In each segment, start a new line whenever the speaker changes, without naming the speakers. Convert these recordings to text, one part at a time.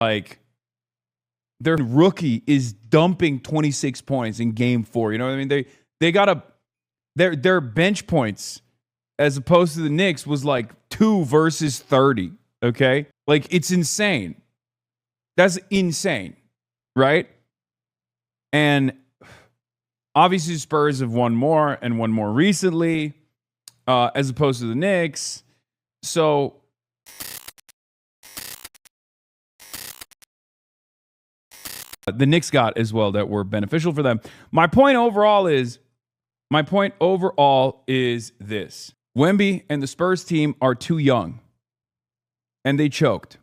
Like, their rookie is dumping 26 points in game 4. You know what I mean? They got their bench points as opposed to the Knicks was like 2 versus 30. Okay? Like, it's insane. That's insane. Right? And obviously Spurs have won more and won more recently as opposed to the Knicks. So the Knicks got as well that were beneficial for them. My point overall is this. Wemby and the Spurs team are too young. And they choked.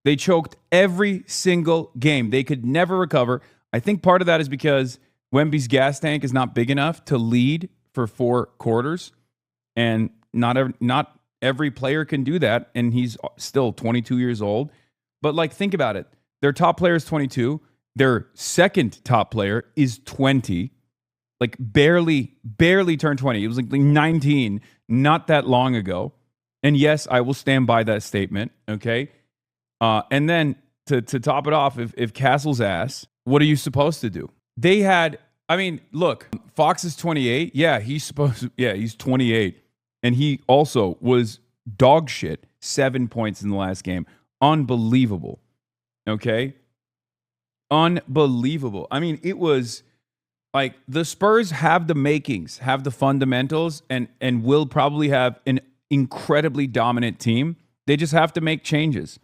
They choked every single game. They could never recover. I think part of that is because Wemby's gas tank is not big enough to lead for 4 quarters. And not every player can do that. And he's still 22 years old. But like, think about it. Their top player is 22. Their second top player is 20. Like barely turned 20. It was like 19 not that long ago. And yes, I will stand by that statement. Okay. And then to top it off, if Castle's ass, what are you supposed to do? They had, I mean, look, Fox is 28. Yeah, he's 28. And he also was dog shit. 7 points in the last game. Unbelievable. Okay. Unbelievable. I mean, it was like the Spurs have the makings, have the fundamentals, and will probably have an incredibly dominant team. They just have to make changes.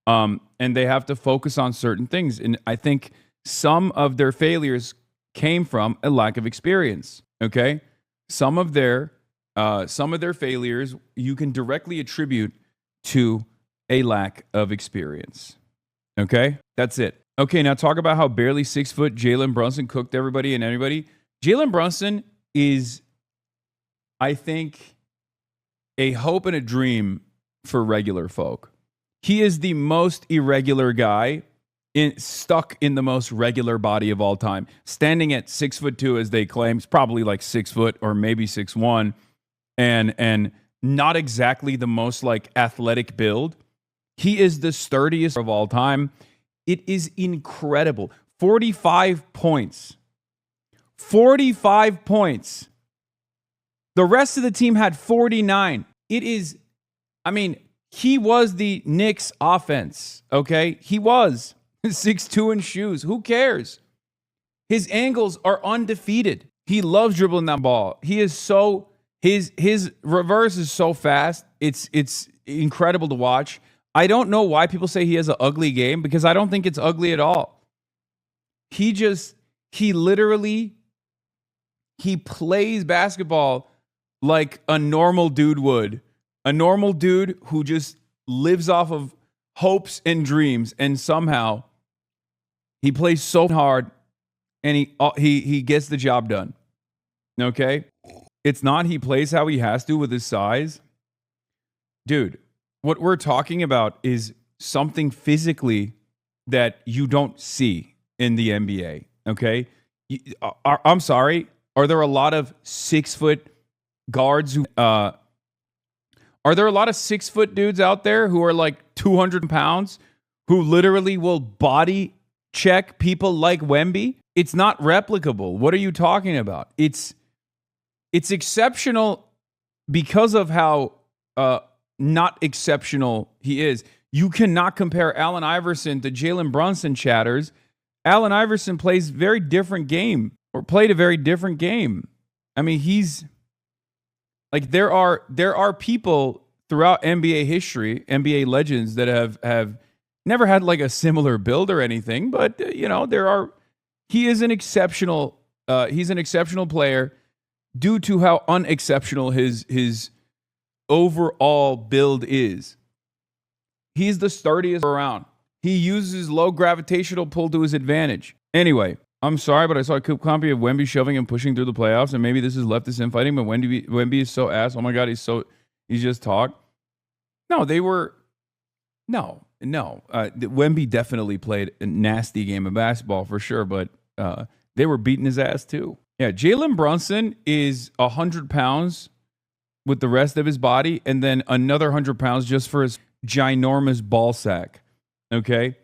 And they have to focus on certain things. And I think some of their failures came from a lack of experience. Okay? Some of their failures you can directly attribute to a lack of experience. Okay? That's it. Okay, now talk about how barely 6 foot Jalen Brunson cooked everybody and anybody. Jalen Brunson is, I think, a hope and a dream for regular folk. He is the most irregular guy stuck in the most regular body of all time. Standing at 6'2", as they claim, it's probably like 6 foot or maybe 6'1", and not exactly the most like athletic build. He is the sturdiest of all time. It is incredible. 45 points. 45 points. The rest of the team had 49. It is, I mean, he was the Knicks offense, okay? He was 6'2" in shoes. Who cares? His angles are undefeated. He loves dribbling that ball. He is so, his reverse is so fast. It's incredible to watch. I don't know why people say he has an ugly game, because I don't think it's ugly at all. He plays basketball like a normal dude would. A normal dude who just lives off of hopes and dreams, and somehow he plays so hard and he gets the job done. Okay? It's not he plays how he has to with his size. Dude, what we're talking about is something physically that you don't see in the NBA, okay? I'm sorry. Are there a lot of 6 foot guards who... are there a lot of 6 foot dudes out there who are like 200 pounds who literally will body check people like Wemby? It's not replicable. What are you talking about? It's exceptional because of how... not exceptional he is. You cannot compare Allen Iverson to Jalen Brunson, chatters. Allen Iverson plays very different game, or played a very different game. I mean, he's like, there are people throughout NBA history, NBA legends, that have never had like a similar build or anything, but he is an exceptional he's an exceptional player due to how unexceptional his overall build is. He's the sturdiest around. He uses low gravitational pull to his advantage. Anyway, I'm sorry, but I saw a copy of Wemby shoving and pushing through the playoffs, and maybe this is leftist infighting, but Wemby is so ass. Oh my God, he's just talk. No, Wemby definitely played a nasty game of basketball for sure, but they were beating his ass too. Yeah, Jalen Brunson is 100 pounds with the rest of his body, and then another 100 pounds just for his ginormous ball sack. Okay?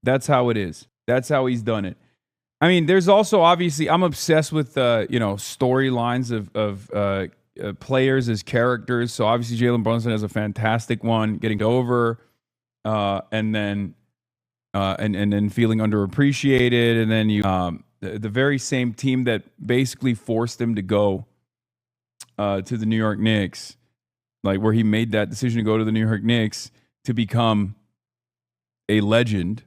That's how it is. That's how he's done it. I mean, there's also obviously I'm obsessed with storylines of players as characters. So obviously Jalen Brunson has a fantastic one, getting over, and then feeling underappreciated, and then you the very same team that basically forced him to go to the New York Knicks, like where he made that decision to go to the New York Knicks to become a legend,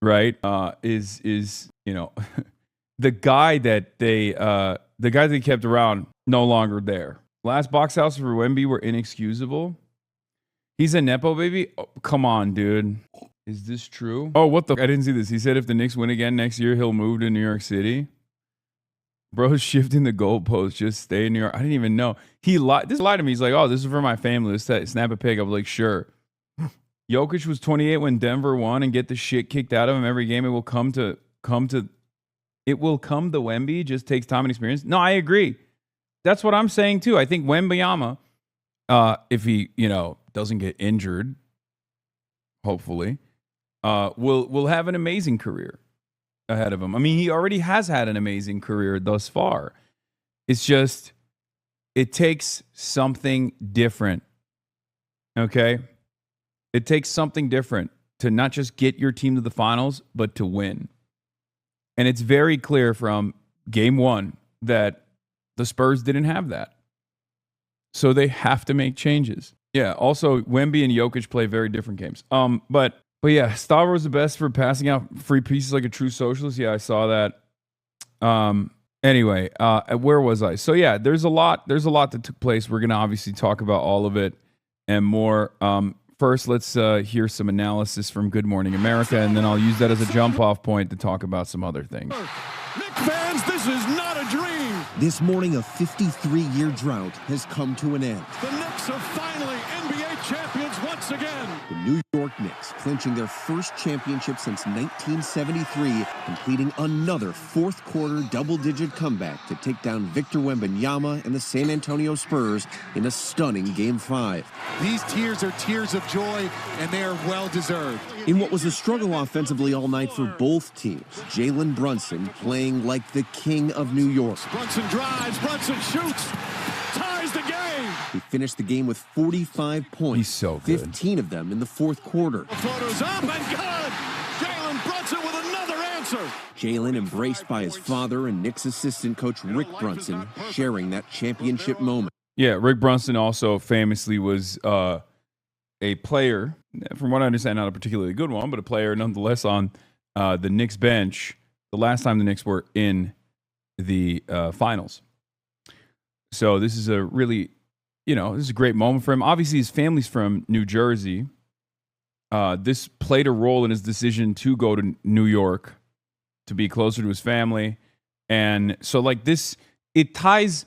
right? Is the guy that they kept around no longer there. Last box house for Wemby were inexcusable. He's a Nepo baby? Oh, come on, dude. Is this true? Oh, what the? I didn't see this. He said if the Knicks win again next year, he'll move to New York City. Bro's shifting the goalpost. Just stay in New York. I didn't even know. He lied. This lied to me. He's like, oh, this is for my family. Let's snap a pic. I was like, sure. Jokic was 28 when Denver won and get the shit kicked out of him every game. It will come to Wemby. Just takes time and experience. No, I agree. That's what I'm saying too. I think Wembyama, if he doesn't get injured, hopefully, will have an amazing career ahead of him. I mean, he already has had an amazing career thus far. It's just it takes something different. Okay? It takes something different to not just get your team to the finals, but to win. And it's very clear from game one that the Spurs didn't have that. So they have to make changes. Yeah, also, Wemby and Jokic play very different games. But yeah, Stavros the best for passing out free pieces like a true socialist. Yeah, I saw that. Anyway, where was I? So yeah, there's a lot that took place. We're going to obviously talk about all of it and more. First, let's hear some analysis from Good Morning America, and then I'll use that as a jump-off point to talk about some other things.
Knicks fans, this is not a dream.
This morning, a 53-year drought has come to an end.
The Knicks are finally NBA champions once again.
The New York Knicks clinching their first championship since 1973, completing another fourth-quarter double-digit comeback to take down Victor Wembanyama and the San Antonio Spurs in a stunning Game 5.
These tears are tears of joy, and they are well-deserved.
In what was a struggle offensively all night for both teams, Jalen Brunson playing like the king of New York.
Brunson drives, Brunson shoots, ties the game.
He finished the game with 45 points.
He's so good.
15 of them in the fourth quarter.
The photo's up and good. Jalen Brunson with another answer.
Jalen embraced by his father and Knicks assistant coach Rick Brunson, sharing that championship moment.
Yeah, Rick Brunson also famously was a player, from what I understand, not a particularly good one, but a player nonetheless on the Knicks bench the last time the Knicks were in the finals. So this is a really, this is a great moment for him. Obviously, his family's from New Jersey. This played a role in his decision to go to New York to be closer to his family. And so like this, it ties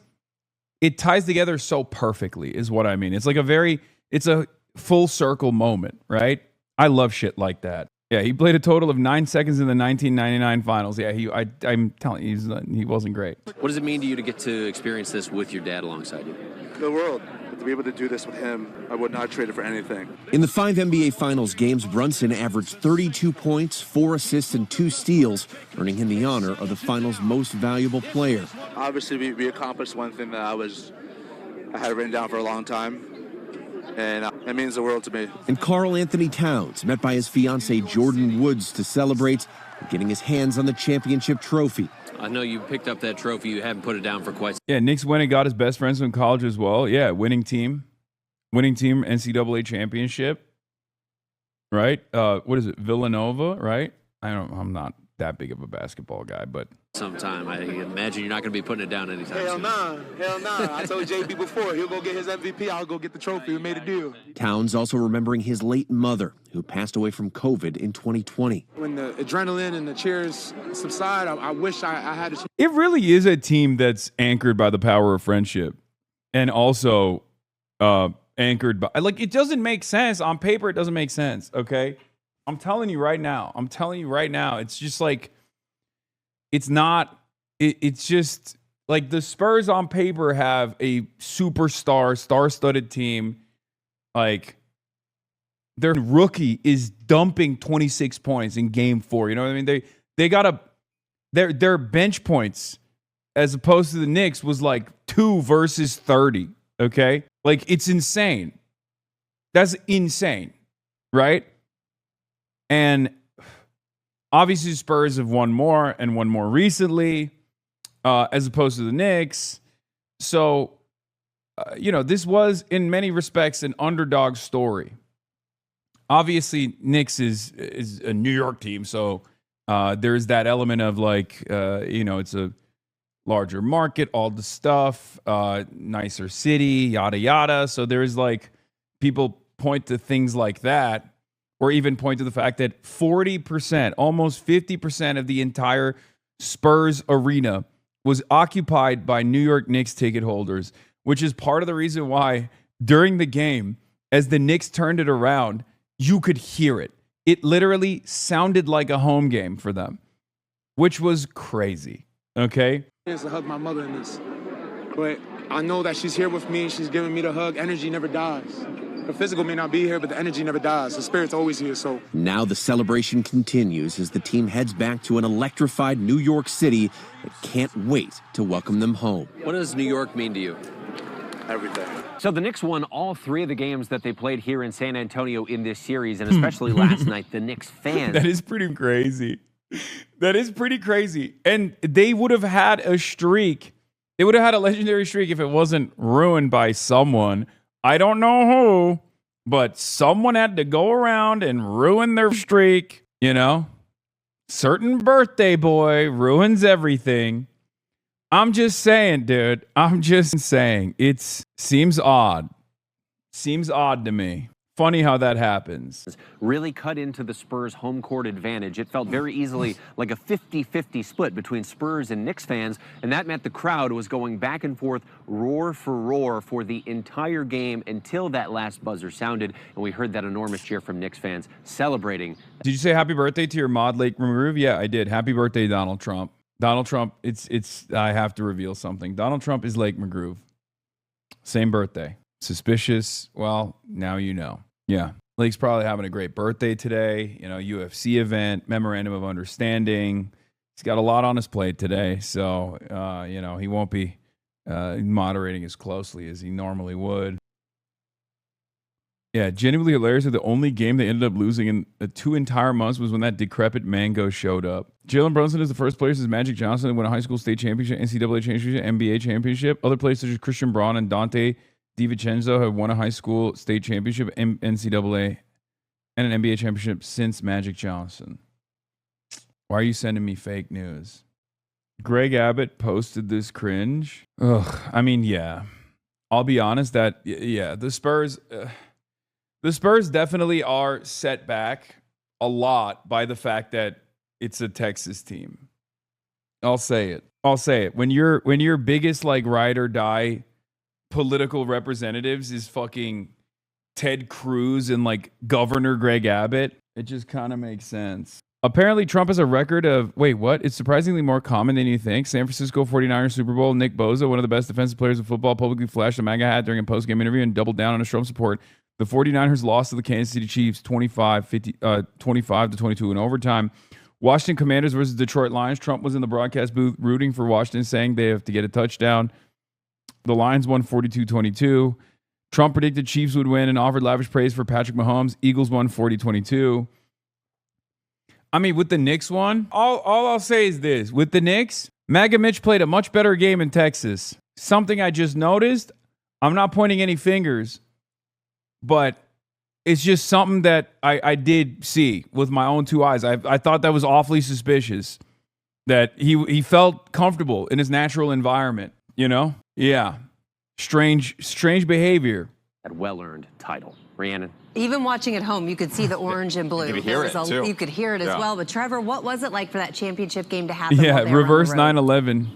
together so perfectly is what I mean. It's like it's a full circle moment, right? I love shit like that. Yeah, he played a total of 9 seconds in the 1999 finals. Yeah, I'm telling you, he wasn't great.
What does it mean to you to get to experience this with your dad alongside you?
The world. To be able to do this with him, I would not trade it for anything.
In the 5 NBA Finals games, Brunson averaged 32 points, 4 assists, and 2 steals, earning him the honor of the Finals' most valuable player.
Obviously, we accomplished one thing that I had written down for a long time, and it means the world to me.
And Karl Anthony Towns met by his fiancée Jordan Woods to celebrate, getting his hands on the championship trophy.
I know you picked up that trophy. You haven't put it down for quite some time.
Yeah, Knicks went and got his best friends from college as well. Yeah, winning team, NCAA championship, right? What is it, Villanova, right? I'm not that big of a basketball guy, but
Sometime. I imagine you're not going to be putting it down anytime soon.
Hell nah. I told JB before, he'll go get his MVP, I'll go get the trophy. We made a deal.
Towns also remembering his late mother, who passed away from COVID in 2020.
When the adrenaline and the cheers subside, I wish I had a chance.
It really is a team that's anchored by the power of friendship, and also anchored by, like, it doesn't make sense on paper. It doesn't make sense. Okay, I'm telling you right now. It's just like, it's not. It's just like the Spurs on paper have a superstar, star-studded team, like their rookie is dumping 26 points in game 4. You know what I mean? They got their bench points as opposed to the Knicks was like 2 versus 30. Okay. Like, it's insane. That's insane. Right. And obviously Spurs have won more and won more recently, as opposed to the Knicks. So, this was in many respects an underdog story. Obviously, Knicks is a New York team, so there's that element of like, it's a larger market, all the stuff, nicer city, yada, yada. So there's like, people point to things like that, or even point to the fact that 40%, almost 50% of the entire Spurs arena was occupied by New York Knicks ticket holders, which is part of the reason why during the game, as the Knicks turned it around, you could hear it. It literally sounded like a home game for them, which was crazy. Okay?
To hug my mother in this, but I know that she's here with me. She's giving me the hug. Energy never dies. The physical may not be here, but the energy never dies. The spirit's always here. So
now the celebration continues as the team heads back to an electrified New York City that can't wait to welcome them home.
What does New York mean to you?
Everything.
So the Knicks won all 3 of the games that they played here in San Antonio in this series, and especially last night, the Knicks fans.
That is pretty crazy. That is pretty crazy. And they would have had a streak. They would have had a legendary streak if it wasn't ruined by someone. I don't know who, but someone had to go around and ruin their streak. Certain birthday boy ruins everything. I'm just saying, dude. I'm just saying. It seems odd. Seems odd to me. Funny how that happens.
Really cut into the Spurs' home court advantage. It felt very easily like a 50-50 split between Spurs and Knicks fans, and that meant the crowd was going back and forth, roar for the entire game until that last buzzer sounded, and we heard that enormous cheer from Knicks fans celebrating.
Did you say happy birthday to your mod Lake Groove? Yeah, I did. Happy birthday, Donald Trump. Donald Trump, I have to reveal something. Donald Trump is Lake McGroove. Same birthday. Suspicious. Well, now you know. Yeah. Lake's probably having a great birthday today. UFC event, memorandum of understanding. He's got a lot on his plate today. So, he won't be moderating as closely as he normally would. Yeah, genuinely hilarious that the only game they ended up losing in 2 entire months was when that decrepit Mango showed up. Jalen Brunson is the first player since Magic Johnson to win a high school state championship, NCAA championship, NBA championship. Other players such as Christian Braun and Dante DiVincenzo have won a high school state championship, NCAA, and an NBA championship since Magic Johnson. Why are you sending me fake news? Greg Abbott posted this cringe. Ugh, I mean, yeah. I'll be honest that, yeah, the Spurs definitely are set back a lot by the fact that it's a Texas team. I'll say it. When your biggest like ride or die political representatives is fucking Ted Cruz and like Governor Greg Abbott, it just kind of makes sense. Apparently, Trump has a record of, wait, what? It's surprisingly more common than you think. San Francisco 49ers Super Bowl, Nick Bosa, one of the best defensive players in football, publicly flashed a MAGA hat during a post-game interview and doubled down on his Trump support. The 49ers lost to the Kansas City Chiefs 25-22 in overtime. Washington Commanders versus Detroit Lions. Trump was in the broadcast booth rooting for Washington, saying they have to get a touchdown. The Lions won 42-22. Trump predicted Chiefs would win and offered lavish praise for Patrick Mahomes. Eagles won 40-22. I mean, with the Knicks one, all I'll say is this. With the Knicks, MAGA Mitch played a much better game in Texas. Something I just noticed, I'm not pointing any fingers, but it's just something that I did see with my own 2 eyes. I thought that was awfully suspicious, that he felt comfortable in his natural environment, Yeah. Strange behavior.
That well-earned title. Rhiannon.
Even watching at home, you could see the orange and blue.
You could hear it, too.
You could hear it as
Yeah.
well. But Trevor, what was it like for that championship game to happen?
Yeah,
while they were on the
reverse
road?
9/11.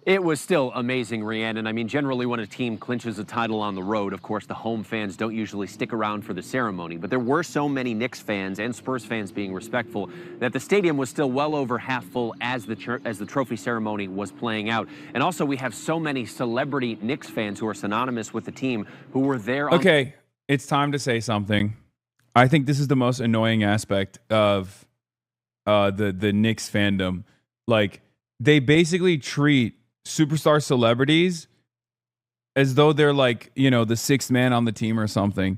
It was still amazing, Rhiannon. I mean, generally when a team clinches a title on the road, of course, the home fans don't usually stick around for the ceremony. But there were so many Knicks fans and Spurs fans being respectful that the stadium was still well over half full as the trophy ceremony was playing out. And also, we have so many celebrity Knicks fans who are synonymous with the team who were there.
Okay, it's time to say something. I think this is the most annoying aspect of the Knicks fandom. Like, they basically treat superstar celebrities as though they're like, you know, the sixth man on the team or something.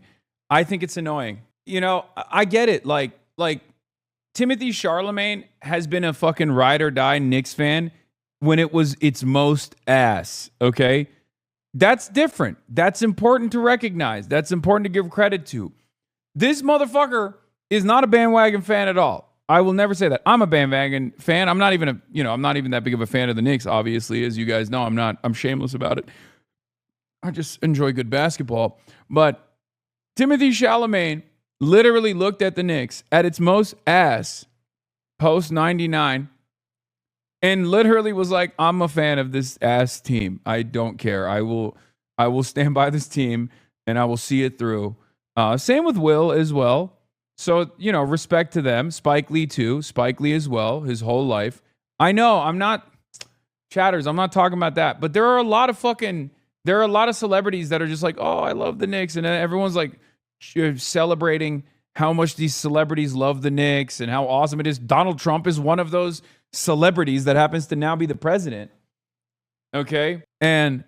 I think it's annoying. You know, I get it. Like Timothy Charlemagne has been a fucking ride or die Knicks fan when it was its most ass. Okay. That's different. That's important to recognize. That's important to give credit to. This motherfucker is not a bandwagon fan at all. I will never say that. I'm a bandwagon fan. I'm not even that big of a fan of the Knicks, obviously, as you guys know. I'm shameless about it. I just enjoy good basketball. But Timothy Chalamet literally looked at the Knicks at its most ass post 99 and literally was like, I'm a fan of this ass team. I don't care. I will stand by this team and I will see it through. Same with Will as well. So, you know, respect to them. Spike Lee too. Spike Lee as well, his whole life. I know, I'm not talking about that. But there are a lot of celebrities that are just like, oh, I love the Knicks. And everyone's like celebrating how much these celebrities love the Knicks and how awesome it is. Donald Trump is one of those celebrities that happens to now be the president. Okay? And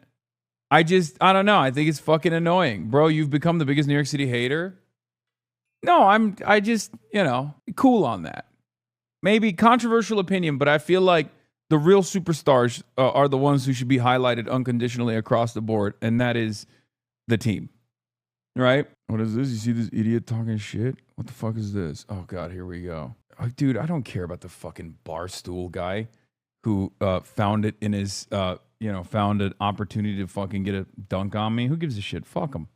I don't know. I think it's fucking annoying. Bro, you've become the biggest New York City hater. No, I just, you know, cool on that. Maybe controversial opinion, but I feel like the real superstars are the ones who should be highlighted unconditionally across the board, and that is the team. Right? What is this? You see this idiot talking shit? What the fuck is this? Oh, God, here we go. Dude, I don't care about the fucking Barstool guy who found it in his, found an opportunity to fucking get a dunk on me. Who gives a shit? Fuck him.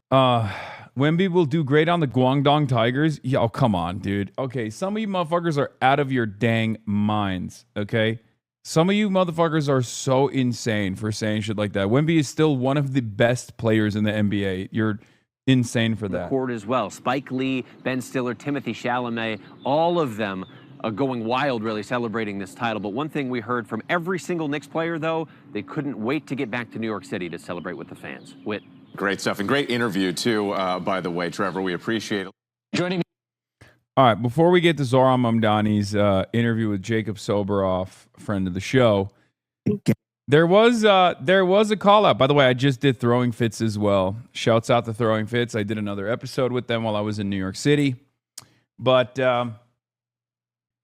Wemby will do great on the Guangdong Tigers. Yeah, oh, come on, dude. Okay, some of you motherfuckers are out of your dang minds, okay? Some of you motherfuckers are so insane for saying shit like that. Wemby is still one of the best players in the NBA. You're insane for that.
Court as well. Spike Lee, Ben Stiller, Timothy Chalamet, all of them going wild, really celebrating this title. But one thing we heard from every single Knicks player, though, they couldn't wait to get back to New York City to celebrate with the fans. Whit.
Great stuff, and great interview, too, by the way, Trevor. We appreciate it.
Joining me. All right, before we get to Zoran Mamdani's interview with Jacob Soboroff, friend of the show, there was a call out. By the way, I just did Throwing Fits as well. Shouts out to Throwing Fits. I did another episode with them while I was in New York City. But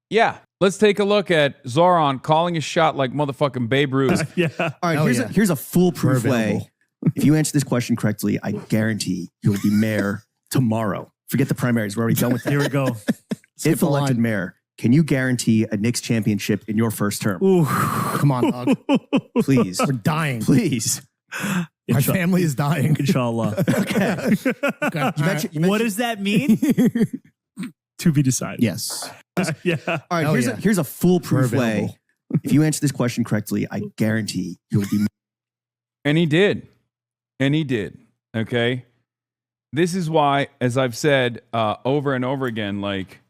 yeah, let's take a look at Zoran calling a shot like motherfucking Babe Ruth.
Yeah. All right, here's a foolproof way. If you answer this question correctly, I guarantee you'll be mayor tomorrow. Forget the primaries. We're already done with that.
Here we go.
If elected mayor, can you guarantee a Knicks championship in your first term?
Ooh.
Come on, dog. Please.
We're dying.
Please.
My family is dying.
Inshallah.
Okay.
What does that mean? To be decided.
Yes.
Yeah.
All right, here's a foolproof way. If you answer this question correctly, I guarantee you'll be.
And he did. Okay. This is why, as I've said over and over again, like,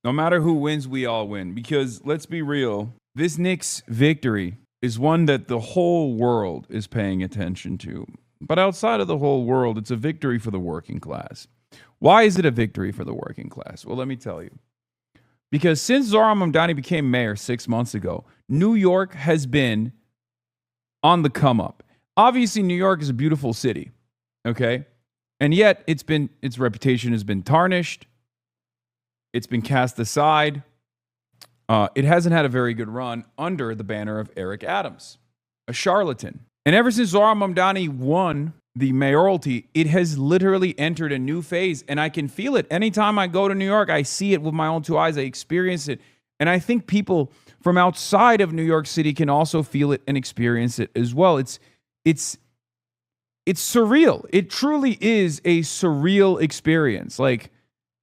no matter who wins, we all win. Because let's be real, this Knicks victory is one that the whole world is paying attention to. But outside of the whole world, it's a victory for the working class. Why is it a victory for the working class? Well, let me tell you. Because since Zoran Mamdani became mayor 6 months ago, New York has been on the come up. Obviously, New York is a beautiful city, okay? And yet, its reputation has been tarnished. It's been cast aside. It hasn't had a very good run under the banner of Eric Adams, a charlatan. And ever since Zoran Mamdani won the mayoralty, it has literally entered a new phase, and I can feel it. Anytime I go to New York, I see it with my own two eyes. I experience it. And I think people from outside of New York City can also feel it and experience it as well. It's surreal. It truly is a surreal experience. Like,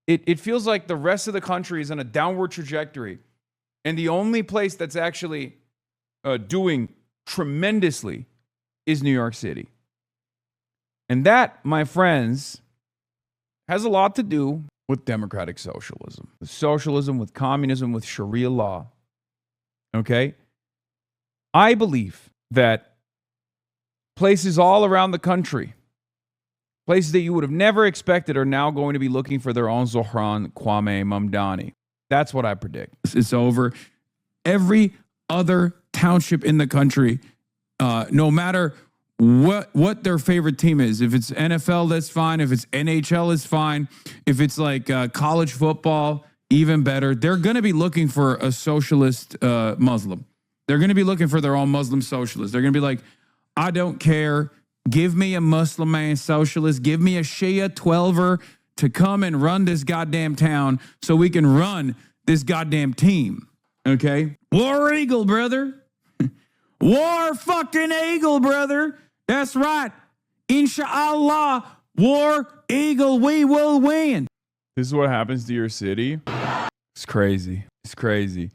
it feels like the rest of the country is on a downward trajectory. And the only place that's actually doing tremendously is New York City. And that, my friends, has a lot to do with democratic socialism. With socialism, with communism, with Sharia law. Okay? I believe that places all around the country, Places that you would have never expected are now going to be looking for their own Zohran Kwame Mamdani. That's what I predict.
It's over. Every other township in the country, no matter what their favorite team is, if it's NFL, that's fine. If it's NHL, it's fine. If it's like college football, even better. They're going to be looking for a socialist Muslim. They're going to be looking for their own Muslim socialist. They're going to be like, I don't care. Give me a Muslim man socialist. Give me a Shia 12er to come and run this goddamn town so we can run this goddamn team. Okay? War Eagle, brother. War fucking Eagle, brother. That's right. Inshallah, War Eagle, we will win.
This is what happens to your city. It's crazy. It's crazy.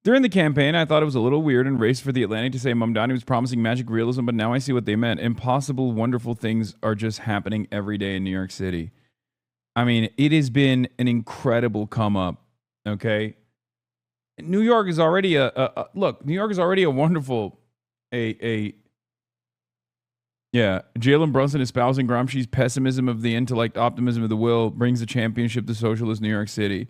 During the campaign, I thought it was a little weird and racist for The Atlantic to say Mamdani was promising magic realism, but now I see what they meant. Impossible, wonderful things are just happening every day in New York City. I mean, it has been an incredible come up, okay? New York is already look, New York is already a wonderful, yeah, Jalen Brunson espousing Gramsci's pessimism of the intellect, optimism of the will, brings the championship to socialist New York City.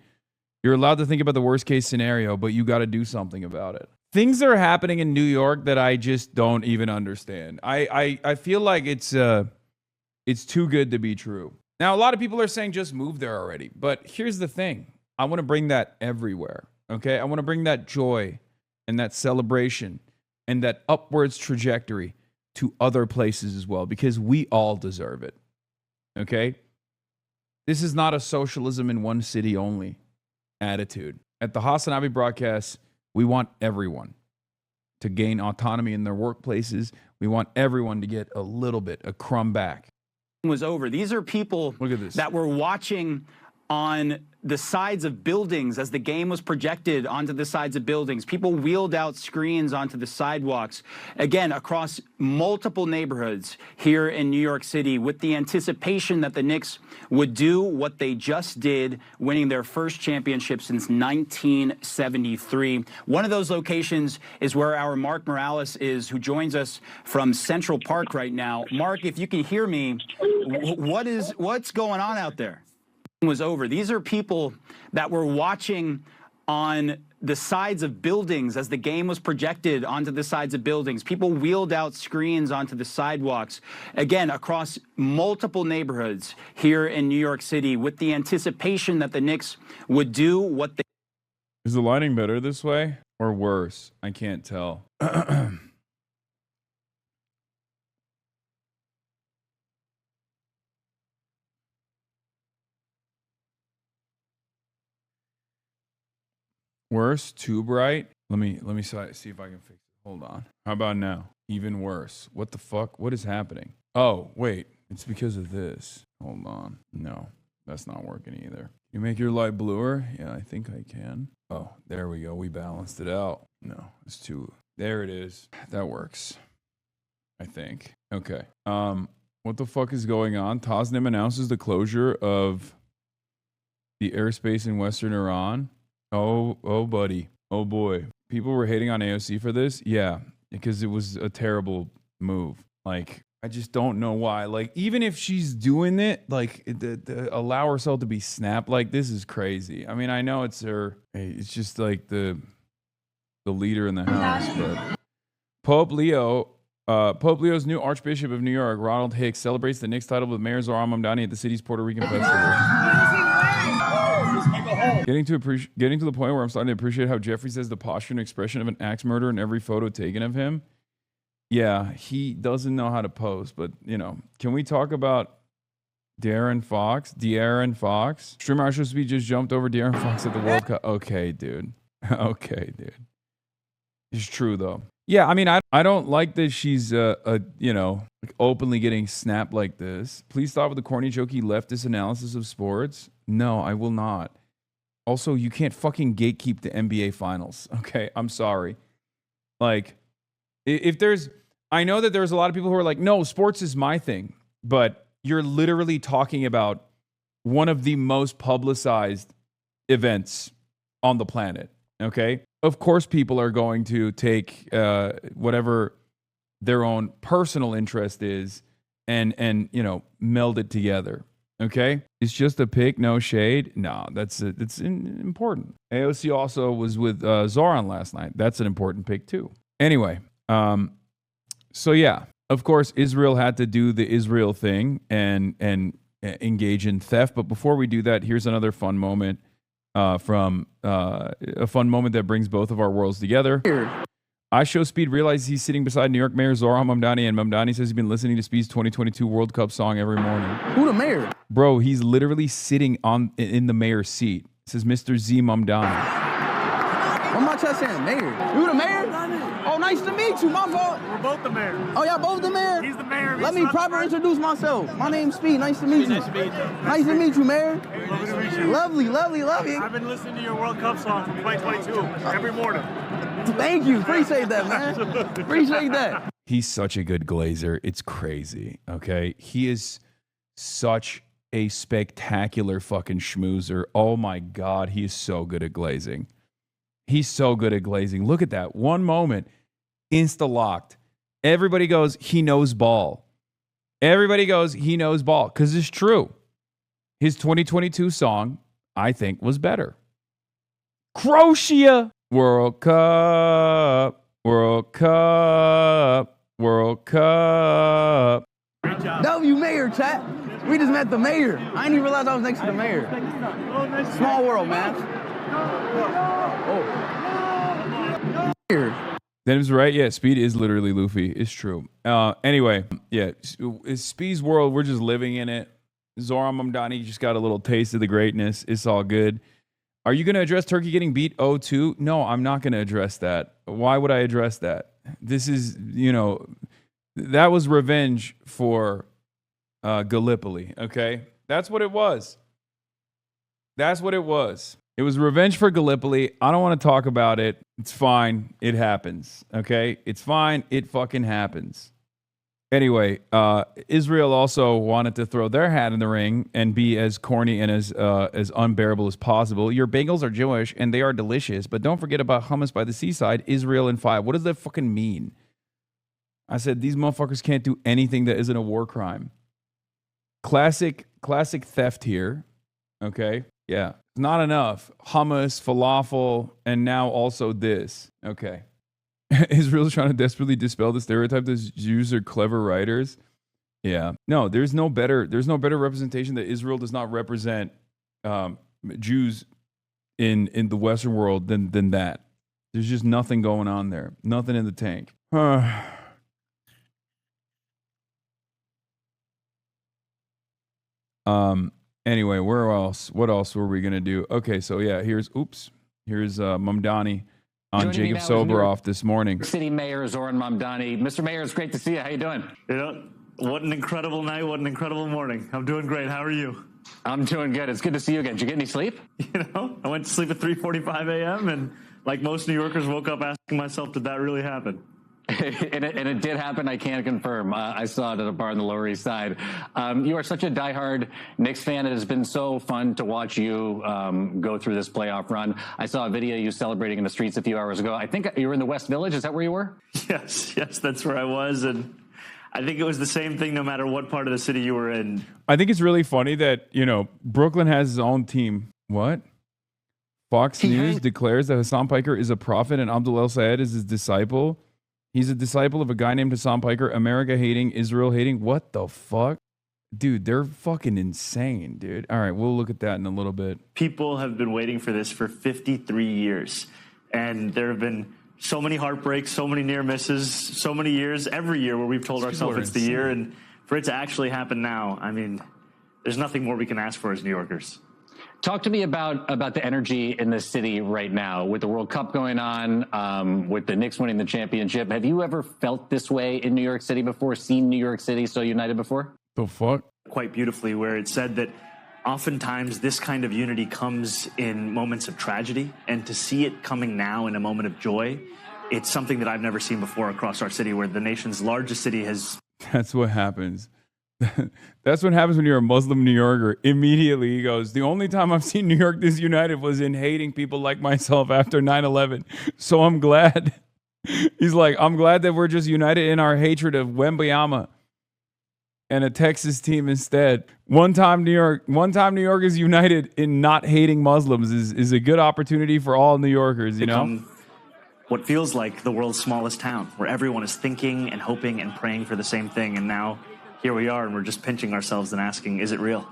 You're allowed to think about the worst case scenario, but you got to do something about it. Things are happening in New York that I just don't even understand. I feel like it's too good to be true. Now, a lot of people are saying just move there already, but here's the thing. I want to bring that everywhere, okay? I want to bring that joy and that celebration and that upwards trajectory to other places as well, because we all deserve it, okay? This is not a socialism in one city only attitude. At the HasanAbi broadcast, we want everyone to gain autonomy in their workplaces. We want everyone to get a little bit, a crumb back.
Was over. These are people that were watching on the sides of buildings as the game was projected onto the sides of buildings. People wheeled out screens onto the sidewalks, again, across multiple neighborhoods here in New York City, with the anticipation that the Knicks would do what they just did, winning their first championship since 1973. One of those locations is where our Mark Morales is, who joins us from Central Park right now. Mark, if you can hear me, what's going on out there? Was over. These are people that were watching on the sides of buildings as the game was projected onto the sides of buildings. People wheeled out screens onto the sidewalks, again, across multiple neighborhoods here in New York City, with the anticipation that the Knicks would do what they...
Is the lighting better this way or worse? I can't tell. Worse? Too bright? Let me see if I can fix it. Hold on. How about now? Even worse. What the fuck? What is happening? Oh, wait. It's because of this. Hold on. No, that's not working either. You make your light bluer? Yeah, I think I can. Oh, there we go. We balanced it out. No, it's too... There it is. That works. I think. Okay. What the fuck is going on? Tasnim announces the closure of the airspace in Western Iran. Oh, buddy. Oh, boy. People were hating on AOC for this? Yeah, because it was a terrible move. Like, I just don't know why. Like, even if she's doing it, like, allow herself to be snapped, like, this is crazy. I mean, I know it's her. It's just like the leader in the house. But Pope Leo's new Archbishop of New York, Ronald Hicks, celebrates the Knicks title with Mayor Zohran Mamdani at the city's Puerto Rican festival. Getting to the point where I'm starting to appreciate how Jeffrey says the posture and expression of an axe murderer in every photo taken of him. Yeah, he doesn't know how to pose, but, you know, can we talk about De'Aaron Fox? Streamer Arshosby just jumped over De'Aaron Fox at the World Cup. Okay, dude. It's true, though. Yeah, I mean, I don't like that she's, like openly getting snapped like this. Please stop with the corny, jokey leftist analysis of sports. No, I will not. Also, you can't fucking gatekeep the NBA finals. Okay, I'm sorry. Like, I know that there's a lot of people who are like, no, sports is my thing. But you're literally talking about one of the most publicized events on the planet. Okay? Of course, people are going to take whatever their own personal interest is and meld it together. Okay, it's just a pick, no shade. No, it's important. AOC also was with Zoran last night. That's an important pick too. Anyway, so yeah, of course, Israel had to do the Israel thing and engage in theft. But before we do that, here's another fun moment from a fun moment that brings both of our worlds together. I Show Speed realizes he's sitting beside New York Mayor Zoran Mamdani, and Mamdani says he's been listening to Speed's 2022 World Cup song every morning.
Who the mayor?
Bro, he's literally sitting in the mayor's seat. It says Mr. Z Mamdani.
I'm not just saying mayor. You the mayor? Oh, nice to meet you. My fault.
We're both the mayor.
Oh, y'all both the mayor?
He's the mayor.
Let me properly introduce myself. My name's Speed. Nice to meet you. Nice to meet you, Mayor.
Lovely to meet you.
Lovely.
I've been listening to your World Cup song from 2022 every morning.
Thank you. Appreciate that, man. Appreciate that.
He's such a good glazer. It's crazy. Okay. He is such a spectacular fucking schmoozer. Oh my God. He is so good at glazing. He's so good at glazing. Look at that. One moment, insta locked. Everybody goes, he knows ball. Everybody goes, he knows ball. Because it's true. His 2022 song, I think, was better. Croatia. World Cup. World Cup. World Cup.
Great job.
W mayor, chat. We just met the mayor. I didn't even realize I was next to the mayor. Small world, man. Oh.
That is right. Yeah, Speed is literally Luffy. It's true. Anyway, yeah, it's Speed's world. We're just living in it. Zoran Mamdani just got a little taste of the greatness. It's all good. Are you going to address Turkey getting beat 0-2? No, I'm not going to address that. Why would I address that? This is, that was revenge for Gallipoli, okay? That's what it was. That's what it was. It was revenge for Gallipoli. I don't want to talk about it. It's fine. It happens, okay? It's fine. It fucking happens. Anyway, Israel also wanted to throw their hat in the ring and be as corny and as unbearable as possible. Your bagels are Jewish and they are delicious, but don't forget about hummus by the seaside, Israel in 5. What does that fucking mean? I said these motherfuckers can't do anything that isn't a war crime. Classic theft here. Okay? Yeah. Not enough. Hummus, falafel, and now also this. Okay. Israel's trying to desperately dispel the stereotype that Jews are clever writers. Yeah. No, there's no better representation that Israel does not represent Jews in the Western world than that. There's just nothing going on there. Nothing in the tank. Anyway, what else were we gonna do? Okay, so yeah, here's Mamdani on Jacob Soboroff this morning.
City Mayor Zoran Mamdani. Mr. Mayor, it's great to see you. How you doing?
What an incredible night. What an incredible morning. I'm doing great. How are you?
I'm doing good. It's good to see you again. Did you get any sleep?
I went to sleep at 3:45 a.m. and like most New Yorkers woke up asking myself, did that really happen?
and it did happen. I can confirm. I saw it at a bar on the Lower East Side. You are such a diehard Knicks fan. It has been so fun to watch you go through this playoff run. I saw a video of you celebrating in the streets a few hours ago. I think you were in the West Village. Is that where you were?
Yes, that's where I was. And I think it was the same thing no matter what part of the city you were in.
I think it's really funny that, Brooklyn has his own team. What? Fox News declares that Hassan Piker is a prophet and Abdul El Sayed is his disciple. He's a disciple of a guy named Hassan Piker, America hating, Israel hating. What the fuck? Dude, they're fucking insane, dude. All right, we'll look at that in a little bit.
People have been waiting for this for 53 years. And there have been so many heartbreaks, so many near misses, so many years, every year where we've told ourselves it's the year. And for it to actually happen now, I mean, there's nothing more we can ask for as New Yorkers.
Talk to me about the energy in the city right now with the World Cup going on, with the Knicks winning the championship. Have you ever felt this way in New York City before, seen New York City so united before?
The fuck?
Quite beautifully, where it said that oftentimes this kind of unity comes in moments of tragedy, and to see it coming now in a moment of joy, it's something that I've never seen before across our city, where the nation's largest city has...
That's what happens. That's what happens when you're a Muslim New Yorker. Immediately he goes, the only time I've seen New York this united was in hating people like myself after 9/11. So I'm glad. He's like, I'm glad that we're just united in our hatred of Wembanyama. and a Texas team instead. One time New York is united in not hating Muslims is a good opportunity for all New Yorkers, you know?
What feels like the world's smallest town, where everyone is thinking and hoping and praying for the same thing. And now here we are, and we're just pinching ourselves and asking, is it real?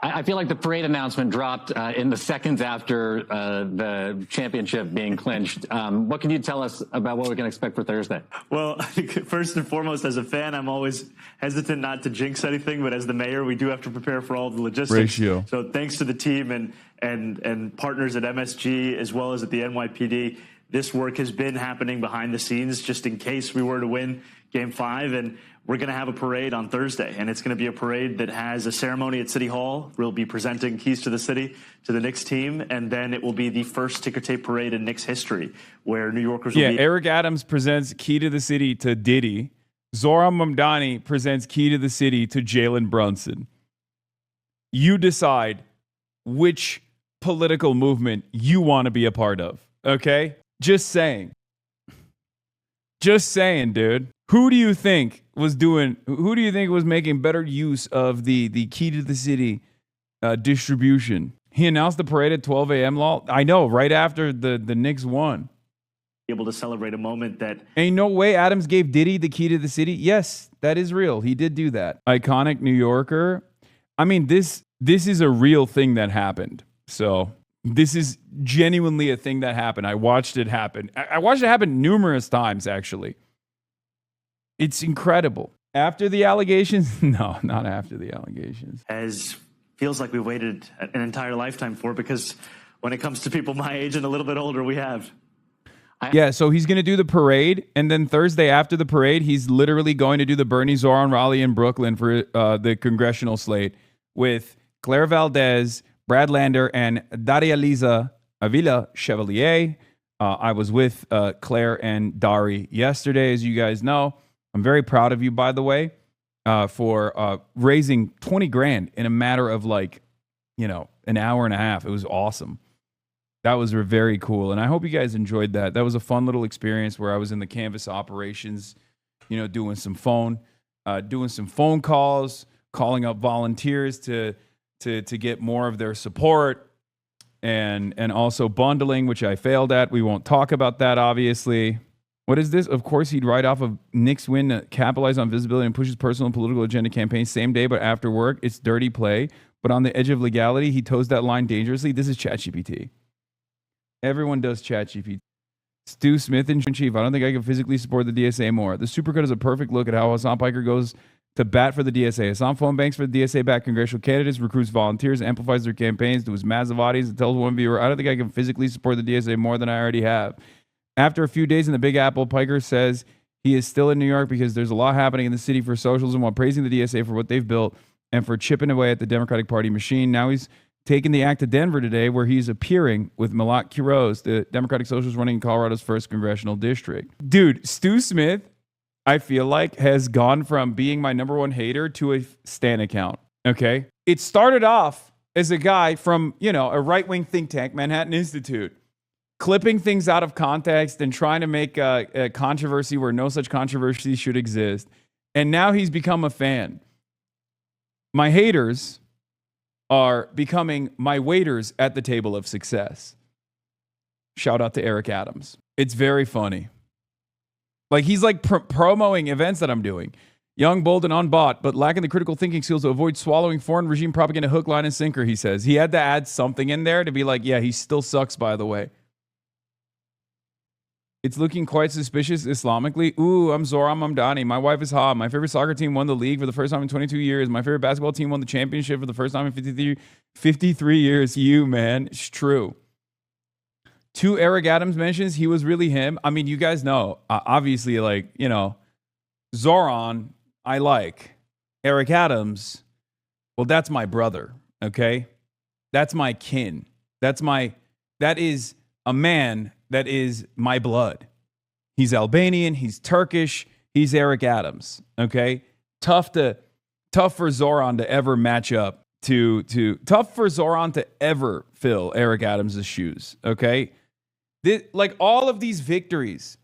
I feel like the parade announcement dropped in the seconds after the championship being clinched. What can you tell us about what we can expect for Thursday?
Well, I think first and foremost, as a fan, I'm always hesitant not to jinx anything, but as the mayor, we do have to prepare for all the logistics.
Ratio.
So thanks to the team and partners at MSG as well as at the NYPD. This work has been happening behind the scenes just in case we were to win Game 5, and we're going to have a parade on Thursday, and it's going to be a parade that has a ceremony at City Hall. We'll be presenting keys to the city to the Knicks team, and then it will be the first ticker tape parade in Knicks history where New Yorkers will be...
Eric Adams presents Key to the City to Diddy. Zoran Mamdani presents Key to the City to Jalen Brunson. You decide which political movement you want to be a part of, okay? Just saying. Just saying, dude. Who do you think was making better use of the Key to the City distribution? He announced the parade at 12 a.m. law. I know, right after the Knicks won.
Able to celebrate a moment that...
Ain't no way Adams gave Diddy the Key to the City. Yes, that is real. He did do that. Iconic New Yorker. I mean, this is a real thing that happened. So this is genuinely a thing that happened. I watched it happen. I watched it happen numerous times, actually. It's incredible. After the allegations? No, not after the allegations.
Feels like we waited an entire lifetime for, because when it comes to people my age and a little bit older, we have.
Yeah, so he's going to do the parade, and then Thursday after the parade, he's literally going to do the Bernie Zoran rally in Brooklyn for the congressional slate with Claire Valdez, Brad Lander, and Daria Liza Avila Chevalier. I was with Claire and Dari yesterday, as you guys know. I'm very proud of you, by the way, for raising 20 grand in a matter of an hour and a half. It was awesome. That was very cool. And I hope you guys enjoyed that. That was a fun little experience where I was in the Canvas operations, doing some phone calls, calling up volunteers to get more of their support, and also bundling, which I failed at. We won't talk about that, obviously. What is this? Of course, he'd write off of Knicks win to capitalize on visibility and push his personal and political agenda campaign same day, but after work, it's dirty play. But on the edge of legality, he toes that line dangerously. This is ChatGPT. Everyone does ChatGPT. Stu Smith in chief. I don't think I can physically support the DSA more. The Supercut is a perfect look at how Hasan Piker goes to bat for the DSA. Hasan phone banks for the DSA-backed congressional candidates, recruits volunteers, amplifies their campaigns to his massive audience, and tells one viewer, I don't think I can physically support the DSA more than I already have. After a few days in the Big Apple, Piker says he is still in New York because there's a lot happening in the city for socialism, while praising the DSA for what they've built and for chipping away at the Democratic Party machine. Now he's taking the act to Denver today, where he's appearing with Malak Quiroz, the Democratic Socialist running in Colorado's 1st congressional district. Dude, Stu Smith, I feel like, has gone from being my number one hater to a Stan account, okay? It started off as a guy from, a right-wing think tank, Manhattan Institute, clipping things out of context and trying to make a controversy where no such controversy should exist. And now he's become a fan. My haters are becoming my waiters at the table of success. Shout out to Eric Adams. It's very funny. He's promoting events that I'm doing. Young, bold, and unbought, but lacking the critical thinking skills to avoid swallowing foreign regime propaganda hook, line, and sinker, he says. He had to add something in there to be like, yeah, he still sucks, by the way. It's looking quite suspicious Islamically. Ooh, I'm Zoran Mamdani. My wife is Ha. My favorite soccer team won the league for the first time in 22 years. My favorite basketball team won the championship for the first time in 53 years. You, man. It's true. 2 Eric Adams mentions. He was really him. I mean, you guys know. Obviously, Zoran, I like. Eric Adams, well, that's my brother, okay? That's my kin. That is a man that is my blood. He's Albanian, he's Turkish, he's Eric Adams, okay? Tough for Zoran to ever match up tough for Zoran to ever fill Eric Adams' shoes, okay? All of these victories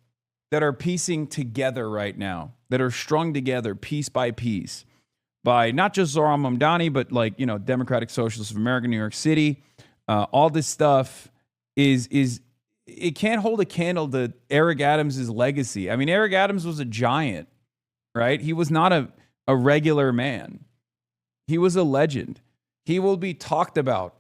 that are piecing together right now, that are strung together piece by piece, by not just Zohran Mamdani, but like, you know, Democratic Socialists of America, New York City. All this stuff is it can't hold a candle to Eric Adams' legacy. I mean, Eric Adams was a giant, right? He was not a regular man. He was a legend. He will be talked about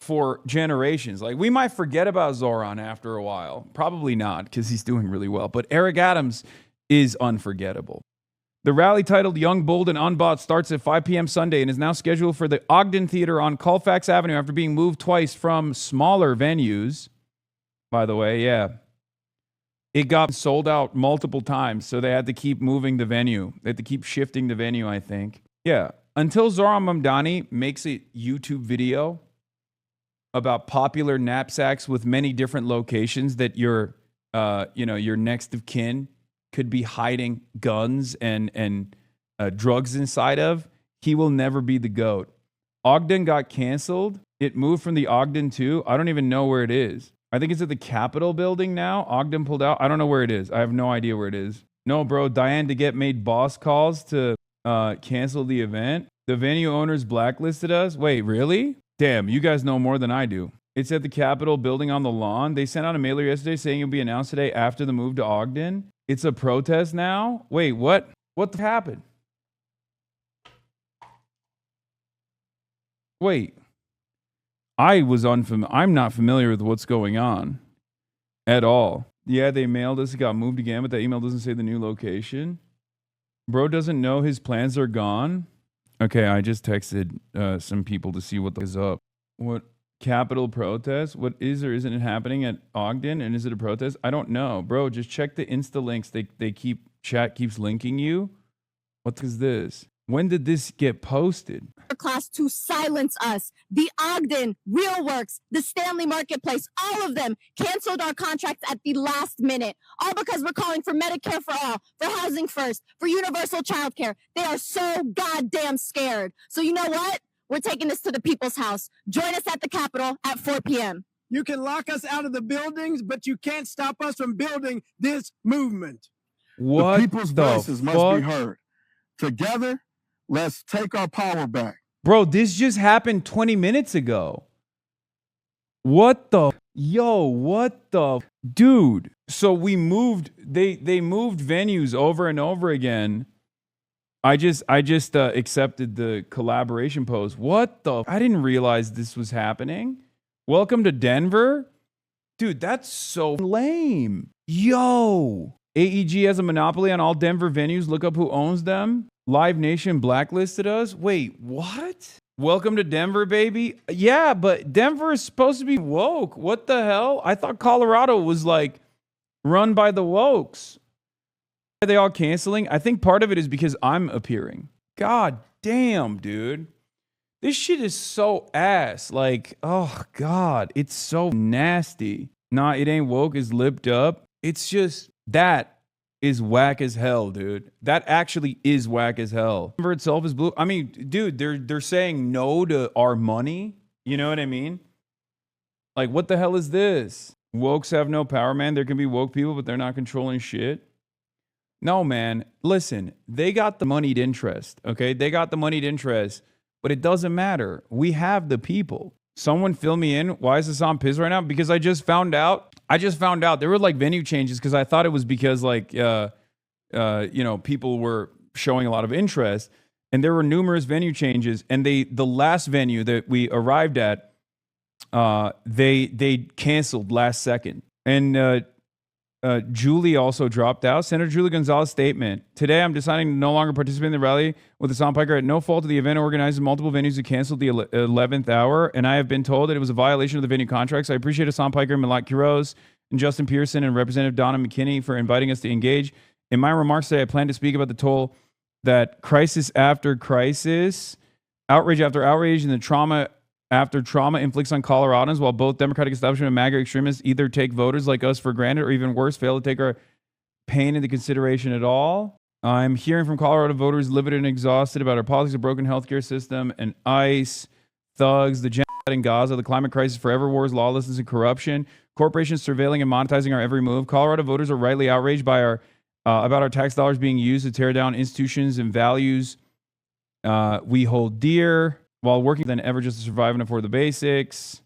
for generations. Like, we might forget about Zohran after a while. Probably not, because he's doing really well. But Eric Adams is unforgettable. The rally titled Young, Bold, and Unbought starts at 5 p.m. Sunday and is now scheduled for the Ogden Theater on Colfax Avenue after being moved twice from smaller venues. By the way, yeah. It got sold out multiple times, so they had to keep moving the venue. They had to keep shifting the venue, I think. Yeah. Until Zohran Mamdani makes a YouTube video about popular knapsacks with many different locations that your next of kin could be hiding guns and drugs inside of, he will never be the GOAT. Ogden got canceled. It moved from the Ogden 2. I don't even know where it is. I think it's at the Capitol building now. Ogden pulled out. I don't know where it is. I have no idea where it is. No, bro. Diane DeGette made boss calls to cancel the event. The venue owners blacklisted us. Wait, really? Damn, you guys know more than I do. It's at the Capitol building on the lawn. They sent out a mailer yesterday saying it'll be announced today after the move to Ogden. It's a protest now? Wait, what? What happened? Wait. I'm not familiar with what's going on at all. Yeah, they mailed us. It got moved again, but that email doesn't say the new location. Bro doesn't know his plans are gone. Okay, I just texted some people to see what is up. What Capitol protest? What is or isn't it happening at Ogden? And is it a protest? I don't know. Bro, just check the Insta links. Chat keeps linking you. What is this? When did this get posted?
Class to silence us. The Ogden, RealWorks, the Stanley Marketplace, all of them canceled our contracts at the last minute. All because we're calling for Medicare for all, for housing first, for universal child care. They are so goddamn scared. So you know what? We're taking this to the people's house. Join us at the Capitol at 4 p.m.
You can lock us out of the buildings, but you can't stop us from building this movement.
What
the people's voices must be heard. Together, let's take our power back.
Bro, this just happened 20 minutes ago. What the? Yo, what the? Dude, so we moved, they moved venues over and over again. I just accepted the collaboration post. What the? I didn't realize this was happening. Welcome to Denver? Dude, that's so lame. Yo. AEG has a monopoly on all Denver venues. Look up who owns them. Live Nation blacklisted us. Wait, what? Welcome to Denver, baby. Yeah, but Denver is supposed to be woke. What the hell? I thought Colorado was like run by the wokes. Are they all canceling? I think part of it is because I'm appearing. God damn, dude. This shit is so ass. Like, oh God, it's so nasty. Nah, it ain't woke, it's lipped up. It's just, that is whack as hell, dude. That actually is whack as hell. Denver itself is blue. I mean, dude, they're saying no to our money. You know what I mean? Like, what the hell is this? Wokes have no power, man. There can be woke people, but they're not controlling shit. No, man. Listen, they got the moneyed interest, okay? They got the moneyed interest, but it doesn't matter. We have the people. Someone fill me in. Why is Hasan pissed right now? Because I just found out there were like venue changes because I thought it was because like, people were showing a lot of interest and there were numerous venue changes. And the last venue that we arrived at, they canceled last second. And Julie also dropped out. Senator Julie Gonzalez's statement. Today, I'm deciding to no longer participate in the rally with Hasan Piker at no fault of the event organizers. Multiple venues who canceled the 11th hour, and I have been told that it was a violation of the venue contracts. I appreciate Hasan Piker, Malak Quiroz, and Justin Pearson, and Representative Donna McKinney for inviting us to engage. In my remarks today, I plan to speak about the toll that crisis after crisis, outrage after outrage, and the trauma after trauma inflicts on Coloradans, while both Democratic establishment and MAGA extremists either take voters like us for granted or even worse, fail to take our pain into consideration at all. I'm hearing from Colorado voters livid and exhausted about our politics, a broken healthcare system, and ICE, thugs, the genocide in Gaza, the climate crisis, forever wars, lawlessness, and corruption, corporations surveilling and monetizing our every move. Colorado voters are rightly outraged by about our tax dollars being used to tear down institutions and values we hold dear while working than ever just to survive and afford the basics.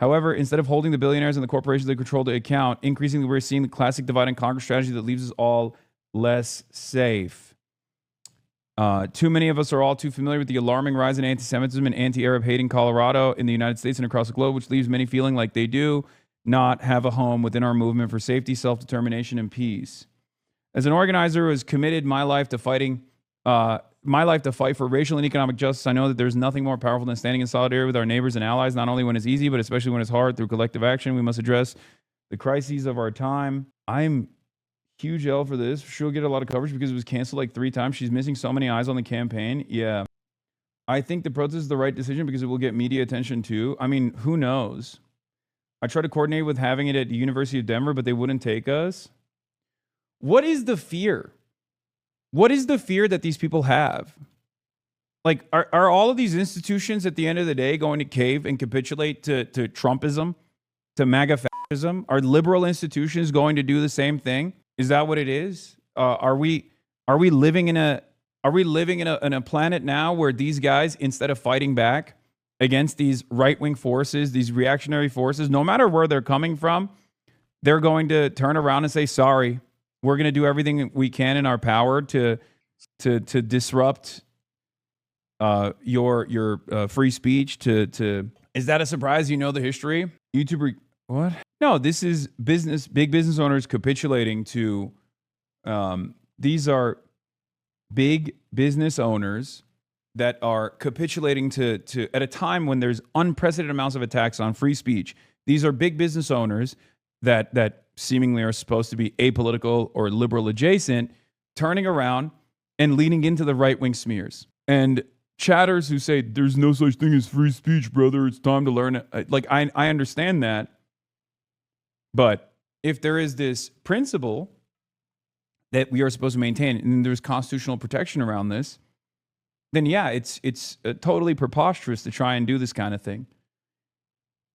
However, instead of holding the billionaires and the corporations that control the account, increasingly we're seeing the classic divide and conquer strategy that leaves us all less safe. Too many of us are all too familiar with the alarming rise in anti-Semitism and anti-Arab hate in Colorado, in the United States, and across the globe, which leaves many feeling like they do not have a home within our movement for safety, self-determination, and peace. As an organizer who has committed my life to fight for racial and economic justice, I know that there's nothing more powerful than standing in solidarity with our neighbors and allies, not only when it's easy, but especially when it's hard. Through collective action, we must address the crises of our time. I'm huge L for this. She'll get a lot of coverage because it was canceled like 3 times. She's missing so many eyes on the campaign. Yeah. I think the protest is the right decision because it will get media attention too. I mean, who knows? I tried to coordinate with having it at the University of Denver, but they wouldn't take us. What is the fear? What is the fear that these people have? Like, are all of these institutions at the end of the day going to cave and capitulate to Trumpism, to MAGA fascism? Are liberal institutions going to do the same thing? Is that what it is? Are we living in a planet now where these guys, instead of fighting back against these right-wing forces, these reactionary forces, no matter where they're coming from, they're going to turn around and say, sorry, we're going to do everything we can in our power to disrupt your free speech. Is that a surprise? You know the history? YouTuber, what? No, this is big business owners capitulating to, these are big business owners that are capitulating to at a time when there's unprecedented amounts of attacks on free speech. These are big business owners that seemingly are supposed to be apolitical or liberal adjacent, turning around and leaning into the right-wing smears. And chatters who say, there's no such thing as free speech, brother, it's time to learn it. Like, I understand that. But if there is this principle that we are supposed to maintain, and there's constitutional protection around this, then yeah, it's totally preposterous to try and do this kind of thing.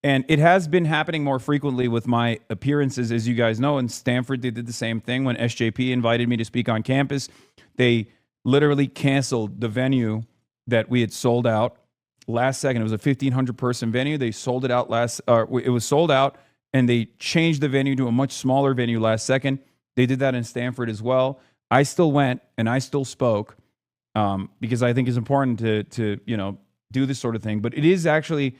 And it has been happening more frequently with my appearances, as you guys know. In Stanford, they did the same thing. When SJP invited me to speak on campus, they literally canceled the venue that we had sold out last second. It was a 1,500 person venue. They sold it out it was sold out, and they changed the venue to a much smaller venue last second. They did that in Stanford as well. I still went and I still spoke because I think it's important to do this sort of thing. But it is actually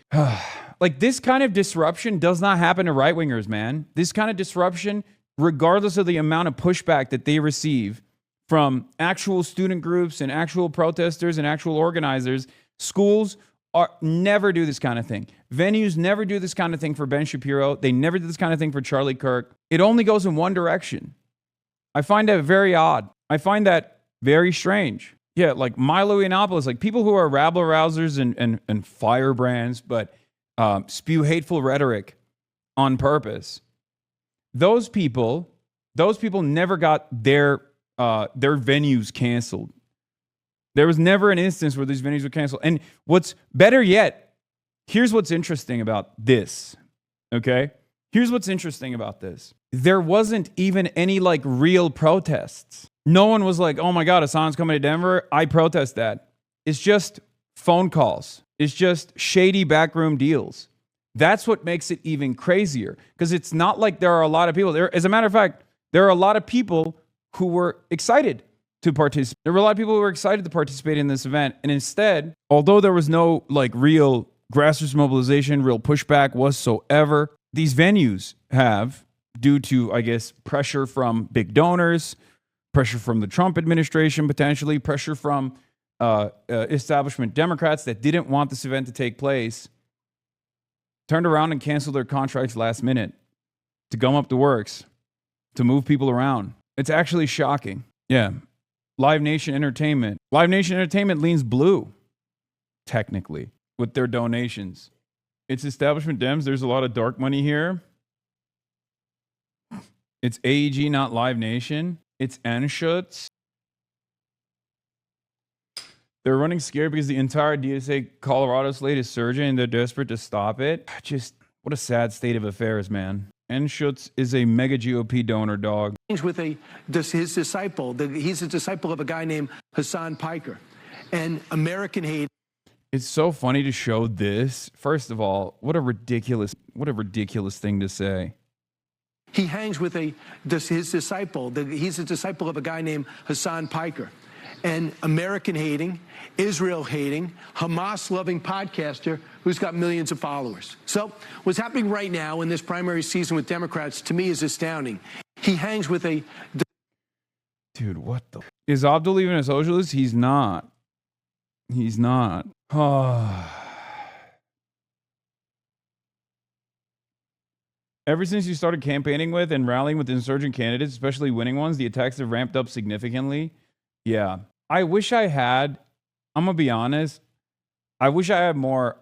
like, this kind of disruption does not happen to right wingers, man. This kind of disruption, regardless of the amount of pushback that they receive from actual student groups and actual protesters and actual organizers, schools never do this kind of thing. Venues never do this kind of thing for Ben Shapiro. They never did this kind of thing for Charlie Kirk. It only goes in one direction. I find that very odd. I find that very strange. Yeah, like Milo Yiannopoulos, like people who are rabble-rousers and firebrands, but spew hateful rhetoric on purpose. Those people never got their venues canceled. There was never an instance where these venues were canceled. And what's better yet, here's what's interesting about this, okay? Here's what's interesting about this. There wasn't even any like real protests. No one was like, oh my God, Hasan's coming to Denver. I protest that. It's just phone calls. It's just shady backroom deals. That's what makes it even crazier, because it's not like there are a lot of people there. As a matter of fact, there are a lot of people who were excited to participate. There were a lot of people who were excited to participate in this event. And instead, although there was no like real grassroots mobilization, real pushback whatsoever, these venues have, due to, I guess, pressure from big donors, pressure from the Trump administration, potentially pressure from establishment Democrats that didn't want this event to take place, turned around and canceled their contracts last minute to gum up the works, to move people around. It's actually shocking. Yeah. Live Nation Entertainment. Live Nation Entertainment leans blue, technically, with their donations. It's establishment Dems. There's a lot of dark money here. It's AEG, not Live Nation. It's Anschutz. They're running scared because the entire DSA Colorado slate is surging and they're desperate to stop it. Just, what a sad state of affairs, man. Anschutz is a mega GOP donor, dog.
With his disciple. He's a disciple of a guy named Hasan Piker.
and American hate.
It's so funny to show this. First of all, what a ridiculous thing to say.
He hangs with his disciple. He's a disciple of a guy named Hasan Piker, an American-hating, Israel-hating, Hamas-loving podcaster who's got millions of followers. So what's happening right now in this primary season with Democrats, to me, is astounding. He hangs with a...
Dude, what the... Is Abdul even a socialist? He's not. He's not. Ever since you started campaigning with and rallying with insurgent candidates, especially winning ones, the attacks have ramped up significantly. Yeah. I wish I had, I'm going to be honest, I wish I had more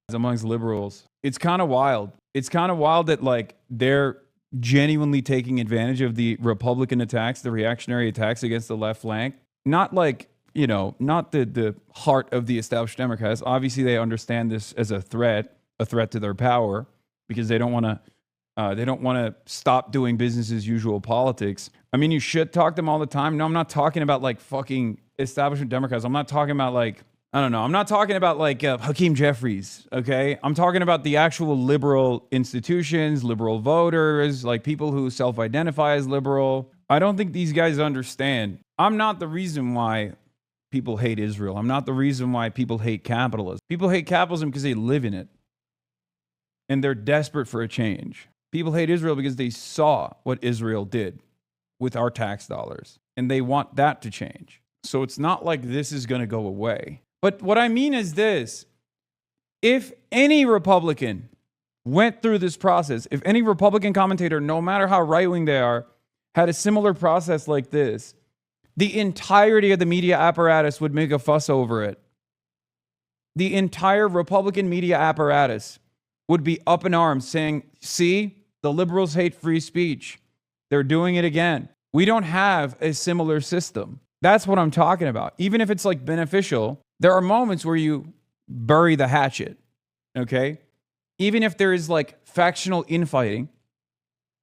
amongst liberals. It's kind of wild. It's kind of wild that, like, they're genuinely taking advantage of the Republican attacks, the reactionary attacks against the left flank. Not like, you know, not the heart of the established Democrats. Obviously, they understand this as a threat to their power, because they don't want to stop doing business as usual politics. I mean, you should talk to them all the time. No, I'm not talking about like fucking establishment Democrats. I'm not talking about like, I don't know. I'm not talking about like Hakeem Jeffries, okay? I'm talking about the actual liberal institutions, liberal voters, like people who self-identify as liberal. I don't think these guys understand. I'm not the reason why people hate Israel. I'm not the reason why people hate capitalism. People hate capitalism because they live in it. And they're desperate for a change. People hate Israel because they saw what Israel did with our tax dollars. And they want that to change. So it's not like this is going to go away. But what I mean is this. If any Republican went through this process, if any Republican commentator, no matter how right-wing they are, had a similar process like this, the entirety of the media apparatus would make a fuss over it. The entire Republican media apparatus would be up in arms saying, see, the liberals hate free speech. They're doing it again. We don't have a similar system. That's what I'm talking about. Even if it's like beneficial, there are moments where you bury the hatchet, okay? Even if there is like factional infighting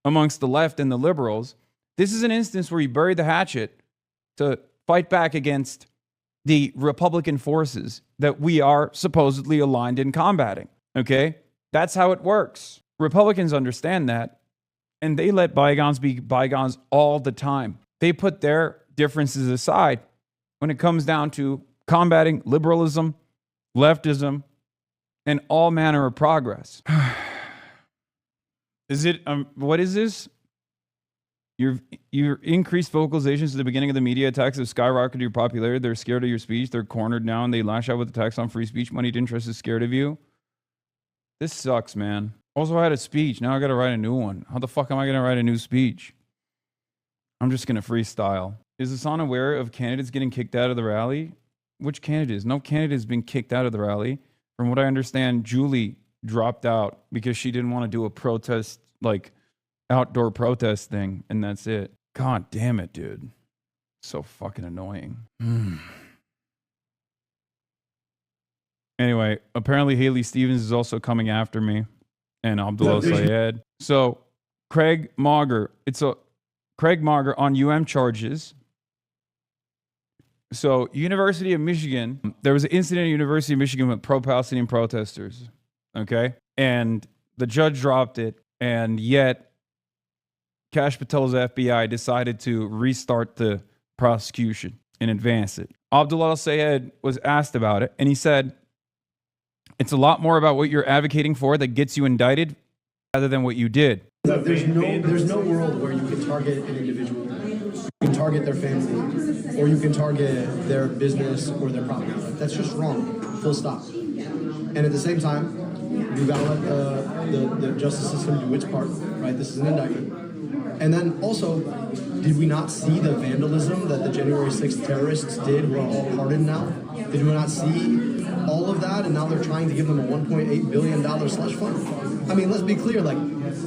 amongst the left and the liberals, this is an instance where you bury the hatchet to fight back against the Republican forces that we are supposedly aligned in combating, okay? That's how it works. Republicans understand that, and they let bygones be bygones all the time. They put their differences aside when it comes down to combating liberalism, leftism, and all manner of progress. Is it, what is this? Your increased vocalizations at the beginning of the media attacks have skyrocketed your popularity. They're scared of your speech. They're cornered now, and they lash out with attacks on free speech. Moneyed interest is scared of you. This sucks, man. Also, I had a speech. Now I got to write a new one. How the fuck am I going to write a new speech? I'm just going to freestyle. Is Hasan aware of candidates getting kicked out of the rally? Which candidates? No candidate has been kicked out of the rally. From what I understand, Julie dropped out because she didn't want to do a protest, like outdoor protest thing, and that's it. God damn it, dude. So fucking annoying. Anyway, apparently Haley Stevens is also coming after me, and Abdullah Syed. So Craig Mauger on UM charges. So University of Michigan, there was an incident at University of Michigan with pro-Palestinian protesters, okay? And the judge dropped it, and yet Kash Patel's FBI decided to restart the prosecution and advance it. Abdullah Syed was asked about it, and he said, it's a lot more about what you're advocating for that gets you indicted rather than what you did.
There's no world where you can target an individual. You can target their family, or you can target their business or their property. That's just wrong. Full stop. And at the same time, you gotta let the justice system do its part, right? This is an indictment. And then also, did we not see the vandalism that the January 6th terrorists did who are all pardoned now? Did we not see all of that? And now they're trying to give them a $1.8 billion slush fund? I mean, let's be clear, like,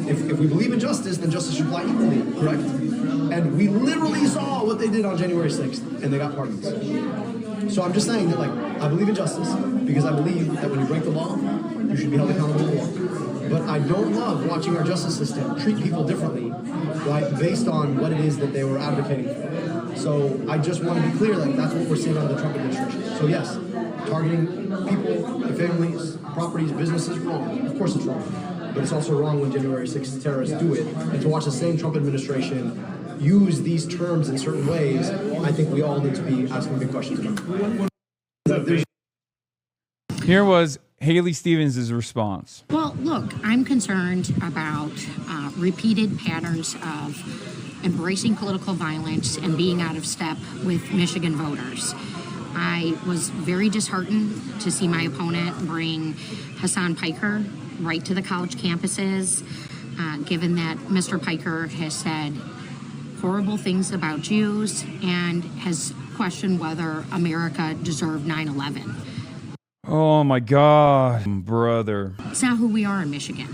if we believe in justice, then justice should apply equally, correct? And we literally saw what they did on January 6th, and they got pardons. So I'm just saying that, like, I believe in justice because I believe that when you break the law, you should be held accountable to the law. But I don't love watching our justice system treat people differently, right, based on what it is that they were advocating for. So I just want to be clear that that's what we're seeing under the Trump administration. So yes, targeting people, families, properties, businesses, wrong. Of course it's wrong. But it's also wrong when January 6th terrorists do it. And to watch the same Trump administration use these terms in certain ways, I think we all need to be asking big questions about.
Here was Haley Stevens' response.
Well, look, I'm concerned about repeated patterns of embracing political violence and being out of step with Michigan voters. I was very disheartened to see my opponent bring Hasan Piker right to the college campuses, given that Mr. Piker has said horrible things about Jews and has questioned whether America deserved 9/11.
Oh my God, brother.
It's not who we are in Michigan.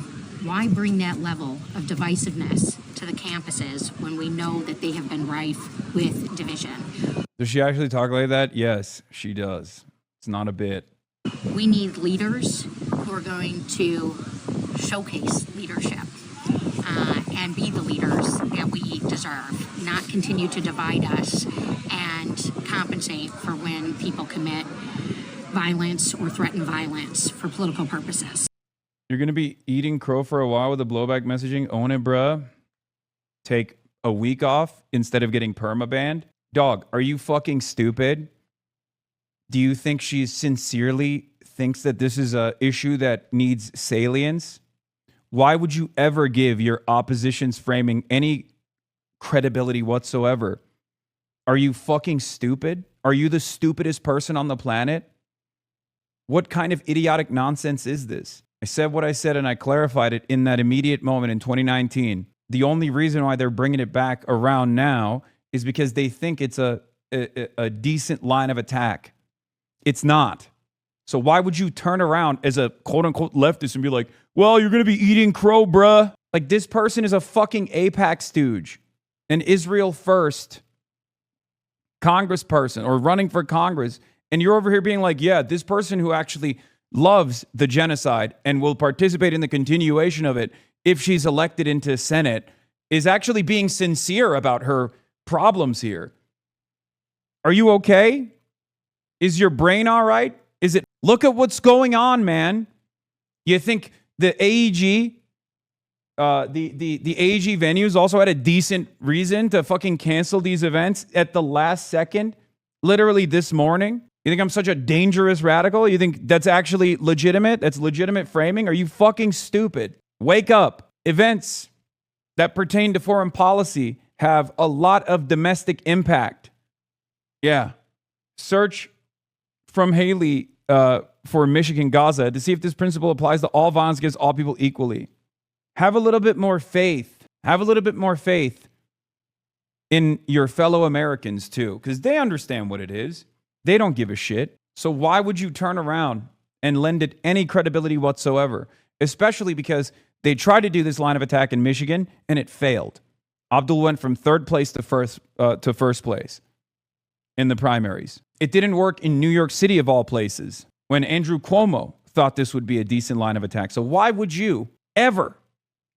Why bring that level of divisiveness to the campuses when we know that they have been rife with division?
Does she actually talk like that? Yes, she does. It's not a bit.
We need leaders who are going to showcase leadership and be the leaders that we deserve, not continue to divide us and compensate for when people commit violence or threaten violence for political purposes.
You're going to be eating crow for a while with the blowback messaging. Own it, bruh. Take a week off instead of getting permabanned. Dog, are you fucking stupid? Do you think she sincerely thinks that this is a issue that needs salience? Why would you ever give your opposition's framing any credibility whatsoever? Are you fucking stupid? Are you the stupidest person on the planet? What kind of idiotic nonsense is this? I said what I said and I clarified it in that immediate moment in 2019. The only reason why they're bringing it back around now is because they think it's a decent line of attack. It's not. So why would you turn around as a quote-unquote leftist and be like, well, you're going to be eating crow, bruh? Like, this person is a fucking AIPAC stooge, an Israel first congressperson or running for Congress. And you're over here being like, yeah, this person who actually loves the genocide and will participate in the continuation of it if she's elected into Senate is actually being sincere about her problems here. Are you okay? Is your brain all right? Is it? Look at what's going on, man. You think the AEG, the AEG venues also had a decent reason to fucking cancel these events at the last second, literally this morning? You think I'm such a dangerous radical? You think that's actually legitimate? That's legitimate framing? Are you fucking stupid? Wake up. Events that pertain to foreign policy have a lot of domestic impact. Yeah. Search from Haley for Michigan, Gaza to see if this principle applies to all violence against all people equally. Have a little bit more faith. Have a little bit more faith in your fellow Americans too, because they understand what it is. They don't give a shit. So why would you turn around and lend it any credibility whatsoever? Especially because they tried to do this line of attack in Michigan and it failed. Abdul went from third place to first place in the primaries. It didn't work in New York City, of all places, when Andrew Cuomo thought this would be a decent line of attack. So why would you ever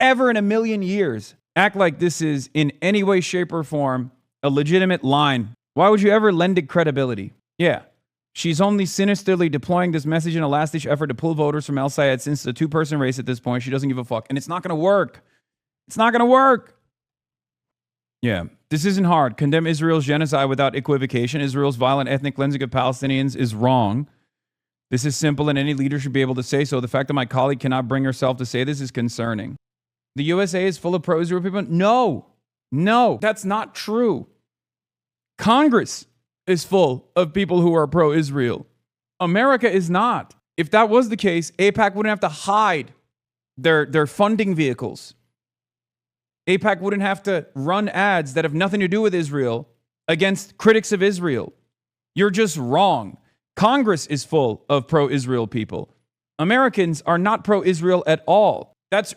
in a million years act like this is in any way, shape, or form a legitimate line? Why would you ever lend it credibility? Yeah, she's only sinisterly deploying this message in a last-ditch effort to pull voters from El Sayed since it's a two-person race at this point. She doesn't give a fuck. And it's not going to work. It's not going to work. Yeah, this isn't hard. Condemn Israel's genocide without equivocation. Israel's violent ethnic cleansing of Palestinians is wrong. This is simple, and any leader should be able to say so. The fact that my colleague cannot bring herself to say this is concerning. The USA is full of pro-Israel people. No, that's not true. Congress is full of people who are pro-Israel. America is not. If that was the case, AIPAC wouldn't have to hide their funding vehicles. AIPAC wouldn't have to run ads that have nothing to do with Israel against critics of Israel. You're just wrong. Congress is full of pro-Israel people. Americans are not pro-Israel at all. That's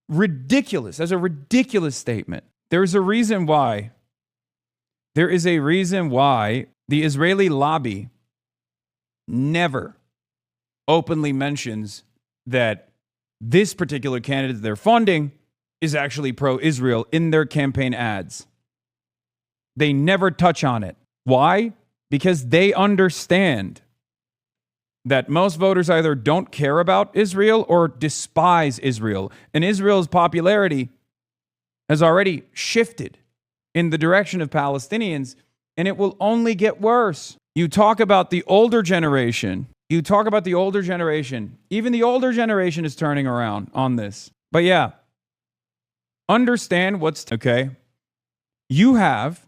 ridiculous. That's a ridiculous statement. There is a reason why the Israeli lobby never openly mentions that this particular candidate they're funding is actually pro-Israel in their campaign ads. They never touch on it. Why? Because they understand that most voters either don't care about Israel or despise Israel. And Israel's popularity has already shifted in the direction of Palestinians, and it will only get worse. You talk about the older generation. Even the older generation is turning around on this. But yeah, understand okay? You have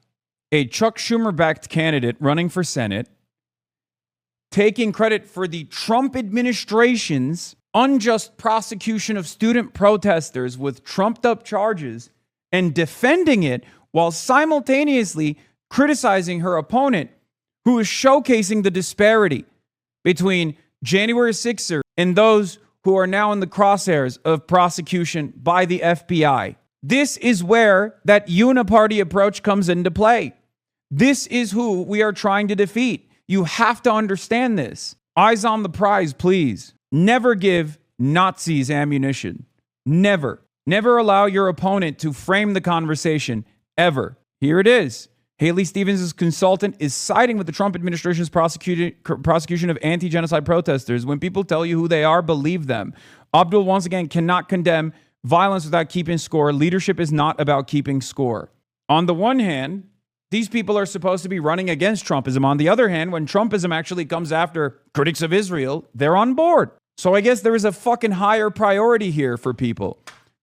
a Chuck Schumer-backed candidate running for Senate taking credit for the Trump administration's unjust prosecution of student protesters with trumped-up charges and defending it while simultaneously criticizing her opponent, who is showcasing the disparity between January 6ers and those who are now in the crosshairs of prosecution by the FBI. This is where that uniparty approach comes into play. This is who we are trying to defeat. You have to understand this. Eyes on the prize, please. Never give Nazis ammunition. Never. Never allow your opponent to frame the conversation, ever. Here it is. Haley Stevens' consultant is siding with the Trump administration's prosecution of anti-genocide protesters. When people tell you who they are, believe them. Abdul, once again, cannot condemn violence without keeping score. Leadership is not about keeping score. On the one hand, these people are supposed to be running against Trumpism. On the other hand, when Trumpism actually comes after critics of Israel, they're on board. So I guess there is a fucking higher priority here for people.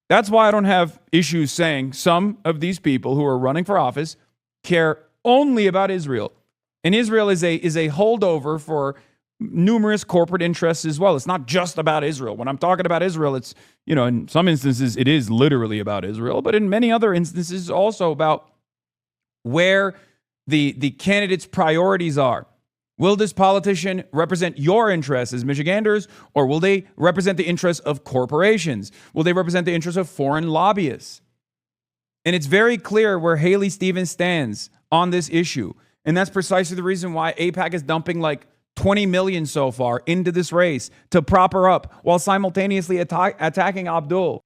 That's why I don't have issues saying some of these people who are running for office care only about Israel. And Israel is a holdover for numerous corporate interests as well. It's not just about Israel. When I'm talking about Israel, it's, in some instances, it is literally about Israel, but in many other instances, it's also about where the candidate's priorities are. Will this politician represent your interests as Michiganders, or will they represent the interests of corporations? Will they represent the interests of foreign lobbyists? And it's very clear where Haley Stevens stands on this issue. And that's precisely the reason why AIPAC is dumping like 20 million so far into this race to prop her up while simultaneously attacking Abdul.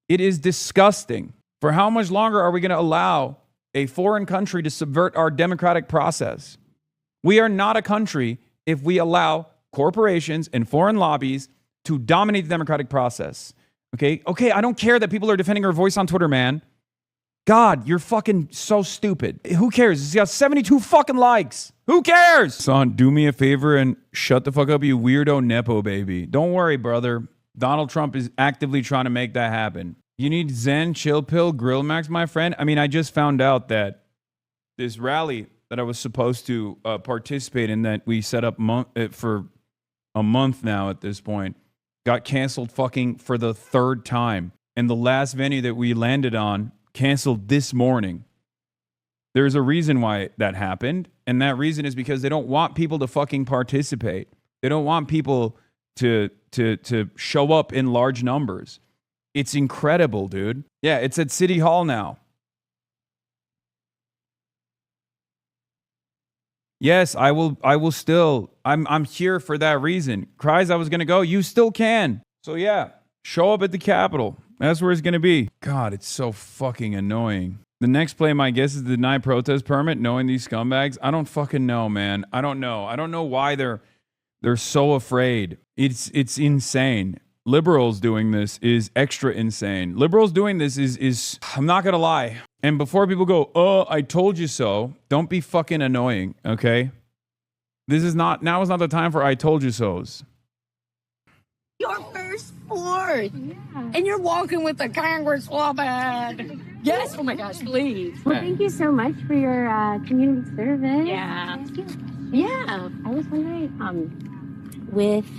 It is disgusting. For how much longer are we going to allow a foreign country to subvert our democratic process? We are not a country if we allow corporations and foreign lobbies to dominate the democratic process. Okay, I don't care that people are defending her voice on Twitter, man. God, you're fucking so stupid. Who cares? He's got 72 fucking likes. Who cares? Son, do me a favor and shut the fuck up, you weirdo Nepo baby. Don't worry, brother. Donald Trump is actively trying to make that happen. You need Zen, Chill Pill, Grill Max, my friend. I mean, I just found out that this rally that I was supposed to participate in, that we set up for a month now at this point, got canceled fucking for the third time. And the last venue that we landed on canceled this morning. There's a reason why that happened. And that reason is because they don't want people to fucking participate. They don't want people to show up in large numbers. It's incredible, dude. Yeah, it's at City Hall now. Yes, I will still. I'm here for that reason. Cries I was going to go, you still can. So yeah, show up at the Capitol. That's where it's going to be. God, it's so fucking annoying. The next play, my guess, is the deny protest permit, knowing these scumbags. I don't fucking know, man. I don't know. I don't know why they're so afraid. It's insane. Liberals doing this is extra insane. Liberals doing this is I'm not going to lie. And before people go, I told you so, don't be fucking annoying, okay? Now is not the time for I told you so's.
Your first sport. Yeah. And you're walking with a Congresswoman. Yes, oh my gosh, please.
Well, thank you so much for your community service.
Yeah.
Yeah. I was wondering, with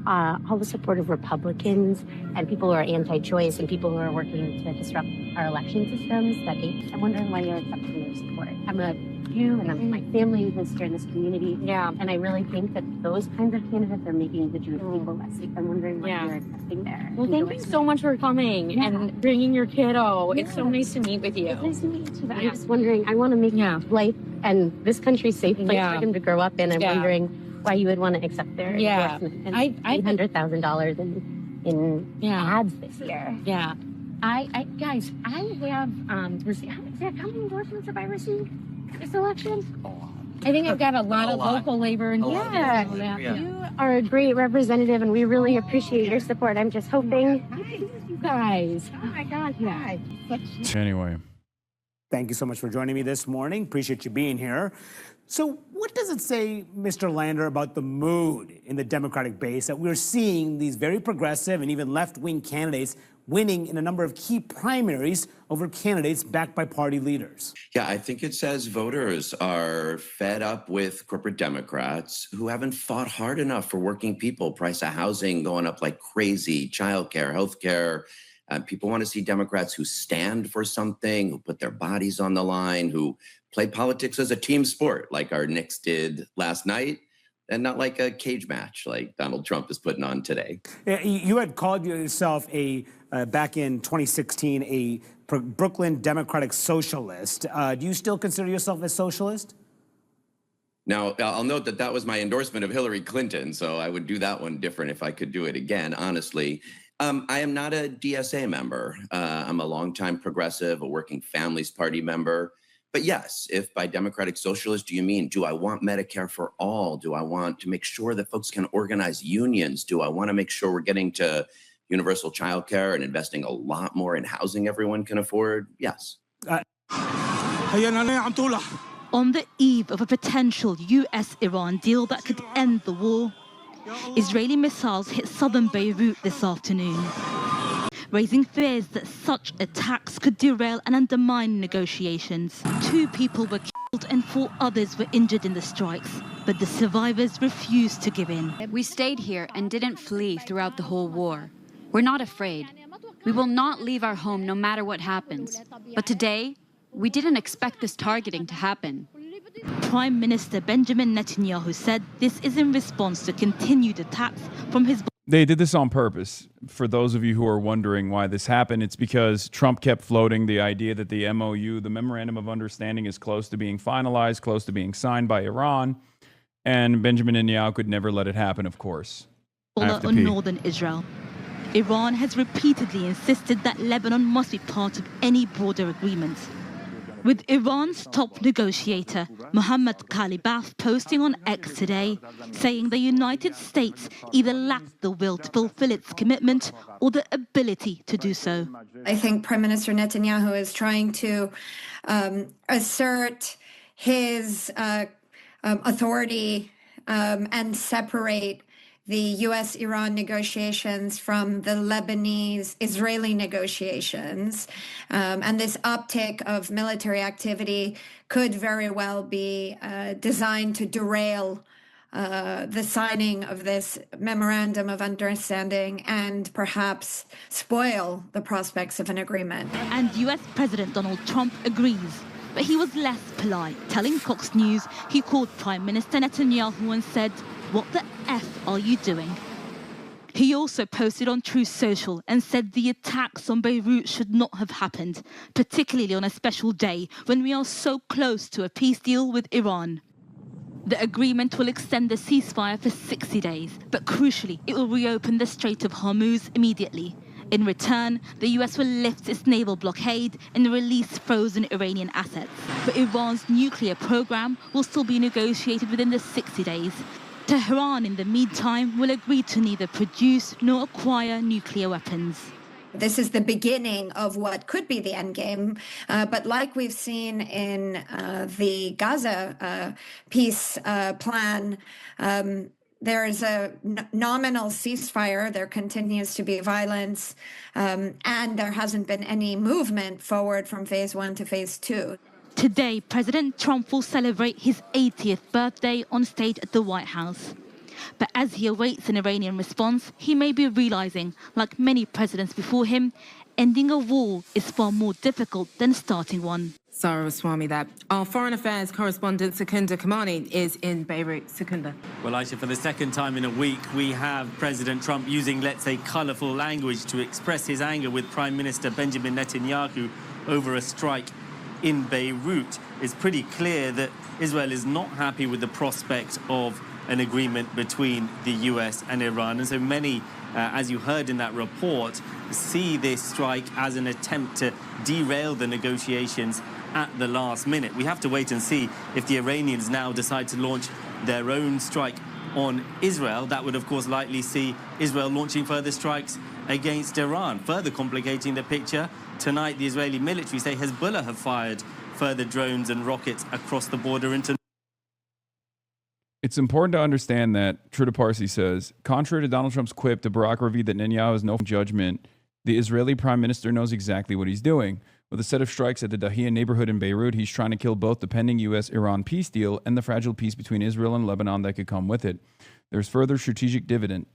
all the support of Republicans and people who are anti-choice and people who are working to disrupt our election systems, I'm wondering why you're accepting their support. I'm a Jew and my family lives here in this community.
Yeah.
And I really think that those kinds of candidates are making the Jewish people less safe. I'm wondering why you're accepting there.
Well, thank you so much for coming and bringing your kiddo. It's so nice to meet with you.
It's nice to meet you too. I'm just wondering, I want to make life and this country a safe place for him to grow up in. I'm wondering why you would want to accept their endorsement and $800,000 in ads this year.
Yeah.
Guys, I have received, how many endorsements have I received this election? I think I've got a lot of local labor. And you are a great representative, and we really appreciate your support. I'm just hoping you guys. Oh my God, yeah.
Anyway.
Thank you so much for joining me this morning. Appreciate you being here. So what does it say, Mr. Lander, about the mood in the Democratic base that we're seeing these very progressive and even left-wing candidates winning in a number of key primaries over candidates backed by party leaders?
Yeah, I think it says voters are fed up with corporate Democrats who haven't fought hard enough for working people. Price of housing going up like crazy, childcare, healthcare. People want to see Democrats who stand for something, who put their bodies on the line, who play politics as a team sport like our Knicks did last night, and not like a cage match like Donald Trump is putting on today.
You had called yourself back in 2016, a Brooklyn Democratic socialist. Do you still consider yourself a socialist?
Now, I'll note that that was my endorsement of Hillary Clinton, so I would do that one different if I could do it again, honestly. I am not a DSA member. I'm a longtime progressive, a Working Families Party member. But yes, if by democratic socialist, do you mean, do I want Medicare for all? Do I want to make sure that folks can organize unions? Do I want to make sure we're getting to universal childcare and investing a lot more in housing everyone can afford? Yes.
On the eve of a potential US-Iran deal that could end the war, Israeli missiles hit southern Beirut this afternoon, raising fears that such attacks could derail and undermine negotiations. 2 people were killed and 4 others were injured in the strikes, but the survivors refused to give in.
We stayed here and didn't flee throughout the whole war. We're not afraid. We will not leave our home no matter what happens. But today, we didn't expect this targeting to happen.
Prime Minister Benjamin Netanyahu said this is in response to continued attacks from his...
They did this on purpose. For those of you who are wondering why this happened, it's because Trump kept floating the idea that the MOU, the Memorandum of Understanding, is close to being finalized, close to being signed by Iran, and Benjamin Netanyahu could never let it happen, of course.
On northern Israel. Iran has repeatedly insisted that Lebanon must be part of any broader agreement, with Iran's top negotiator, Mohammad Ghalibaf, posting on X today, saying the United States either lacked the will to fulfill its commitment or the ability to do so.
I think Prime Minister Netanyahu is trying to assert his authority and separate the U.S.-Iran negotiations from the Lebanese-Israeli negotiations. And this uptick of military activity could very well be designed to derail the signing of this memorandum of understanding and perhaps spoil the prospects of an agreement.
And U.S. President Donald Trump agrees. But he was less polite, telling Fox News he called Prime Minister Netanyahu and said, "What the F are you doing?" He also posted on Truth Social and said the attacks on Beirut should not have happened, particularly on a special day when we are so close to a peace deal with Iran. The agreement will extend the ceasefire for 60 days, but crucially, it will reopen the Strait of Hormuz immediately. In return, the US will lift its naval blockade and release frozen Iranian assets. But Iran's nuclear program will still be negotiated within the 60 days. Tehran, in the meantime, will agree to neither produce nor acquire nuclear weapons.
This is the beginning of what could be the end game. But like we've seen in the Gaza peace plan, there is a nominal ceasefire. There continues to be violence, and there hasn't been any movement forward from phase 1 to phase 2.
Today, President Trump will celebrate his 80th birthday on stage at the White House. But as he awaits an Iranian response, he may be realizing, like many presidents before him, ending a war is far more difficult than starting one.
Saraswamy, that. Our foreign affairs correspondent Secunda Kamani is in Beirut. Secunda.
Well, Aisha, for the second time in a week, we have President Trump using, let's say, colourful language to express his anger with Prime Minister Benjamin Netanyahu over a strike in Beirut. It's pretty clear that Israel is not happy with the prospect of an agreement between the US and Iran. And so many as you heard in that report, see this strike as an attempt to derail the negotiations at the last minute. We have to wait and see if the Iranians now decide to launch their own strike on Israel. That would, of course, likely see Israel launching further strikes against Iran, further complicating the picture. Tonight, the Israeli military say Hezbollah have fired further drones and rockets across the border into...
It's important to understand that True to Parsi says, contrary to Donald Trump's quip to Barack Ravid that Netanyahu has no judgment, the Israeli prime minister knows exactly what he's doing. With a set of strikes at the Dahiyeh neighborhood in Beirut, he's trying to kill both the pending U.S.-Iran peace deal and the fragile peace between Israel and Lebanon that could come with it. There's further strategic dividend.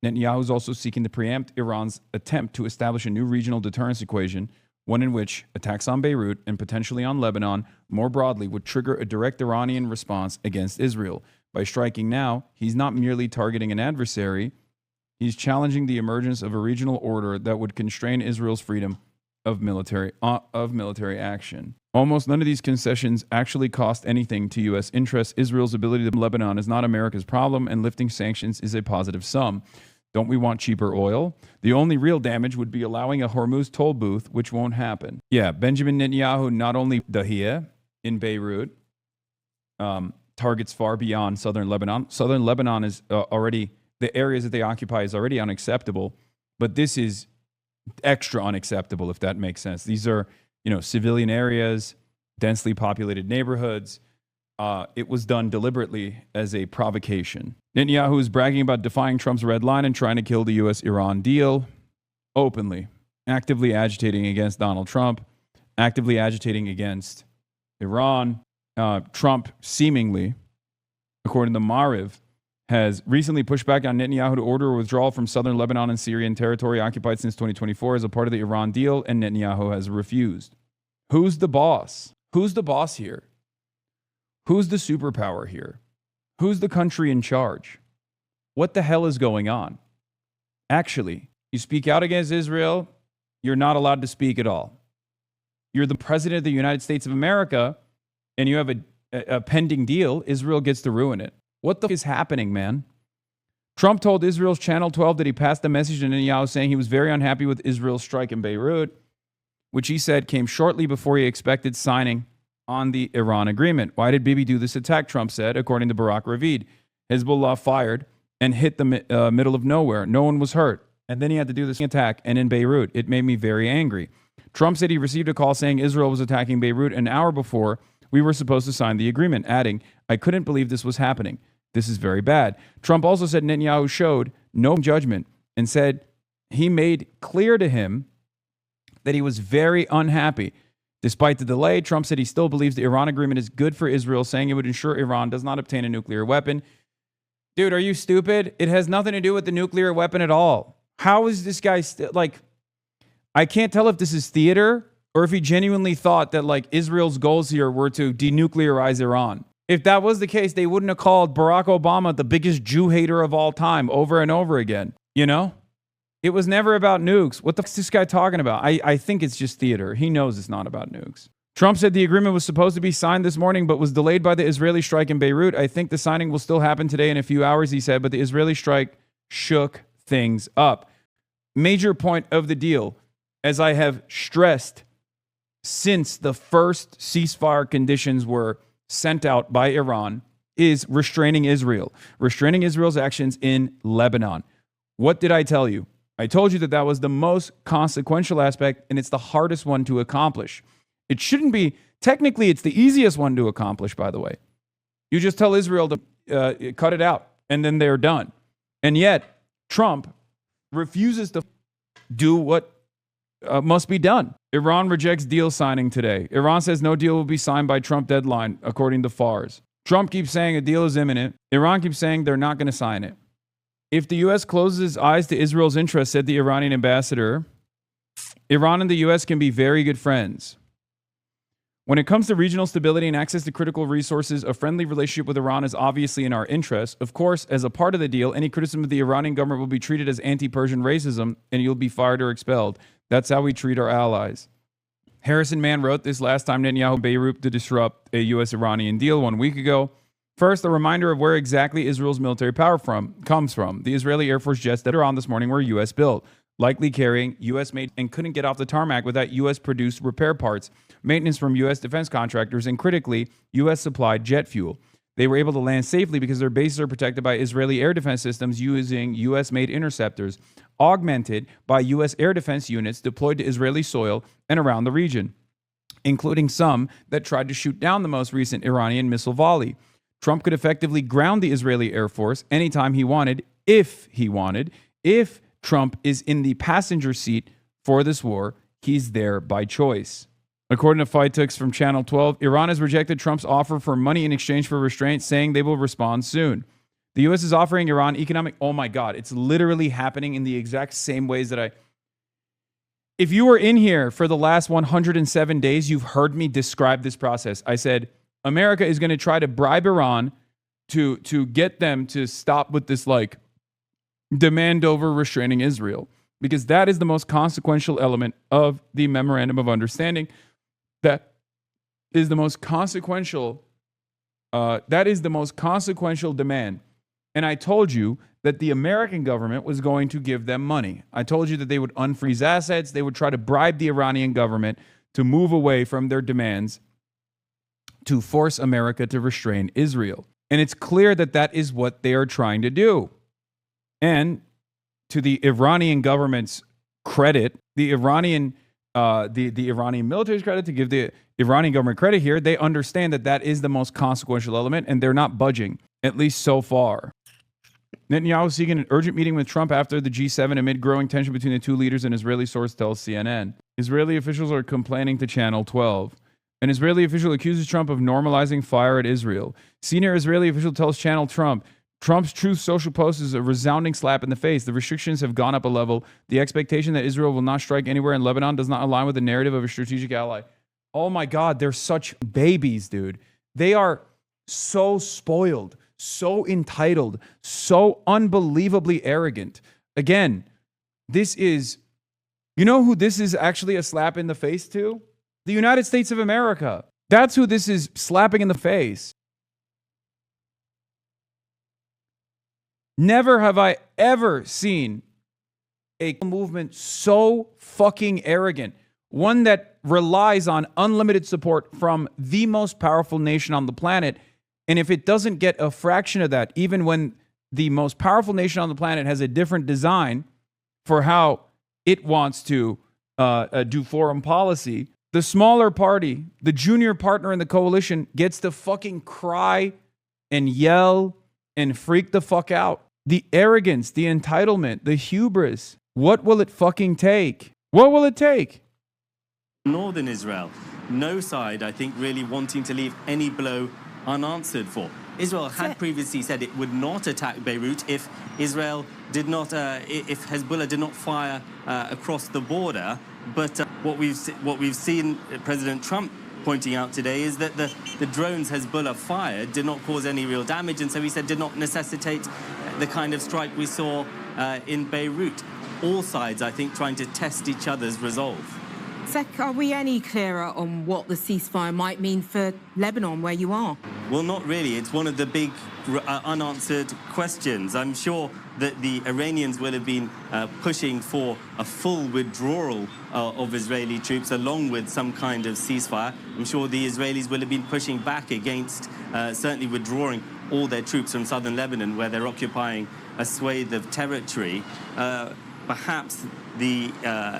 Netanyahu is also seeking to preempt Iran's attempt to establish a new regional deterrence equation, one in which attacks on Beirut and potentially on Lebanon more broadly would trigger a direct Iranian response against Israel. By striking now, he's not merely targeting an adversary, he's challenging the emergence of a regional order that would constrain Israel's freedom of military action. Almost none of these concessions actually cost anything to U.S. interests. Israel's ability to Lebanon is not America's problem, and lifting sanctions is a positive sum. Don't we want cheaper oil? The only real damage would be allowing a Hormuz toll booth, which won't happen. Yeah, Benjamin Netanyahu, not only Dahiyeh in Beirut, targets far beyond southern Lebanon. Southern Lebanon is already, the areas that they occupy is already unacceptable, but this is extra unacceptable, if that makes sense. These are, civilian areas, densely populated neighborhoods. It was done deliberately as a provocation. Netanyahu is bragging about defying Trump's red line and trying to kill the U.S.-Iran deal openly, actively agitating against Donald Trump, actively agitating against Iran. Trump seemingly, according to Maariv, has recently pushed back on Netanyahu to order a withdrawal from southern Lebanon and Syrian territory occupied since 2024 as a part of the Iran deal, and Netanyahu has refused. Who's the boss? Who's the boss here? Who's the superpower here? Who's the country in charge? What the hell is going on? Actually, you speak out against Israel, you're not allowed to speak at all. You're the president of the United States of America, and you have a pending deal. Israel gets to ruin it. What the f is happening, man? Trump told Israel's Channel 12 that he passed a message to Netanyahu saying he was very unhappy with Israel's strike in Beirut, which he said came shortly before he expected signing on the Iran agreement. Why did Bibi do this attack, Trump said, according to Barack Ravid. Hezbollah fired and hit the middle of nowhere. No one was hurt. And then he had to do this attack, and in Beirut. It made me very angry. Trump said he received a call saying Israel was attacking Beirut an hour before we were supposed to sign the agreement, adding, I couldn't believe this was happening. This is very bad. Trump also said Netanyahu showed no judgment and said he made clear to him that he was very unhappy. Despite the delay, Trump said he still believes the Iran agreement is good for Israel, saying it would ensure Iran does not obtain a nuclear weapon. Dude, are you stupid? It has nothing to do with the nuclear weapon at all. How is this guy I can't tell if this is theater or if he genuinely thought that Israel's goals here were to denuclearize Iran. If that was the case, they wouldn't have called Barack Obama the biggest Jew hater of all time over and over again. It was never about nukes. What the f is this guy talking about? I think it's just theater. He knows it's not about nukes. Trump said the agreement was supposed to be signed this morning, but was delayed by the Israeli strike in Beirut. I think the signing will still happen today in a few hours, he said, but the Israeli strike shook things up. Major point of the deal, as I have stressed since the first ceasefire conditions were sent out by Iran, is restraining Israel. Restraining Israel's actions in Lebanon. What did I tell you? I told you that was the most consequential aspect, and it's the hardest one to accomplish. It shouldn't be, technically, it's the easiest one to accomplish, by the way. You just tell Israel to cut it out, and then they're done. And yet, Trump refuses to do what must be done. Iran rejects deal signing today. Iran says no deal will be signed by Trump deadline, according to Fars. Trump keeps saying a deal is imminent. Iran keeps saying they're not going to sign it. If the U.S. closes its eyes to Israel's interests, said the Iranian ambassador, Iran and the U.S. can be very good friends. When it comes to regional stability and access to critical resources, a friendly relationship with Iran is obviously in our interest. Of course, as a part of the deal, any criticism of the Iranian government will be treated as anti-Persian racism, and you'll be fired or expelled. That's how we treat our allies. Harrison Mann wrote this last time Netanyahu Beirut to disrupt a U.S.-Iranian deal 1 week ago. First, a reminder of where exactly Israel's military power comes from. The Israeli Air Force jets that are on this morning were U.S. built, likely carrying U.S. made and couldn't get off the tarmac without U.S. produced repair parts, maintenance from U.S. defense contractors, and critically, U.S. supplied jet fuel. They were able to land safely because their bases are protected by Israeli air defense systems using U.S.-made interceptors, augmented by U.S. air defense units deployed to Israeli soil and around the region, including some that tried to shoot down the most recent Iranian missile volley. Trump could effectively ground the Israeli Air Force anytime he wanted, if he wanted. If Trump is in the passenger seat for this war, he's there by choice. According to FightTix from Channel 12, Iran has rejected Trump's offer for money in exchange for restraint, saying they will respond soon. The U.S. is offering Iran economic... Oh my God, it's literally happening in the exact same ways that If you were in here for the last 107 days, you've heard me describe this process. I said, America is going to try to bribe Iran to get them to stop with this demand over restraining Israel, because that is the most consequential element of the memorandum of understanding. That is the most consequential. That is the most consequential demand. And I told you that the American government was going to give them money. I told you that they would unfreeze assets. They would try to bribe the Iranian government to move away from their demands to force America to restrain Israel. And it's clear that that is what they are trying to do. And to the Iranian government's credit, the Iranian military's credit, to give the Iranian government credit here, they understand that that is the most consequential element, and they're not budging, at least so far. Netanyahu seeking an urgent meeting with Trump after the G7 amid growing tension between the two leaders, an Israeli source tells CNN. Israeli officials are complaining to Channel 12. An Israeli official accuses Trump of normalizing fire at Israel. Senior Israeli official tells Channel Trump's Truth Social post is a resounding slap in the face. The restrictions have gone up a level. The expectation that Israel will not strike anywhere in Lebanon does not align with the narrative of a strategic ally. Oh my God, they're such babies, dude. They are so spoiled, so entitled, so unbelievably arrogant. Again, this is, you know who this is actually a slap in the face to? The United States of America. That's who this is slapping in the face. Never have I ever seen a movement so fucking arrogant. One that relies on unlimited support from the most powerful nation on the planet. And if it doesn't get a fraction of that, even when the most powerful nation on the planet has a different design for how it wants to do foreign policy, the smaller party, the junior partner in the coalition, gets to fucking cry and yell and freak the fuck out. The arrogance, the entitlement, the hubris. What will it fucking take? What will it take?
Northern Israel, no side, I think, really wanting to leave any blow unanswered for. Israel had previously said it would not attack Beirut if Israel did not, if Hezbollah did not fire across the border. But what we've seen President Trump pointing out today is that the drones Hezbollah fired did not cause any real damage, and so he said did not necessitate the kind of strike we saw in Beirut. All sides, I think, trying to test each other's resolve.
Sek, are we any clearer on what the ceasefire might mean for Lebanon, where you are?
Well, not really. It's one of the big unanswered questions. I'm sure that the Iranians will have been pushing for a full withdrawal of Israeli troops along with some kind of ceasefire. I'm sure the Israelis will have been pushing back against certainly withdrawing all their troops from southern Lebanon, where they're occupying a swathe of territory. Perhaps the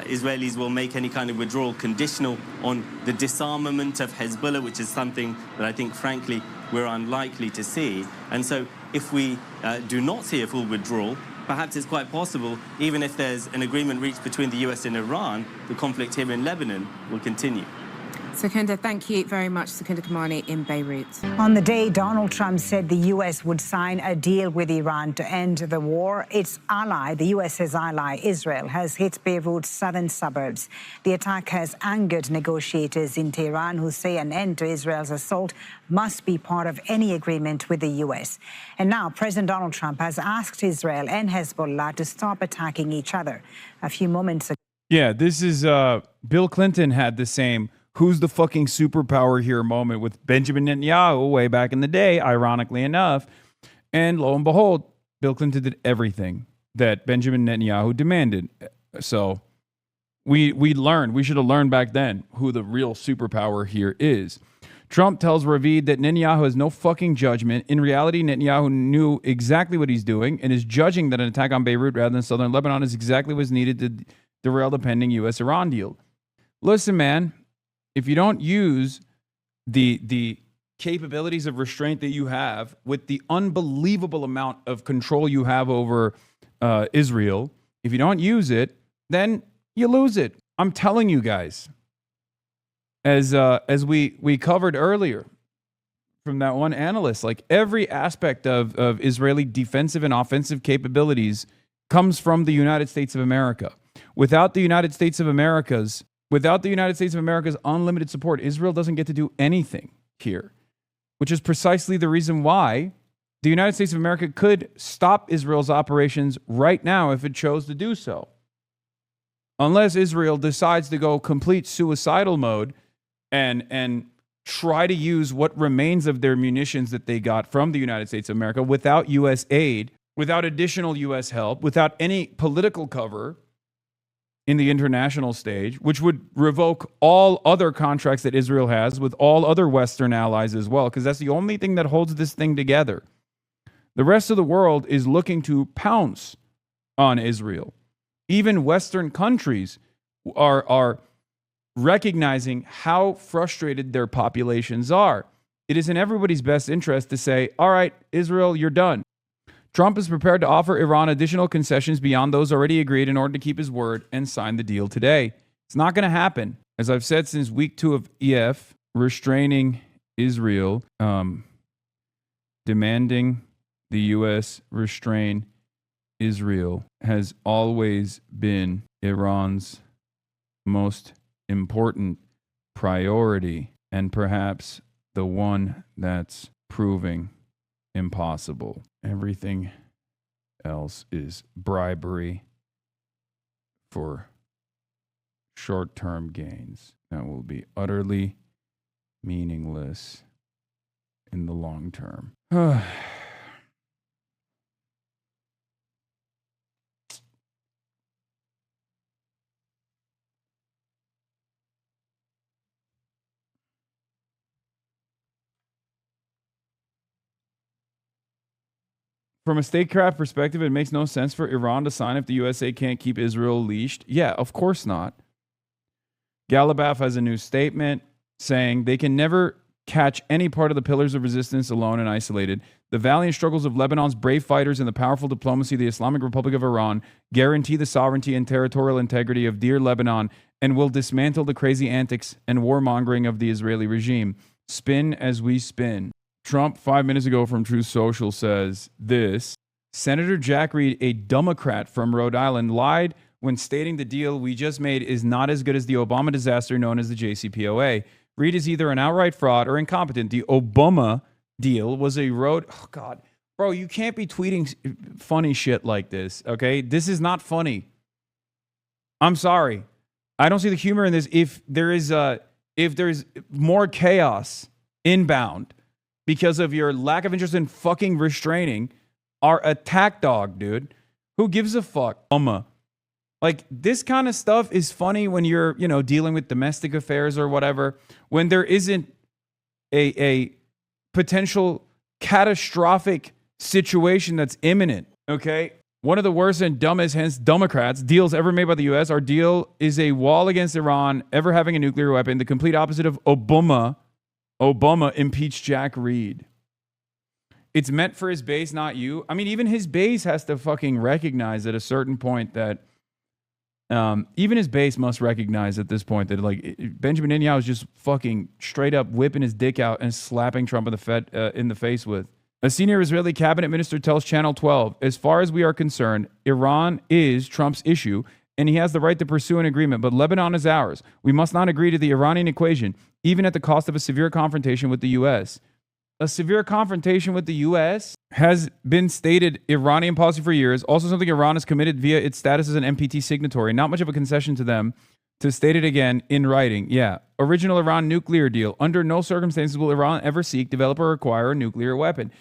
Israelis will make any kind of withdrawal conditional on the disarmament of Hezbollah, which is something that I think, frankly, we're unlikely to see. And so if we do not see a full withdrawal, perhaps it's quite possible, even if there's an agreement reached between the US and Iran, the conflict here in Lebanon will continue.
Sekunda, thank you very much. Sekunda Kamani in Beirut.
On the day Donald Trump said the U.S. would sign a deal with Iran to end the war, its ally, the U.S.'s ally, Israel, has hit Beirut's southern suburbs. The attack has angered negotiators in Tehran who say an end to Israel's assault must be part of any agreement with the U.S. And now President Donald Trump has asked Israel and Hezbollah to stop attacking each other. A few moments ago.
Yeah, this is Bill Clinton had the same who's the fucking superpower here moment with Benjamin Netanyahu way back in the day, ironically enough. And lo and behold, Bill Clinton did everything that Benjamin Netanyahu demanded. So we learned, we should have learned back then who the real superpower here is. Trump tells Ravid that Netanyahu has no fucking judgment. In reality, Netanyahu knew exactly what he's doing and is judging that an attack on Beirut rather than southern Lebanon is exactly what's needed to derail the pending U.S.-Iran deal. Listen, man, if you don't use the capabilities of restraint that you have with the unbelievable amount of control you have over Israel, if you don't use it, then you lose it. I'm telling you guys. As we covered earlier from that one analyst, like every aspect of Israeli defensive and offensive capabilities comes from the United States of America. Without the United States of America's unlimited support, Israel doesn't get to do anything here, which is precisely the reason why the United States of America could stop Israel's operations right now if it chose to do so. Unless Israel decides to go complete suicidal mode and try to use what remains of their munitions that they got from the United States of America without U.S. aid, without additional U.S. help, without any political cover in the international stage, which would revoke all other contracts that Israel has with all other Western allies as well, because that's the only thing that holds this thing together. The rest of the world is looking to pounce on Israel. Even Western countries are recognizing how frustrated their populations are. It is in everybody's best interest to say, all right, Israel, you're done. Trump is prepared to offer Iran additional concessions beyond those already agreed in order to keep his word and sign the deal today. It's not going to happen. As I've said since week 2 of EF, restraining Israel, demanding the U.S. restrain Israel has always been Iran's most important priority, and perhaps the one that's proving impossible. Everything else is bribery for short-term gains that will be utterly meaningless in the long term. From a statecraft perspective, it makes no sense for Iran to sign if the USA can't keep Israel leashed. Yeah, of course not. Galabaf has a new statement saying they can never catch any part of the pillars of resistance alone and isolated. The valiant struggles of Lebanon's brave fighters and the powerful diplomacy of the Islamic Republic of Iran guarantee the sovereignty and territorial integrity of dear Lebanon and will dismantle the crazy antics and warmongering of the Israeli regime. Spin as we spin. Trump 5 minutes ago from Truth Social says this: Senator Jack Reed, a Democrat from Rhode Island, lied when stating the deal we just made is not as good as the Obama disaster known as the JCPOA. Reed is either an outright fraud or incompetent. The Obama deal was a road... Oh, God. Bro, you can't be tweeting funny shit like this, okay? This is not funny. I'm sorry. I don't see the humor in this. If there's more chaos inbound because of your lack of interest in fucking restraining our attack dog, dude, who gives a fuck? Like, this kind of stuff is funny when you're, dealing with domestic affairs or whatever, when there isn't a potential catastrophic situation that's imminent, okay? One of the worst and dumbest, hence Democrats, deals ever made by the U.S. Our deal is a wall against Iran ever having a nuclear weapon, the complete opposite of Obama. Obama impeached Jack Reed. It's meant for his base, not you. I mean, even his base has to fucking recognize at a certain point that even his base must recognize at this point that, like, Benjamin Netanyahu is just fucking straight up whipping his dick out and slapping Trump in the face with. A senior Israeli cabinet minister tells Channel 12, as far as we are concerned, Iran is Trump's issue, and he has the right to pursue an agreement, but Lebanon is ours. We must not agree to the Iranian equation, even at the cost of a severe confrontation with the U.S. A severe confrontation with the U.S. has been stated Iranian policy for years, also something Iran has committed via its status as an NPT signatory. Not much of a concession to them to state it again in writing. Yeah, original Iran nuclear deal. Under no circumstances will Iran ever seek, develop, or acquire a nuclear weapon.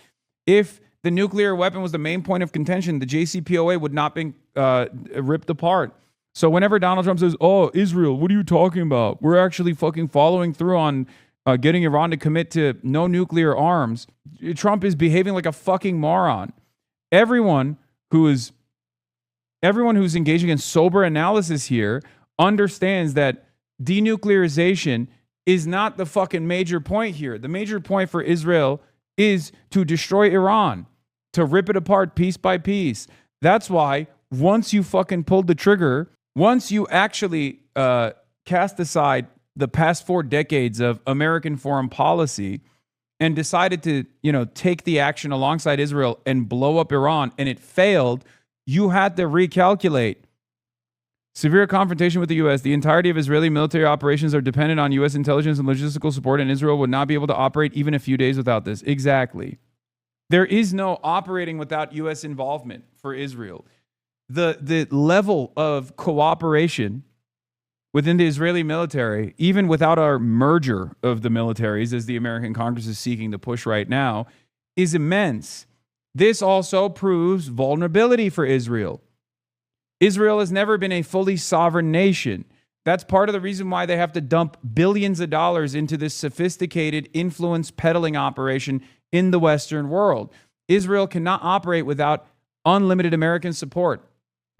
If the nuclear weapon was the main point of contention, the JCPOA would not be ripped apart. So whenever Donald Trump says, oh, Israel, what are you talking about? We're actually fucking following through on getting Iran to commit to no nuclear arms. Trump is behaving like a fucking moron. Everyone who's engaging in sober analysis here understands that denuclearization is not the fucking major point here. The major point for Israel is to destroy Iran, to rip it apart piece by piece. That's why once you fucking pulled the trigger, once you actually cast aside the past 4 decades of American foreign policy and decided to, take the action alongside Israel and blow up Iran, and it failed, you had to recalculate. Severe confrontation with the U.S. The entirety of Israeli military operations are dependent on U.S. intelligence and logistical support, and Israel would not be able to operate even a few days without this. Exactly. There is no operating without U.S. involvement for Israel. The level of cooperation within the Israeli military, even without our merger of the militaries, as the American Congress is seeking to push right now, is immense. This also proves vulnerability for Israel. Israel has never been a fully sovereign nation. That's part of the reason why they have to dump billions of dollars into this sophisticated influence peddling operation in the Western world. Israel cannot operate without unlimited American support.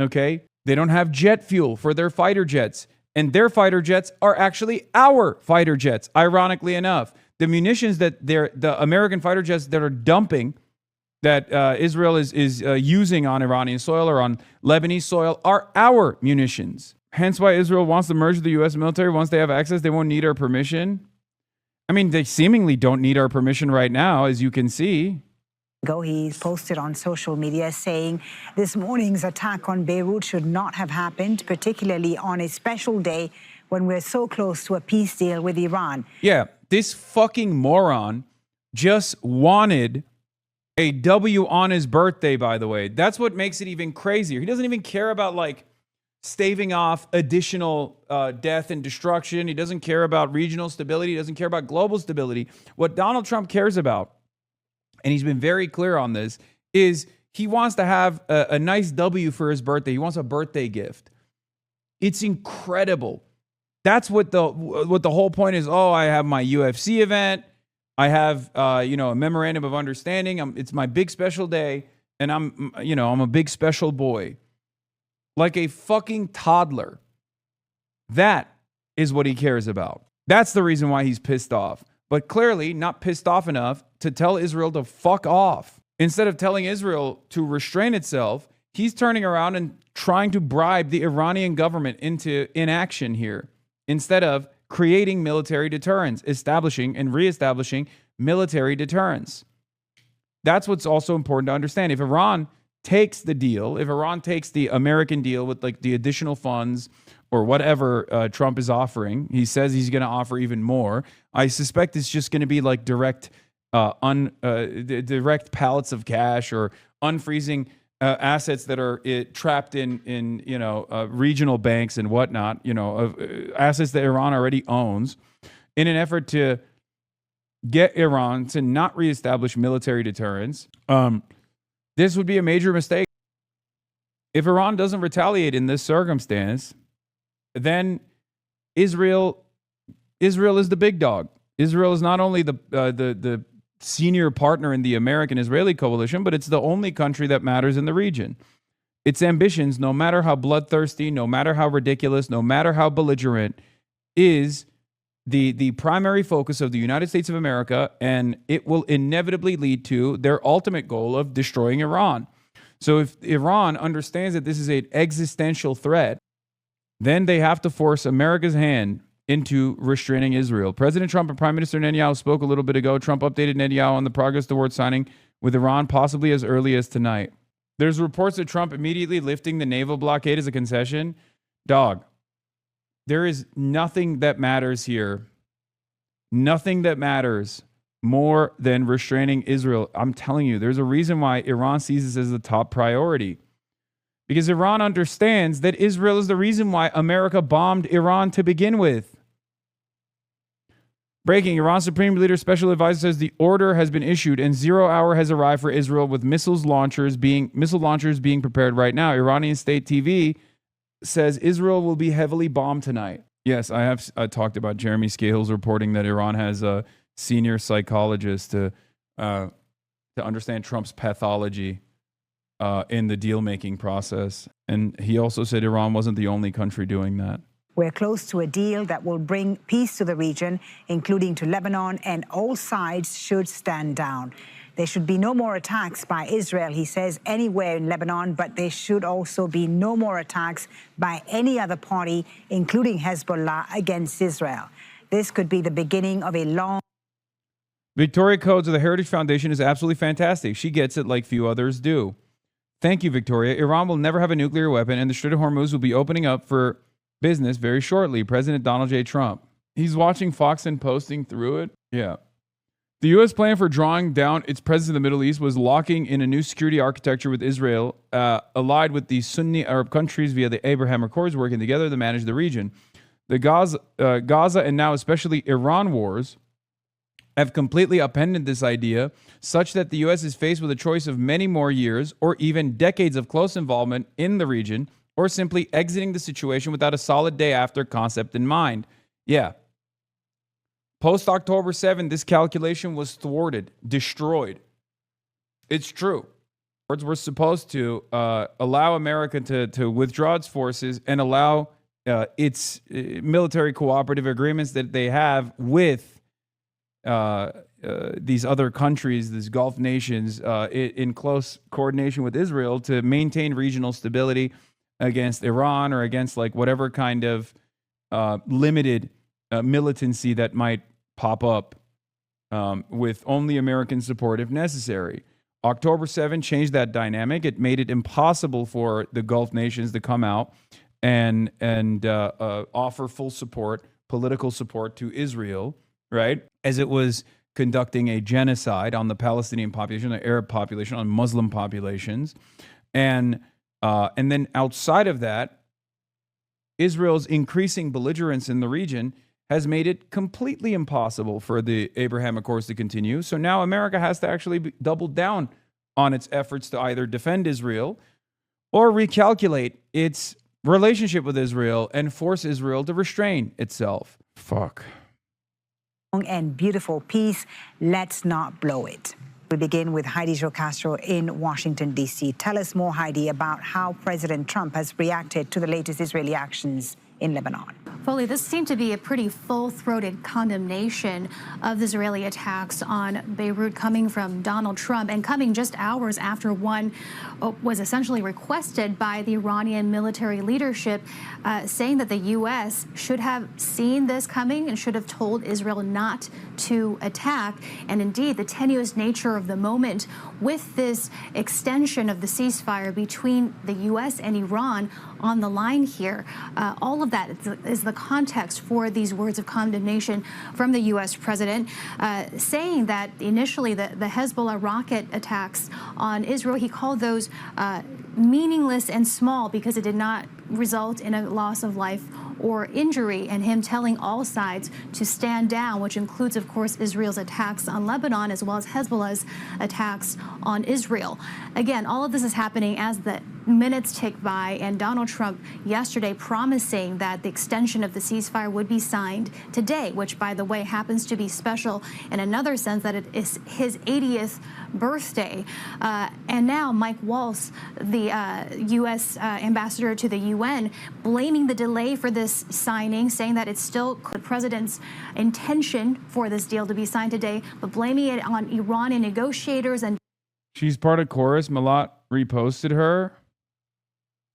Okay? They don't have jet fuel for their fighter jets. And their fighter jets are actually our fighter jets, ironically enough. The munitions that the American fighter jets that are dumping, that Israel is using on Iranian soil or on Lebanese soil, are our munitions. Hence why Israel wants to merge with the U.S. military. Once they have access, they won't need our permission. I mean, they seemingly don't need our permission right now, as you can see.
He posted on social media saying this morning's attack on Beirut should not have happened, particularly on a special day when we're so close to a peace deal with Iran.
Yeah, this fucking moron just wanted a W on his birthday, by the way. That's what makes it even crazier. He doesn't even care about, staving off additional death and destruction. He doesn't care about regional stability. He doesn't care about global stability. What Donald Trump cares about, and he's been very clear on this, is he wants to have a nice W for his birthday. He wants a birthday gift. It's incredible. That's what the whole point is. Oh, I have my UFC event. I have a memorandum of understanding. It's my big special day, and I'm a big special boy. Like a fucking toddler. That is what he cares about. That's the reason why he's pissed off. But clearly not pissed off enough to tell Israel to fuck off. Instead of telling Israel to restrain itself, he's turning around and trying to bribe the Iranian government into inaction here, instead of creating military deterrence, establishing and reestablishing military deterrence. That's what's also important to understand. If Iran takes the deal, if Iran takes the American deal with the additional funds or whatever Trump is offering, he says he's going to offer even more. I suspect it's just going to be direct pallets of cash or unfreezing assets that are trapped in regional banks and whatnot, assets that Iran already owns, in an effort to get Iran to not reestablish military deterrence. This would be a major mistake. If Iran doesn't retaliate in this circumstance, then Israel is the big dog. Israel is not only the senior partner in the American-Israeli coalition, but it's the only country that matters in the region. Its ambitions, no matter how bloodthirsty, no matter how ridiculous, no matter how belligerent, is the primary focus of the United States of America, and it will inevitably lead to their ultimate goal of destroying Iran. So if Iran understands that this is an existential threat, then they have to force America's hand into restraining Israel. President Trump and Prime Minister Netanyahu spoke a little bit ago. Trump updated Netanyahu on the progress towards signing with Iran, possibly as early as tonight. There's reports of Trump immediately lifting the naval blockade as a concession. Dog, there is nothing that matters here. Nothing that matters more than restraining Israel. I'm telling you, there's a reason why Iran sees this as the top priority. Because Iran understands that Israel is the reason why America bombed Iran to begin with. Breaking, Iran Supreme Leader Special Advisor says the order has been issued and 0 hour has arrived for Israel with missile launchers being prepared right now. Iranian state TV says Israel will be heavily bombed tonight. Yes, I have talked about Jeremy Scales reporting that Iran has a senior psychologist to understand Trump's pathology in the deal-making process. And he also said Iran wasn't the only country doing that.
We're close to a deal that will bring peace to the region, including to Lebanon, and all sides should stand down. There should be no more attacks by Israel, he says, anywhere in Lebanon, but there should also be no more attacks by any other party, including Hezbollah, against Israel. This could be the beginning of a long...
Victoria Coates of the Heritage Foundation is absolutely fantastic. She gets it like few others do. Thank you, Victoria. Iran will never have a nuclear weapon, and the Strait of Hormuz will be opening up for business very shortly. President Donald J. Trump. He's watching Fox and posting through it. Yeah. The U.S. plan for drawing down its presence in the Middle East was locking in a new security architecture with Israel, allied with the Sunni Arab countries via the Abraham Accords, working together to manage the region. The Gaza and now especially Iran wars have completely upended this idea, such that the U.S. is faced with a choice of many more years or even decades of close involvement in the region, or simply exiting the situation without a solid day after concept in mind. Yeah. Post-October 7, this calculation was thwarted, destroyed. It's true. We're supposed to allow America to withdraw its forces and allow its military cooperative agreements that they have with these other countries, these Gulf nations, in close coordination with Israel to maintain regional stability against Iran or against like whatever kind of limited militancy that might pop up with only American support if necessary. October 7 changed that dynamic. It made it impossible for the Gulf nations to come out and offer full support, political support to Israel, right? As it was conducting a genocide on the Palestinian population, the Arab population, on Muslim populations. And then outside of that, Israel's increasing belligerence in the region has made it completely impossible for the Abraham Accords to continue. So now America has to actually double down on its efforts to either defend Israel or recalculate its relationship with Israel and force Israel to restrain itself. Fuck.
And beautiful peace. Let's not blow it. We begin with Heidi Jocastro in Washington, D.C. Tell us more, Heidi, about how President Trump has reacted to the latest Israeli actions in Lebanon.
Foley, this seemed to be a pretty full-throated condemnation of the Israeli attacks on Beirut coming from Donald Trump and coming just hours after one was essentially requested by the Iranian military leadership, saying that the U.S. should have seen this coming and should have told Israel not to attack. And indeed, the tenuous nature of the moment with this extension of the ceasefire between the U.S. and Iran on the line here, all of that is the context for these words of condemnation from the U.S. president, saying that initially the Hezbollah rocket attacks on Israel, he called those meaningless and small because it did not result in a loss of life or injury, and him telling all sides to stand down, which includes, of course, Israel's attacks on Lebanon as well as Hezbollah's attacks on Israel. Again, all of this is happening as the minutes tick by, and Donald Trump yesterday promising that the extension of the ceasefire would be signed today, which, by the way, happens to be special in another sense that it is his 80th birthday. And now Mike Waltz, the U.S. ambassador to the UN, blaming the delay for this signing, saying that it's still the president's intention for this deal to be signed today, but blaming it on Iranian negotiators. And
she's part of Chorus. Malat reposted her.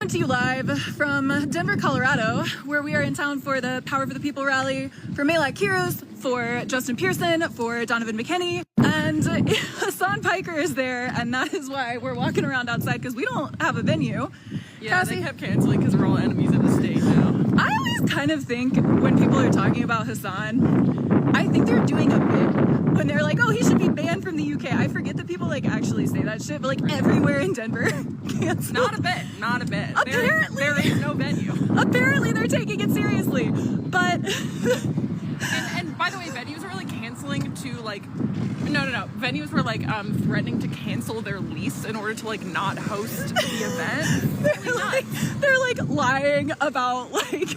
Coming to you live from Denver, Colorado, where we are in town for the Power for the People rally for Malak Heroes, for Justin Pearson, for Donovan McKinney, and Hasan Piker is there, and that is why we're walking around outside, because we don't have a venue.
Yeah,
Cassie?
they kept canceling because we're all enemies of the state now.
I always kind of think when people are talking about Hasan, I think they're doing a bit. When they're like, oh, he should be banned from the UK. I forget that people like actually say that shit, but like everywhere in Denver canceled.
Not a bit, not a bit.
Apparently.
There is no venue.
Apparently they're taking it seriously, but...
and by the way, venues are really to like, no. Venues were like threatening to cancel their lease in order to like not host the event. They're like lying about like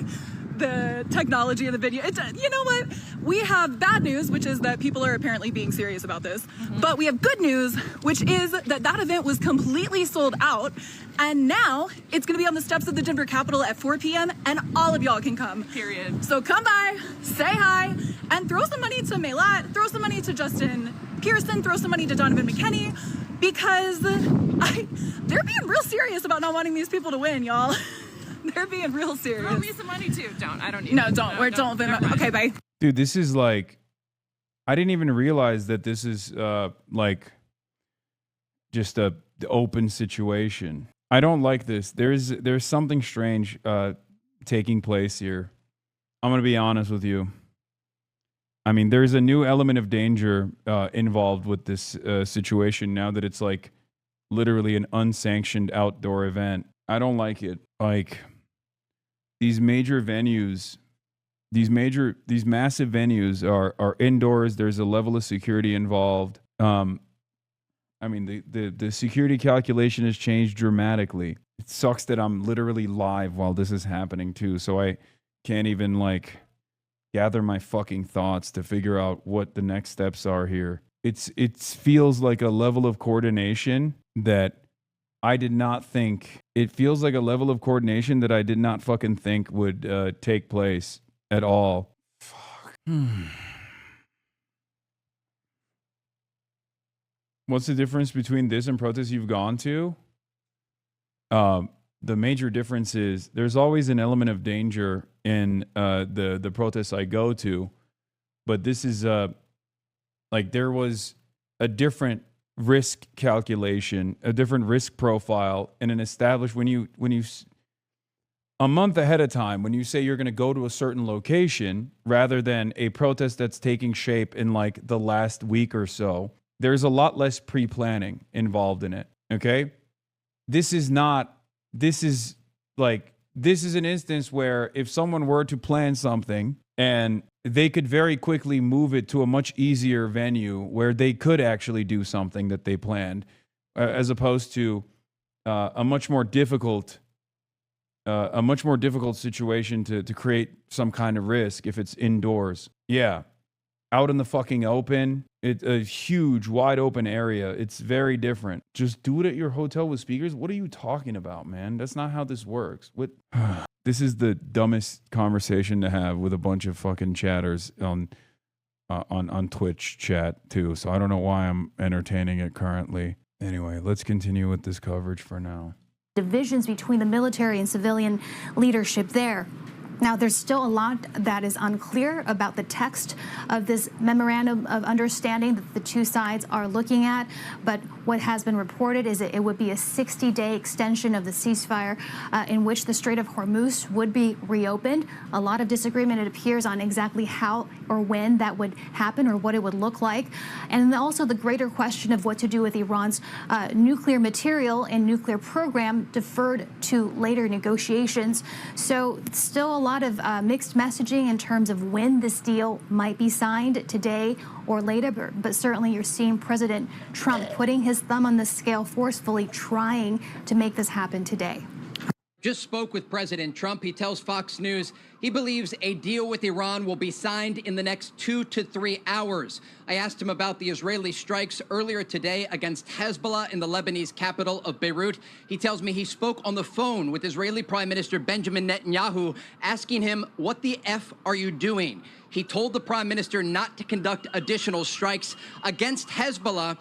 the technology of the video. You know what? We have bad news, which is that people are apparently being serious about this. But we have good news, which is that event was completely sold out. And now it's going to be on the steps of the Denver Capitol at 4 p.m. and all of y'all can come. Period. So come by, say hi, and throw some money to Melat, throw some money to Justin Pearson, throw some money to Donovan McKinney, because they're being real serious about not wanting these people to win, y'all. They're being real serious. Throw me some money too. I don't need
No,
it.
don't. Okay, bye.
Dude, this is like, I didn't even realize that this is like just a open situation. I don't like this. There's something strange taking place here. I'm going to be honest with you. I mean, there's a new element of danger involved with this situation now that it's like literally an unsanctioned outdoor event. I don't like it. Like, these major venues, these massive venues are indoors. There's a level of security involved. I mean, the security calculation has changed dramatically. It sucks that I'm literally live while this is happening too, so I can't even like gather my fucking thoughts to figure out what the next steps are here. It feels like a level of coordination that I did not think. It feels like a level of coordination that I did not fucking think would take place at all. Fuck. What's the difference between this and protests you've gone to? The major difference is there's always an element of danger in the protests I go to, but this is like there was a different risk calculation, a different risk profile, and an established when you a month ahead of time when you say you're going to go to a certain location rather than a protest that's taking shape in like the last week or so. There's a lot less pre-planning involved in it, okay? This is an instance where if someone were to plan something and they could very quickly move it to a much easier venue where they could actually do something that they planned, as opposed to a much more difficult situation to create some kind of risk if it's indoors. Yeah. Out in the fucking open, it's a huge, wide open area. It's very different. Just do it at your hotel with speakers. What are you talking about, man? That's not how this works. What? This is the dumbest conversation to have with a bunch of fucking chatters on Twitch chat too. So I don't know why I'm entertaining it currently. Anyway, let's continue with this coverage for now.
Divisions between the military and civilian leadership there. Now, there's still a lot that is unclear about the text of this memorandum of understanding that the two sides are looking at, but what has been reported is that it would be a 60-day extension of the ceasefire in which the Strait of Hormuz would be reopened. A lot of disagreement, it appears, on exactly how or when that would happen or what it would look like. And also the greater question of what to do with Iran's nuclear material and nuclear program deferred to later negotiations. So still a lot of mixed messaging in terms of when this deal might be signed, today or later, but certainly you're seeing President Trump putting his thumb on the scale forcefully, trying to make this happen today.
Just spoke with President Trump. He tells Fox News he believes a deal with Iran will be signed in the next 2 to 3 hours. I asked him about the Israeli strikes earlier today against Hezbollah in the Lebanese capital of Beirut. He tells me he spoke on the phone with Israeli Prime Minister Benjamin Netanyahu, asking him, "What the F are you doing?" He told the Prime Minister not to conduct additional strikes against Hezbollah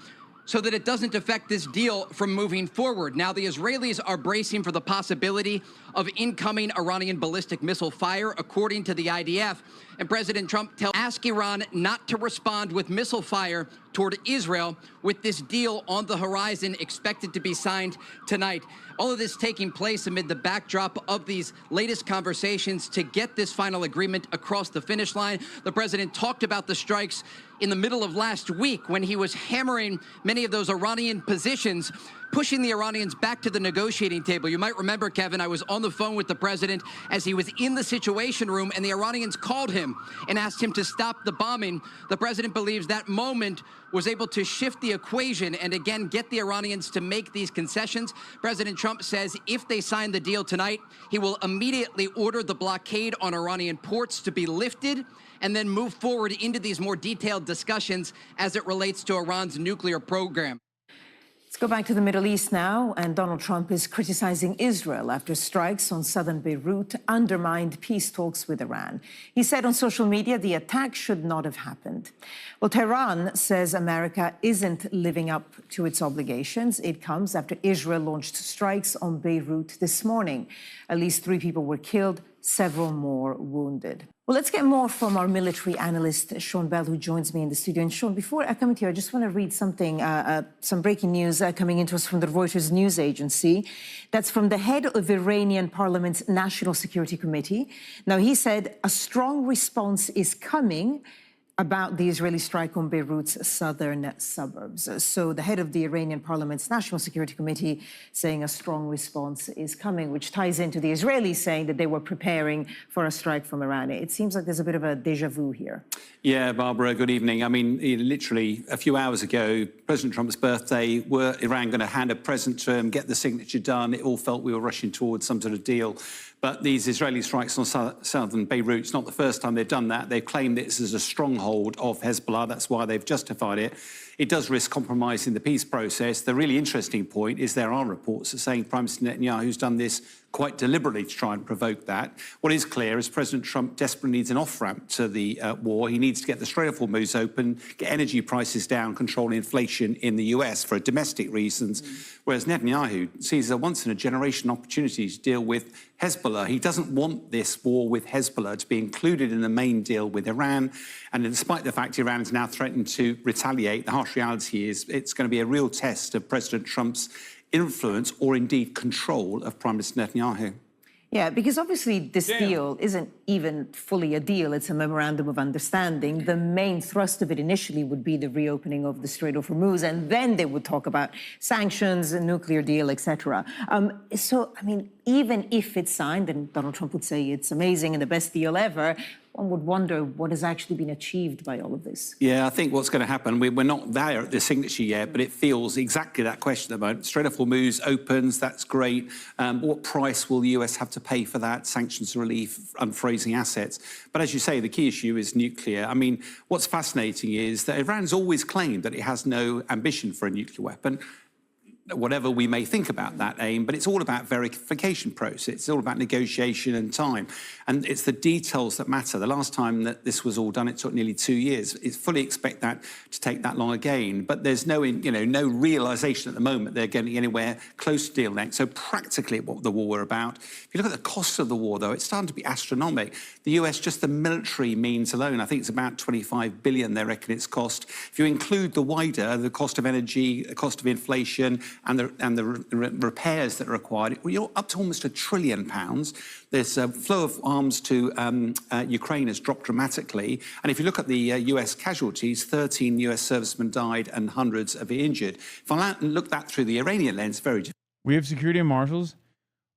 so that it doesn't affect this deal from moving forward. Now, the Israelis are bracing for the possibility of incoming Iranian ballistic missile fire, according to the IDF. And President Trump asked Iran not to respond with missile fire toward Israel, with this deal on the horizon expected to be signed tonight. All of this taking place amid the backdrop of these latest conversations to get this final agreement across the finish line. The president talked about the strikes in the middle of last week when he was hammering many of those Iranian positions. pushing the Iranians back to the negotiating table. You might remember, Kevin, I was on the phone with the president as he was in the Situation Room, and the Iranians called him and asked him to stop the bombing. The president believes that moment was able to shift the equation and again get the Iranians to make these concessions. President Trump says if they sign the deal tonight, he will immediately order the blockade on Iranian ports to be lifted and then move forward into these more detailed discussions as it relates to Iran's nuclear program.
Let's go back to the Middle East now, and Donald Trump is criticizing Israel after strikes on southern Beirut undermined peace talks with Iran. He said on social media the attack should not have happened. Well, Tehran says America isn't living up to its obligations. It comes after Israel launched strikes on Beirut this morning. At least 3 people were killed, several more wounded. Well, let's get more from our military analyst, Sean Bell, who joins me in the studio. And Sean, before I come to you, I just want to read something, some breaking news coming into us from the Reuters news agency. That's from the head of Iranian Parliament's National Security Committee. Now, he said a strong response is coming about the Israeli strike on Beirut's southern suburbs. So the head of the Iranian Parliament's National Security Committee saying a strong response is coming, which ties into the Israelis saying that they were preparing for a strike from Iran. It seems like there's a bit of a déjà vu here.
Yeah, Barbara, good evening. I mean, literally a few hours ago, President Trump's birthday, were Iran going to hand a present to him, get the signature done? It all felt we were rushing towards some sort of deal. But these Israeli strikes on southern Beirut, it's not the first time they've done that. They've claimed this as a stronghold of Hezbollah. That's why they've justified it. It does risk compromising the peace process. The really interesting point is there are reports that saying Prime Minister Netanyahu's done this quite deliberately to try and provoke that. What is clear is President Trump desperately needs an off-ramp to the war. He needs to get the Strait of Hormuz open, get energy prices down, control inflation in the US for domestic reasons, whereas Netanyahu sees a once-in-a-generation opportunity to deal with Hezbollah. He doesn't want this war with Hezbollah to be included in the main deal with Iran. And despite the fact Iran is now threatened to retaliate, the harsh reality is it's going to be a real test of President Trump's influence or indeed control of Prime Minister Netanyahu.
Yeah, because obviously this deal isn't even fully a deal. It's a memorandum of understanding. The main thrust of it initially would be the reopening of the Strait of Hormuz, and then they would talk about sanctions, a nuclear deal, etc. So, I mean, even if it's signed, and Donald Trump would say it's amazing and the best deal ever, one would wonder what has actually been achieved by all of this.
Yeah, I think what's going to happen, we're not there at the signature yet, but it feels exactly that question at the moment. Strait of Hormuz opens, that's great. What price will the US have to pay for that? Sanctions relief, unfreezing assets. But as you say, the key issue is nuclear. I mean, what's fascinating is that Iran's always claimed that it has no ambition for a nuclear weapon. Whatever we may think about that aim, but it's all about verification process. It's all about negotiation and time. And it's the details that matter. The last time that this was all done, it took nearly 2 years. It's fully expect that to take that long again. But there's no realization at the moment they're getting anywhere close to deal length. So practically what the war were about. If you look at the cost of the war, though, it's starting to be astronomical. The US, just the military means alone, I think it's about $25 billion, they reckon it's cost. If you include the wider, the cost of energy, the cost of inflation, and the repairs that are required, you're up to almost £1 trillion. This flow of arms to Ukraine has dropped dramatically. And if you look at the US casualties, 13 US servicemen died and hundreds are injured. If I look that through the Iranian lens, very different.
We have security marshals.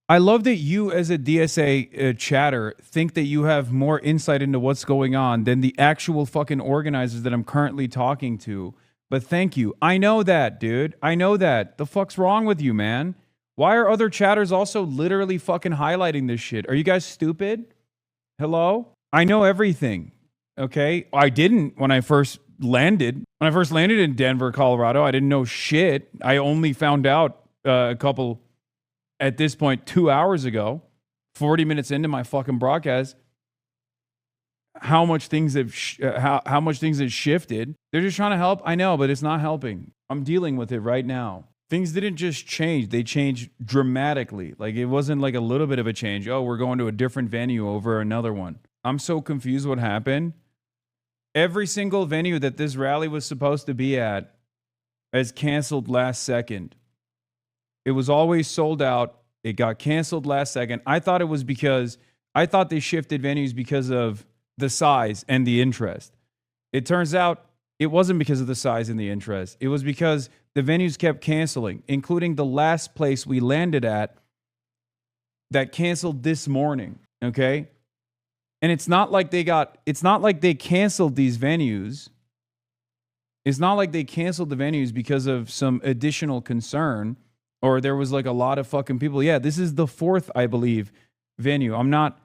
I love that you, as a DSA chatter, think that you have more insight into what's going on than the actual fucking organizers that I'm currently talking to. But thank you. I know that, dude. I know that. The fuck's wrong with you, man? Why are other chatters also literally fucking highlighting this shit? Are you guys stupid? Hello? I know everything. Okay? I didn't when I first landed. When I first landed in Denver, Colorado, I didn't know shit. I only found out a couple, at this point, 2 hours ago, 40 minutes into my fucking broadcast, how much things have how much things have shifted. They're just trying to help. I know, but it's not helping. I'm dealing with it right now. Things didn't just change. They changed dramatically. Like, it wasn't like a little bit of a change. Oh, we're going to a different venue over another one. I'm so confused what happened. Every single venue that this rally was supposed to be at is canceled last second. It was always sold out. It got canceled last second. I thought they shifted venues because of the size and the interest. It turns out It wasn't because of the size and the interest. It was because the venues kept canceling, including the last place we landed at that canceled this morning, okay? And it's not like they canceled these venues. It's not like they canceled the venues because of some additional concern or there was like a lot of fucking people. Yeah, this is the fourth, I believe, venue. I'm not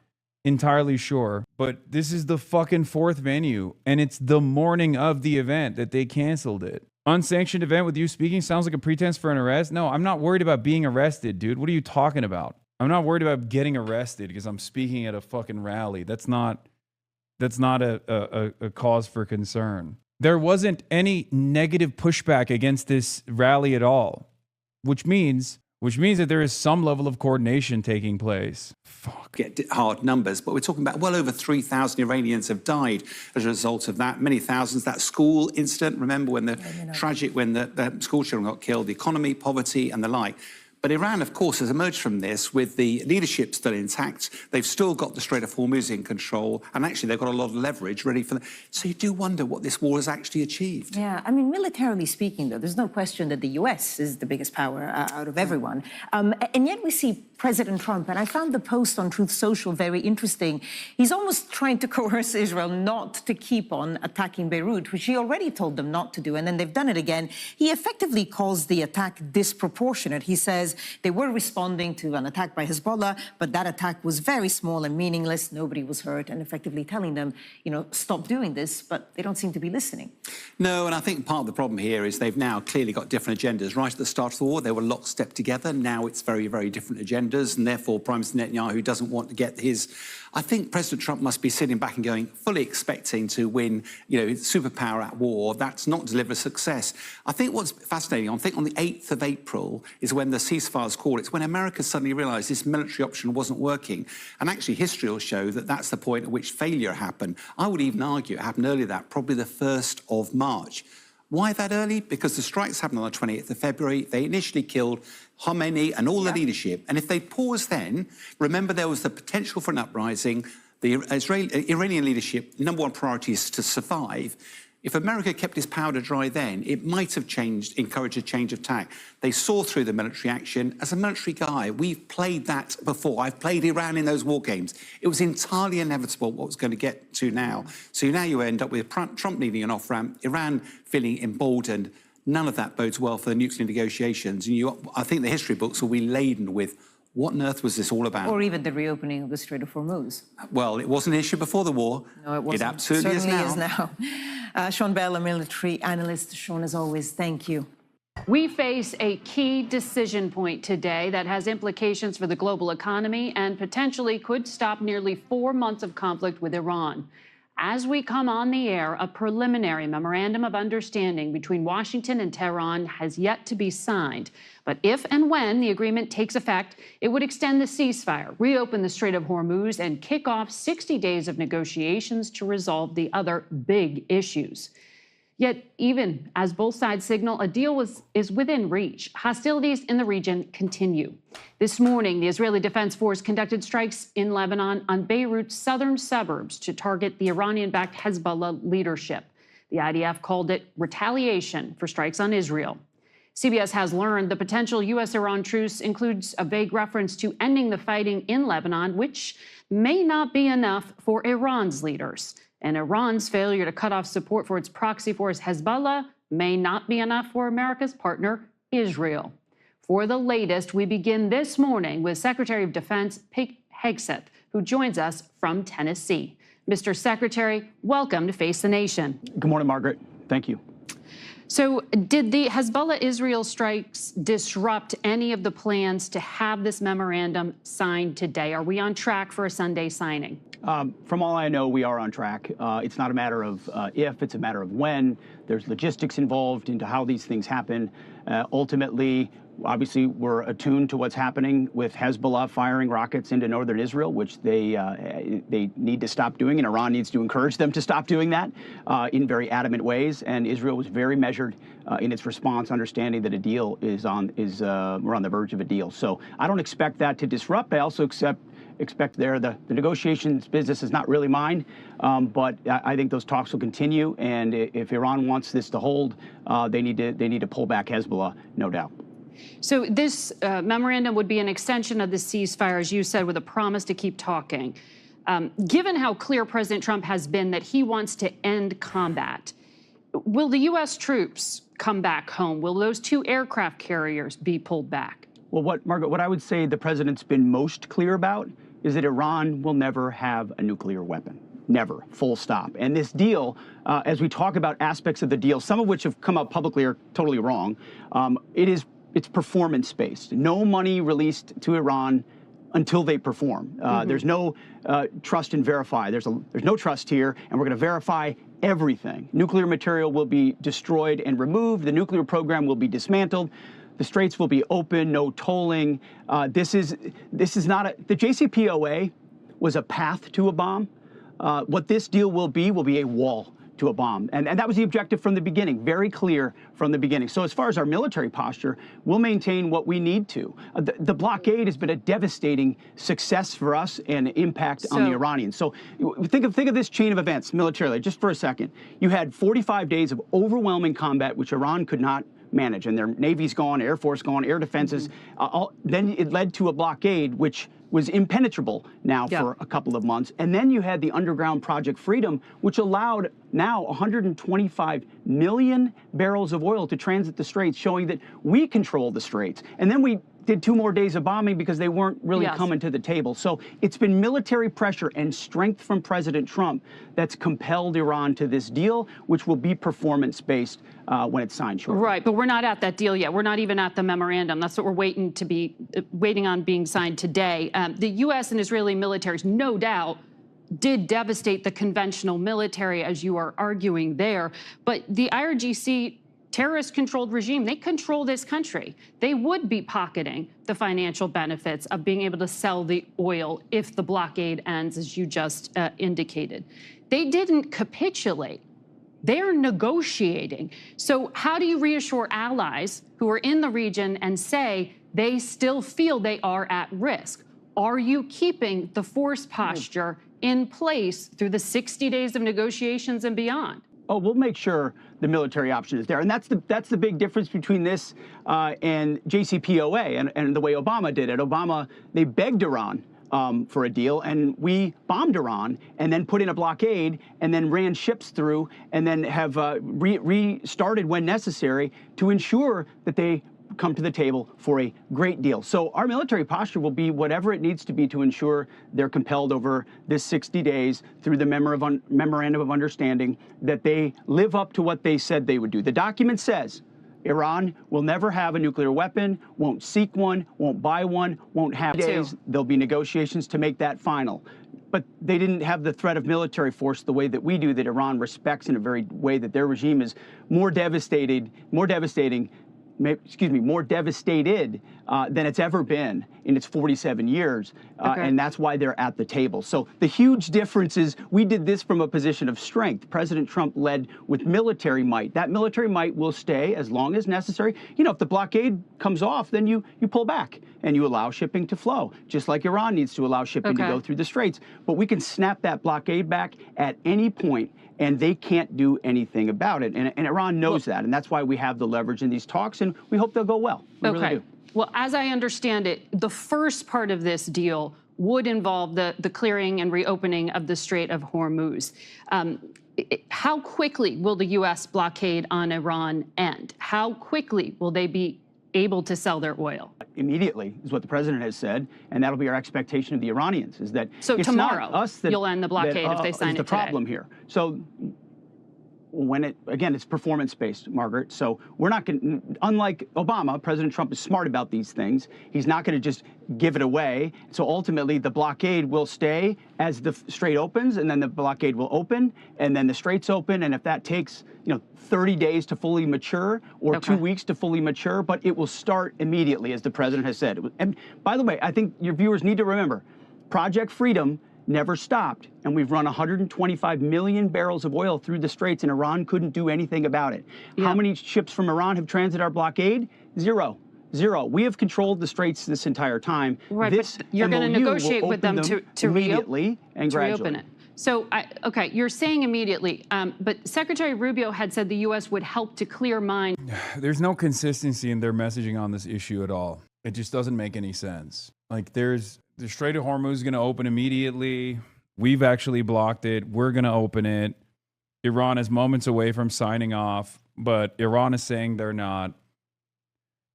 entirely sure, but this is the fucking fourth venue, and it's the morning of the event that they canceled it. Unsanctioned event with you speaking sounds like a pretense for an arrest. No, I'm not worried about being arrested, dude. What are you talking about? I'm not worried about getting arrested because I'm speaking at a fucking rally. That's not a cause for concern. There wasn't any negative pushback against this rally at all, which means that there is some level of coordination taking place.
Fuck. Get hard numbers, but we're talking about well over 3,000 Iranians have died as a result of that. Many thousands. That school incident, remember when the school children got killed, the economy, poverty, and the like. But Iran, of course, has emerged from this with the leadership still intact. They've still got the Strait of Hormuz in control, and actually they've got a lot of leverage ready for that. So you do wonder what this war has actually achieved.
Yeah, I mean, militarily speaking, though, there's no question that the US is the biggest power out of everyone. And yet we see President Trump, and I found the post on Truth Social very interesting. He's almost trying to coerce Israel not to keep on attacking Beirut, which he already told them not to do, and then they've done it again. He effectively calls the attack disproportionate. He says they were responding to an attack by Hezbollah, but that attack was very small and meaningless. Nobody was hurt, and effectively telling them, stop doing this, but they don't seem to be listening.
No, and I think part of the problem here is they've now clearly got different agendas. Right at the start of the war, they were lockstep together. Now it's very, very different agendas, and therefore Prime Minister Netanyahu doesn't want to get his... I think President Trump must be sitting back and going, fully expecting to win, superpower at war. That's not deliver success. I think what's fascinating, I think on the 8th of April is when the ceasefire's called. It's when America suddenly realised this military option wasn't working. And actually history will show that that's the point at which failure happened. I would even argue it happened earlier than that, probably the 1st of March. Why that early? Because the strikes happened on the 28th of February. They initially killed Khomeini and all the leadership. And if they paused then, remember there was the potential for an uprising. The Iranian leadership, number one priority is to survive. If America kept its powder dry then, it might have encouraged a change of tack. They saw through the military action. As a military guy, we've played that before. I've played Iran in those war games. It was entirely inevitable what was going to get to now. So now you end up with Trump needing an off-ramp, Iran feeling emboldened. None of that bodes well for the nuclear negotiations. And I think the history books will be laden with what on earth was this all about?
Or even the reopening of the Strait of Hormuz.
Well, it wasn't an issue before the war.
No, it wasn't.
It absolutely
is now. Sean Bell, a military analyst. Sean, as always, thank you.
We face a key decision point today that has implications for the global economy and potentially could stop nearly 4 months of conflict with Iran. As we come on the air, a preliminary memorandum of understanding between Washington and Tehran has yet to be signed. But if and when the agreement takes effect, it would extend the ceasefire, reopen the Strait of Hormuz, and kick off 60 days of negotiations to resolve the other big issues. Yet, even as both sides signal a deal is within reach, hostilities in the region continue. This morning, the Israeli Defense Force conducted strikes in Lebanon on Beirut's southern suburbs to target the Iranian-backed Hezbollah leadership. The IDF called it retaliation for strikes on Israel. CBS has learned the potential U.S.-Iran truce includes a vague reference to ending the fighting in Lebanon, which may not be enough for Iran's leaders. And Iran's failure to cut off support for its proxy force Hezbollah may not be enough for America's partner, Israel. For the latest, we begin this morning with Secretary of Defense Pete Hegseth, who joins us from Tennessee. Mr. Secretary, welcome to Face the Nation.
Good morning, Margaret. Thank you.
So did the Hezbollah-Israel strikes disrupt any of the plans to have this memorandum signed today? Are we on track for a Sunday signing?
From all I know, we are on track. It's not a matter of if, it's a matter of when. There's logistics involved into how these things happen. Ultimately, obviously, we're attuned to what's happening with Hezbollah firing rockets into northern Israel, which they need to stop doing, and Iran needs to encourage them to stop doing that in very adamant ways. And Israel was very measured in its response, understanding that a deal we're on the verge of a deal. So I don't expect that to disrupt. I also expect there. The negotiations business is not really mine, but I think those talks will continue. And if Iran wants this to hold, they need to pull back Hezbollah, no doubt.
So this memorandum would be an extension of the ceasefire, as you said, with a promise to keep talking. Given how clear President Trump has been that he wants to end combat, will the U.S. troops come back home? Will those 2 aircraft carriers be pulled back?
Well, Margaret, what I would say the president's been most clear about is that Iran will never have a nuclear weapon. Never, full stop. And this deal, as we talk about aspects of the deal, some of which have come out publicly are totally wrong, it's performance-based. No money released to Iran until they perform. There's no trust and verify. There's no trust here, and we're going to verify everything. Nuclear material will be destroyed and removed. The nuclear program will be dismantled. The straits will be open, no tolling. This is not the JCPOA was a path to a bomb. What this deal will be a wall to a bomb. And that was the objective from the beginning, very clear from the beginning. So as far as our military posture, we'll maintain what we need to. The blockade has been a devastating success for us and impact on the Iranians. So think of this chain of events militarily, just for a second. You had 45 days of overwhelming combat, which Iran could not manage, and their Navy's gone, Air Force gone, air defenses. Then it led to a blockade, which was impenetrable now for a couple of months. And then you had the underground Project Freedom, which allowed now 125 million barrels of oil to transit the straits, showing that we control the straits. And then we did 2 more days of bombing because they weren't really coming to the table. So it's been military pressure and strength from President Trump that's compelled Iran to this deal, which will be performance-based when it's signed shortly.
Right, but we're not at that deal yet. We're not even at the memorandum. That's what we're waiting on being signed today. The U.S. and Israeli militaries, no doubt, did devastate the conventional military, as you are arguing there. But the IRGC terrorist-controlled regime, they control this country. They would be pocketing the financial benefits of being able to sell the oil if the blockade ends, as you just indicated. They didn't capitulate. They're negotiating. So how do you reassure allies who are in the region and say they still feel they are at risk? Are you keeping the force posture in place through the 60 days of negotiations and beyond?
Oh, we'll make sure the military option is there. And that's the big difference between this and JCPOA and the way Obama did it. Obama, they begged Iran for a deal, and we bombed Iran and then put in a blockade and then ran ships through and then have restarted when necessary to ensure that they come to the table for a great deal. So our military posture will be whatever it needs to be to ensure they're compelled over this 60 days through the memorandum of understanding that they live up to what they said they would do. The document says Iran will never have a nuclear weapon, won't seek one, won't buy one, won't have days. There'll be negotiations to make that final. But they didn't have the threat of military force the way that we do, that Iran respects in a very way that their regime is more devastated than it's ever been in its 47 years, and that's why they're at the table. So the huge difference is we did this from a position of strength. President Trump led with military might. That military might will stay as long as necessary. You know, if the blockade comes off, then you pull back and you allow shipping to flow, just like Iran needs to allow shipping to go through the straits. But we can snap that blockade back at any point, and they can't do anything about it. And Iran knows that, and that's why we have the leverage in these talks, and we hope they'll go well. We really do.
Well, as I understand it, the first part of this deal would involve the clearing and reopening of the Strait of Hormuz. How quickly will the U.S. blockade on Iran end? How quickly will they be able to sell their oil?
Immediately is what the president has said, and that'll be our expectation of the Iranians, is that
so
it's
tomorrow
not us that,
you'll end the blockade if they sign it
today. The problem here. So when it's performance-based, Margaret. So we're not going to, unlike Obama, President Trump is smart about these things. He's not going to just give it away. So ultimately, the blockade will stay as the strait opens, and then the blockade will open, and then the straits open. And if that takes 30 days to fully mature or 2 weeks to fully mature, but it will start immediately, as the president has said. And by the way, I think your viewers need to remember, Project Freedom never stopped, and we've run 125 million barrels of oil through the straits, and Iran couldn't do anything about it. How many ships from Iran have transited our blockade? 0. Zero. We have controlled the straits this entire time.
Right,
this
but you're going to
MOU
negotiate
will
with them
open
to
immediately and
to
gradually.
reopen it. So, okay, you're saying immediately, but Secretary Rubio had said the U.S. would help to clear minds.
There's no consistency in their messaging on this issue at all. It just doesn't make any sense. Like, the Strait of Hormuz is going to open immediately. We've actually blocked it. We're going to open it. Iran is moments away from signing off, but Iran is saying they're not.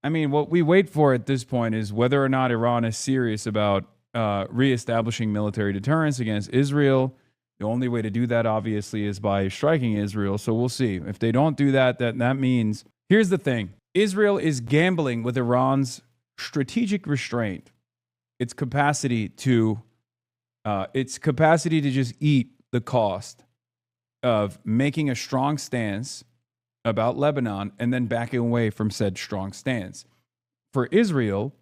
I mean, what we wait for at this point is whether or not Iran is serious about reestablishing military deterrence against Israel. The only way to do that, obviously, is by striking Israel. So we'll see. If they don't do that, that means... Here's the thing. Israel is gambling with Iran's strategic restraint, its capacity to just eat the cost of making a strong stance about Lebanon and then backing away from said strong stance. For Israel,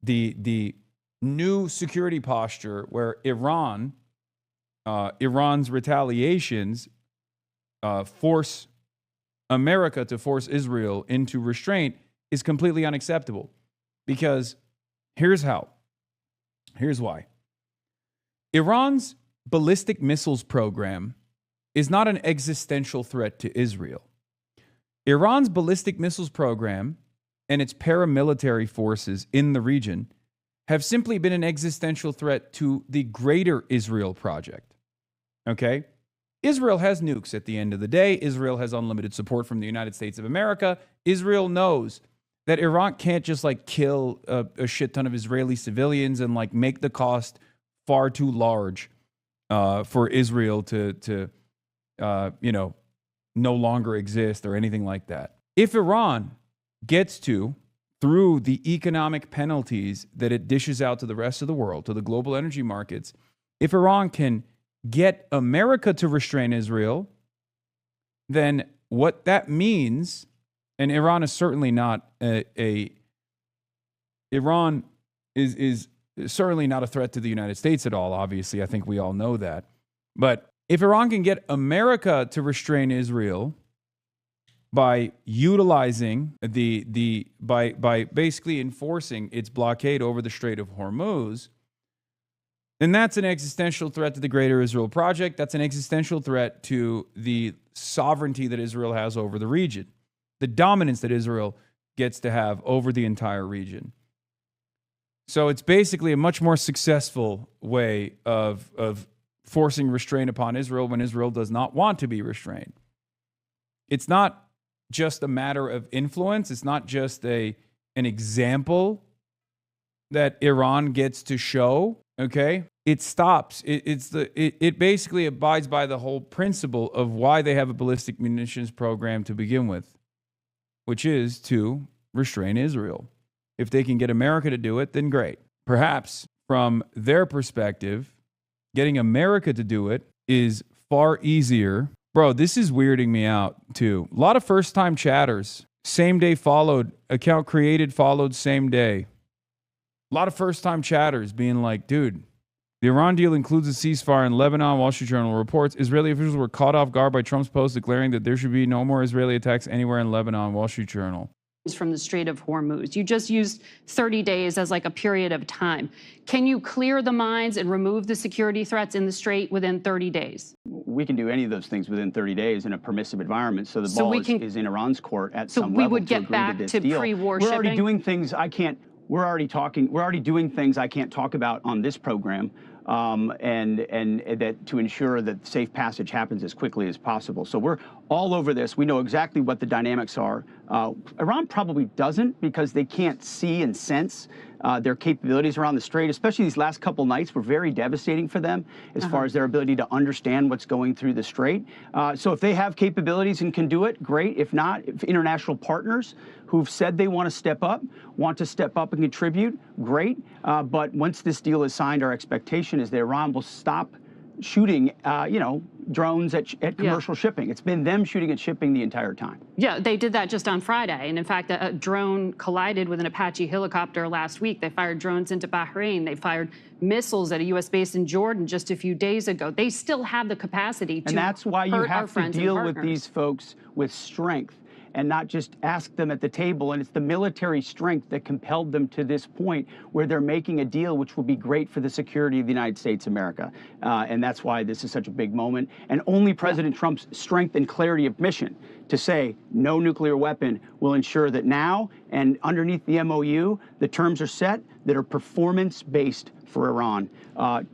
the new security posture where Iran's retaliations force America to force Israel into restraint is completely unacceptable. Because here's why. Iran's ballistic missiles program is not an existential threat to Israel. Iran's ballistic missiles program and its paramilitary forces in the region have simply been an existential threat to the greater Israel project. Okay? Israel has nukes at the end of the day. Israel has unlimited support from the United States of America. Israel knows that Iran can't just like kill a shit ton of Israeli civilians and like make the cost far too large for Israel to no longer exist or anything like that. If Iran gets to, through the economic penalties that it dishes out to the rest of the world, to the global energy markets, if Iran can get America to restrain Israel, then what that means, and Iran is certainly not Iran is certainly not a threat to the United States at all, obviously. I think we all know that. But if Iran can get America to restrain Israel by utilizing by basically enforcing its blockade over the Strait of Hormuz, then that's an existential threat to the greater Israel project. That's an existential threat to the sovereignty that Israel has over the region, the dominance that Israel gets to have over the entire region. So it's basically a much more successful way of forcing restraint upon Israel when Israel does not want to be restrained. It's not just a matter of influence. It's not just an example that Iran gets to show. Okay, it stops. It basically abides by the whole principle of why they have a ballistic munitions program to begin with, which is to restrain Israel. If they can get America to do it, then great. Perhaps from their perspective, getting America to do it is far easier. Bro, this is weirding me out too. A lot of first-time chatters. Same day followed, account created, followed same day. A lot of first-time chatters being like, dude, the Iran deal includes a ceasefire in Lebanon. Wall Street Journal reports Israeli officials were caught off guard by Trump's post declaring that there should be no more Israeli attacks anywhere in Lebanon. Wall Street Journal.
From the Strait of Hormuz. You just used 30 days as like a period of time. Can you clear the mines and remove the security threats in the Strait within 30 days?
We can do any of those things within 30 days in a permissive environment. So the ball is in Iran's court at some level.
So we would get back to pre-war shipping?
We're already doing things we're already doing things I can't talk about on this program. And that to ensure that safe passage happens as quickly as possible. So we're all over this. We know exactly what the dynamics are. Iran probably doesn't because they can't see and sense their capabilities around the Strait, especially these last couple nights were very devastating for them as far as their ability to understand what's going through the Strait. So if they have capabilities and can do it, great. If not, if international partners who've said they want to step up and contribute, great. But once this deal is signed, our expectation is that Iran will stop shooting, drones at commercial shipping. It's been them shooting at shipping the entire time.
Yeah, they did that just on Friday. And in fact, a drone collided with an Apache helicopter last week. They fired drones into Bahrain. They fired missiles at a U.S. base in Jordan just a few days ago. They still have the capacity to
And that's why you
hurt our
have to
friends
deal
and
with
partners.
these folks with strength. and not just ask them at the table. And it's the military strength that compelled them to this point where they're making a deal which will be great for the security of the United States of America. And that's why this is such a big moment. And only President Trump's strength and clarity of mission to say no nuclear weapon will ensure that now and underneath the MOU, the terms are set that are performance-based for Iran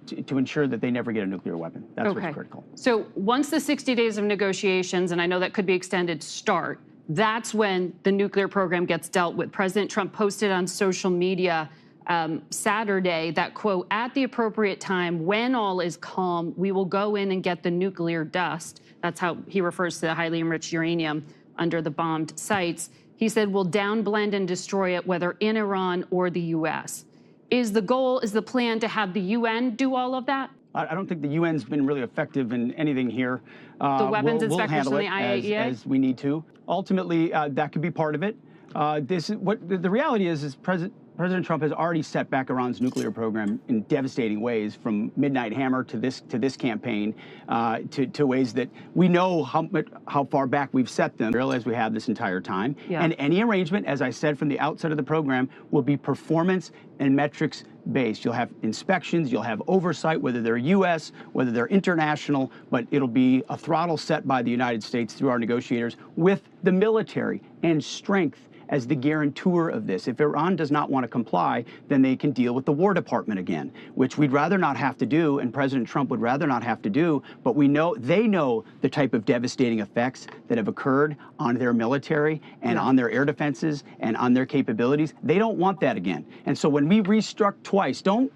to ensure that they never get a nuclear weapon. That's what's critical.
So once the 60 days of negotiations, and I know that could be extended, start, that's when the nuclear program gets dealt with. President Trump posted on social media Saturday that, quote, at the appropriate time, when all is calm, we will go in and get the nuclear dust. That's how he refers to the highly enriched uranium under the bombed sites. He said, we'll downblend and destroy it, whether in Iran or the U.S. Is the goal, is the plan to have the UN do all of that?
I don't think the UN's been really effective in anything here.
The weapons
we'll
inspectors
handle
from
it
the IAEA?
as we need to. Ultimately, that could be part of it. This is what the reality is President Trump has already set back Iran's nuclear program in devastating ways, from Midnight Hammer to this campaign, to ways that we know how far back we've set them, as we have this entire time.
Yeah.
And any arrangement, as I said from the outset of the program, will be performance and metrics based. You'll have inspections, you'll have oversight, whether they're U.S., whether they're international, but it'll be a throttle set by the United States through our negotiators with the military and strength as the guarantor of this. If Iran does not want to comply, then they can deal with the War Department again, which we'd rather not have to do, and President Trump would rather not have to do, but they know the type of devastating effects that have occurred on their military and on their air defenses and on their capabilities. They don't want that again. And so when we restruck twice, don't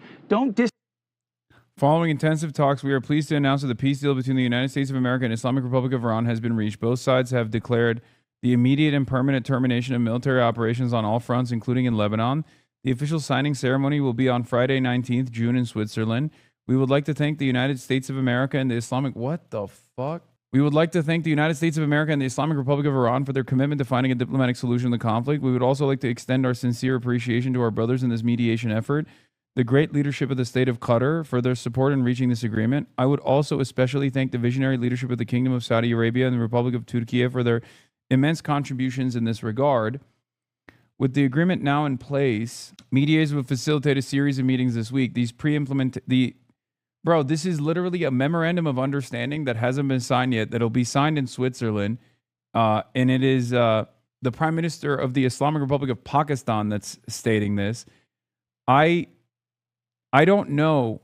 Following intensive talks, we are pleased to announce that the peace deal between the United States of America and Islamic Republic of Iran has been reached. Both sides have declared the immediate and permanent termination of military operations on all fronts, including in Lebanon. The official signing ceremony will be on Friday, 19th June in Switzerland. We would like to thank the United States of America and the Islamic... What the fuck? We would like to thank the United States of America and the Islamic Republic of Iran for their commitment to finding a diplomatic solution to the conflict. We would also like to extend our sincere appreciation to our brothers in this mediation effort, the great leadership of the state of Qatar for their support in reaching this agreement. I would also especially thank the visionary leadership of the Kingdom of Saudi Arabia and the Republic of Turkey for their immense contributions in this regard. With the agreement now in place, mediators will facilitate a series of meetings this week. This is literally a memorandum of understanding that hasn't been signed yet, that'll be signed in Switzerland. And it is the Prime Minister of the Islamic Republic of Pakistan that's stating this. I don't know.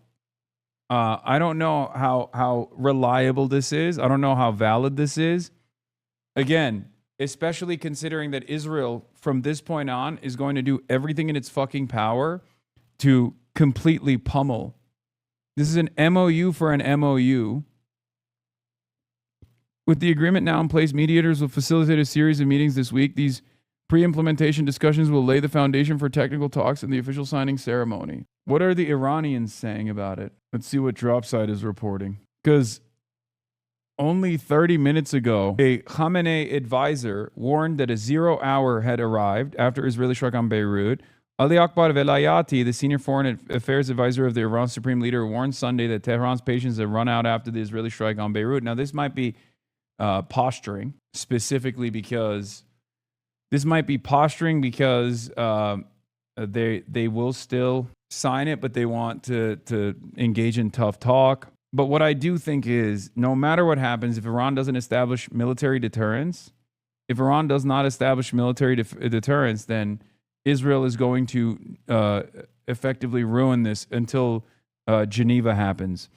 I don't know how reliable this is. I don't know how valid this is. Again, especially considering that Israel, from this point on, is going to do everything in its fucking power to completely pummel. This is an MOU for an MOU. With the agreement now in place, mediators will facilitate a series of meetings this week. These pre-implementation discussions will lay the foundation for technical talks and the official signing ceremony. What are the Iranians saying about it? Let's see what Dropside is reporting. Because only 30 minutes ago, a Khamenei advisor warned that a 0 hour had arrived after Israeli strike on Beirut. Ali Akbar Velayati, the senior foreign affairs advisor of the Iran supreme leader, warned Sunday that Tehran's patience had run out after the Israeli strike on Beirut. Now, this might be posturing, specifically because they will still sign it, but they want to engage in tough talk. But what I do think is, no matter what happens, if Iran doesn't establish military deterrence, then Israel is going to effectively ruin this until Geneva happens.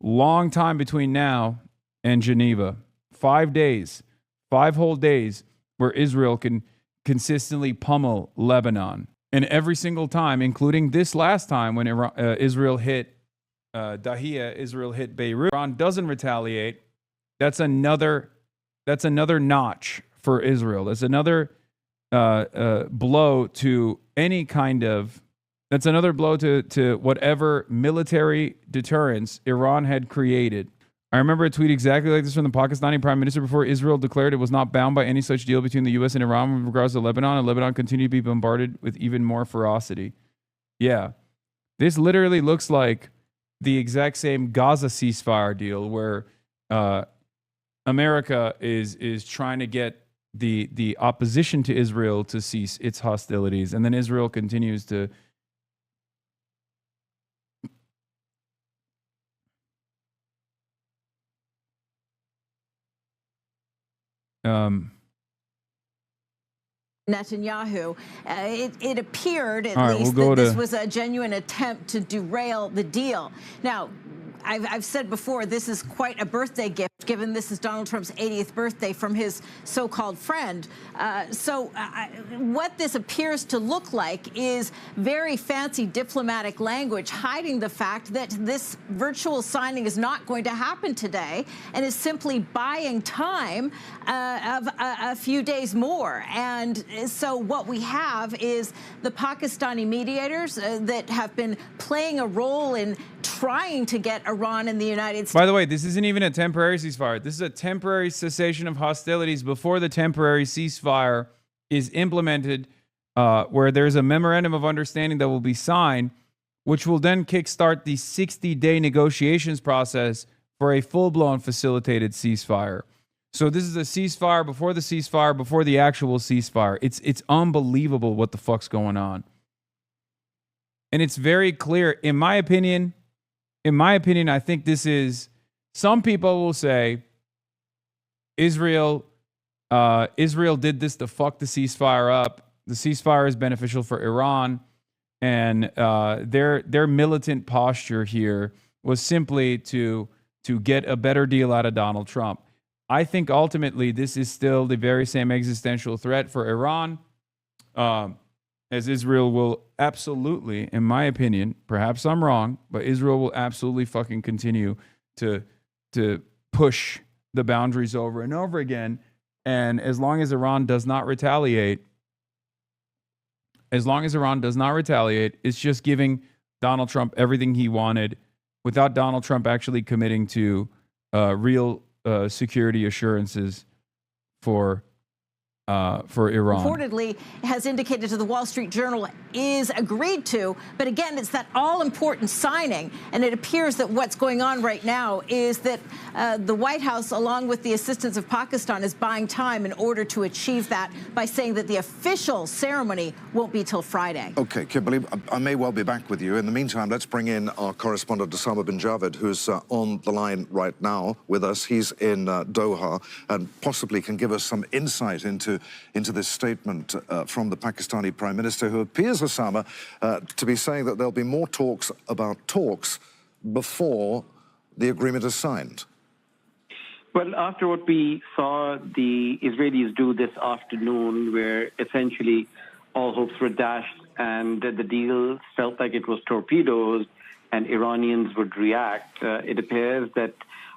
Long time between now and Geneva. 5 days, 5 whole days, where Israel can consistently pummel Lebanon. And every single time, including this last time when Israel hit Dahia, Israel hit Beirut, Iran doesn't retaliate. That's another notch for Israel. That's another blow to any kind of, that's another blow to whatever military deterrence Iran had created. I remember a tweet exactly like this from the Pakistani Prime Minister before Israel declared it was not bound by any such deal between the U.S. and Iran with regards to Lebanon, and Lebanon continued to be bombarded with even more ferocity. Yeah. This literally looks like the exact same Gaza ceasefire deal where America is trying to get the opposition to Israel to cease its hostilities, and then Israel continues to
Netanyahu. It appeared, at
All right,
least,
we'll go
that this
to-
was a genuine attempt to derail the deal. Now, I've said before, this is quite a birthday gift, given this is Donald Trump's 80th birthday from his so-called friend. What this appears to look like is very fancy diplomatic language hiding the fact that this virtual signing is not going to happen today and is simply buying time of a few days more. And so what we have is the Pakistani mediators that have been playing a role in trying to get Iran and the United States.
By the way, this isn't even a temporary ceasefire. This is a temporary cessation of hostilities before the temporary ceasefire is implemented, where there's a memorandum of understanding that will be signed, which will then kickstart the 60-day negotiations process for a full-blown facilitated ceasefire. So this is a ceasefire before the actual ceasefire. It's unbelievable what the fuck's going on. And it's very clear, in my opinion, I think this is, some people will say Israel did this to fuck the ceasefire up. The ceasefire is beneficial for Iran, and their militant posture here was simply to get a better deal out of Donald Trump. I think ultimately this is still the very same existential threat for Iran, as Israel will absolutely, in my opinion, perhaps I'm wrong, but Israel will absolutely fucking continue to push the boundaries over and over again. And as long as Iran does not retaliate, it's just giving Donald Trump everything he wanted without Donald Trump actually committing to real security assurances for Iran.
Reportedly has indicated to the Wall Street Journal is agreed to. But again, it's that all-important signing. And it appears that what's going on right now is that the White House, along with the assistance of Pakistan, is buying time in order to achieve that by saying that the official ceremony won't be till Friday.
OK, Kimberly, I may well be back with you. In the meantime, let's bring in our correspondent, Osama bin Javed, who's on the line right now with us. He's in Doha and possibly can give us some insight into this statement from the Pakistani Prime Minister, who appears, Osama, to be saying that there'll be more talks about talks before the agreement is signed.
Well, after what we saw the Israelis do this afternoon, where essentially all hopes were dashed and the deal felt like it was torpedoes and Iranians would react, it appears that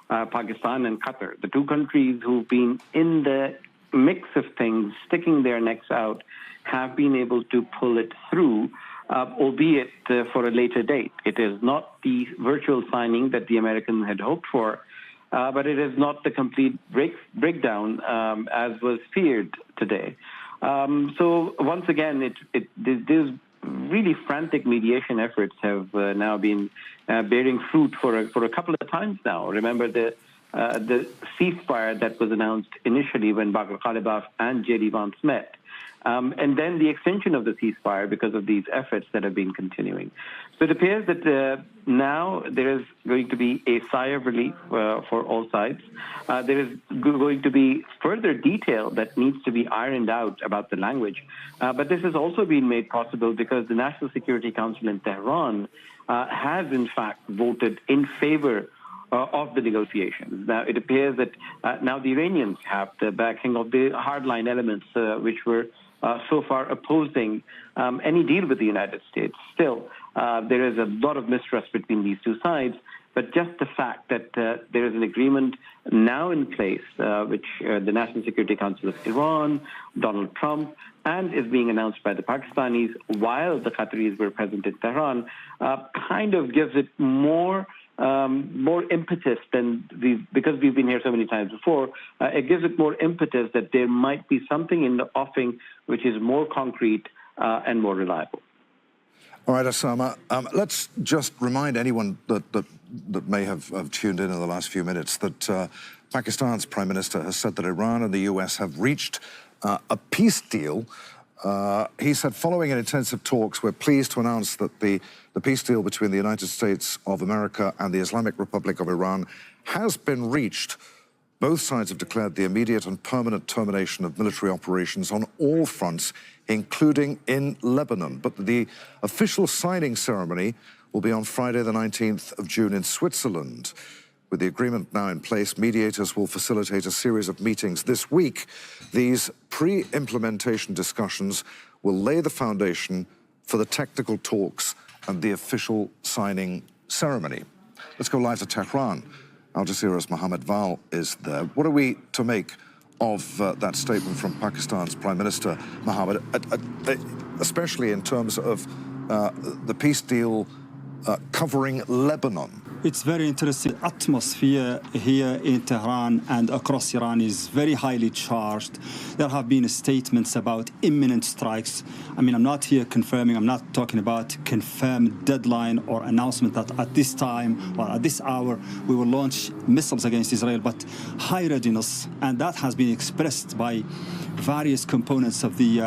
Pakistan and Qatar, the two countries who've been in the mix of things, sticking their necks out, have been able to pull it through, albeit for a later date. It is not the virtual signing that the Americans had hoped for, but it is not the complete breakdown as was feared today. So once again, these really frantic mediation efforts have now been bearing fruit for a couple of times now. Remember the ceasefire that was announced initially when Bagher Ghalibaf and J.D. Vance met, and then the extension of the ceasefire because of these efforts that have been continuing. So it appears that now there is going to be a sigh of relief for all sides. There is going to be further detail that needs to be ironed out about the language. But this has also been made possible because the National Security Council in Tehran has, in fact, voted in favor of the negotiations. Now, it appears that now the Iranians have the backing of the hardline elements, which were so far opposing any deal with the United States. Still, there is a lot of mistrust between these two sides, but just the fact that there is an agreement now in place, which the National Security Council of Iran, Donald Trump, and is being announced by the Pakistanis while the Qataris were present in Tehran, kind of gives it more impetus than because we've been here so many times before, it gives it more impetus that there might be something in the offing which is more concrete and more reliable.
All right, Osama, let's just remind anyone that may have tuned in the last few minutes that Pakistan's Prime Minister has said that Iran and the US have reached a peace deal. He said, following an intensive talks, we're pleased to announce that the peace deal between the United States of America and the Islamic Republic of Iran has been reached. Both sides have declared the immediate and permanent termination of military operations on all fronts, including in Lebanon. But the official signing ceremony will be on Friday, the 19th of June in Switzerland. With the agreement now in place, mediators will facilitate a series of meetings this week. These pre-implementation discussions will lay the foundation for the technical talks and the official signing ceremony. Let's go live to Tehran. Al Jazeera's Mohammed Val is there. What are we to make of that statement from Pakistan's Prime Minister, Mohammed, especially in terms of the peace deal covering Lebanon?
It's very interesting. Atmosphere here in Tehran and across Iran is very highly charged. There have been statements about imminent strikes. I mean, I'm not here confirming, I'm not talking about confirmed deadline or announcement that at this time or at this hour we will launch missiles against Israel, but high readiness, and that has been expressed by various components of the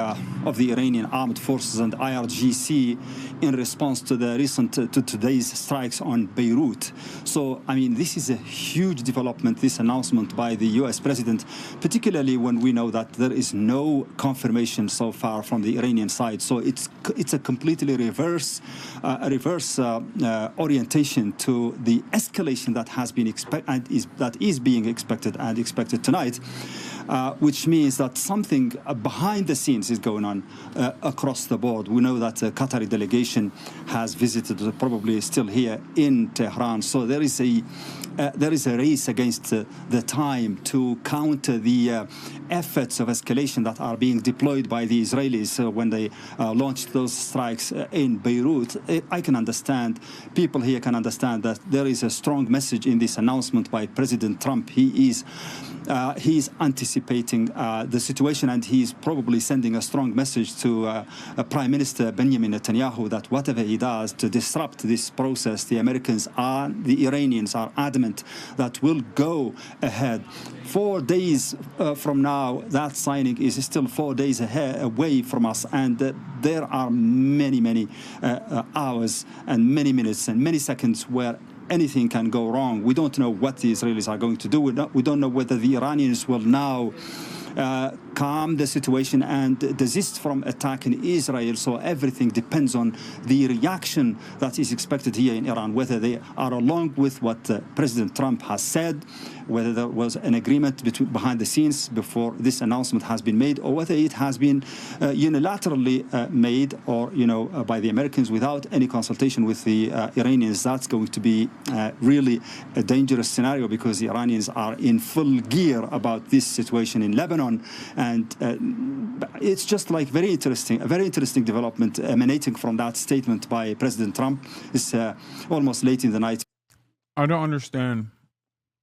Iranian armed forces and IRGC in response to the to today's strikes on Beirut. So, I mean, this is a huge development, this announcement by the U.S. president, particularly when we know that there is no confirmation so far from the Iranian side. So it's a completely reverse orientation to the escalation that has been that is being expected tonight. Which means that something behind the scenes is going on across the board. We know that a Qatari delegation has visited, probably still here in Tehran. So there is a race against the time to counter the efforts of escalation that are being deployed by the Israelis when they launched those strikes in Beirut. I can understand, people here can understand that there is a strong message in this announcement by President Trump. He is anticipating the situation, and he's probably sending a strong message to Prime Minister Benjamin Netanyahu that whatever he does to disrupt this process, the Iranians are adamant that will go ahead. 4 days from now, that signing is still 4 days away from us, and there are many hours and many minutes and many seconds where anything can go wrong. We don't know what the Israelis are going to do. We don't know whether the Iranians will now calm the situation and desist from attacking Israel. So everything depends on the reaction that is expected here in Iran, whether they are along with what President Trump has said, whether there was an agreement behind the scenes before this announcement has been made, or whether it has been unilaterally made, or by the Americans without any consultation with the Iranians. That's going to be really a dangerous scenario, because the Iranians are in full gear about this situation in Lebanon, and it's just like a very interesting development emanating from that statement by President Trump. It's almost late in the night.
I don't understand.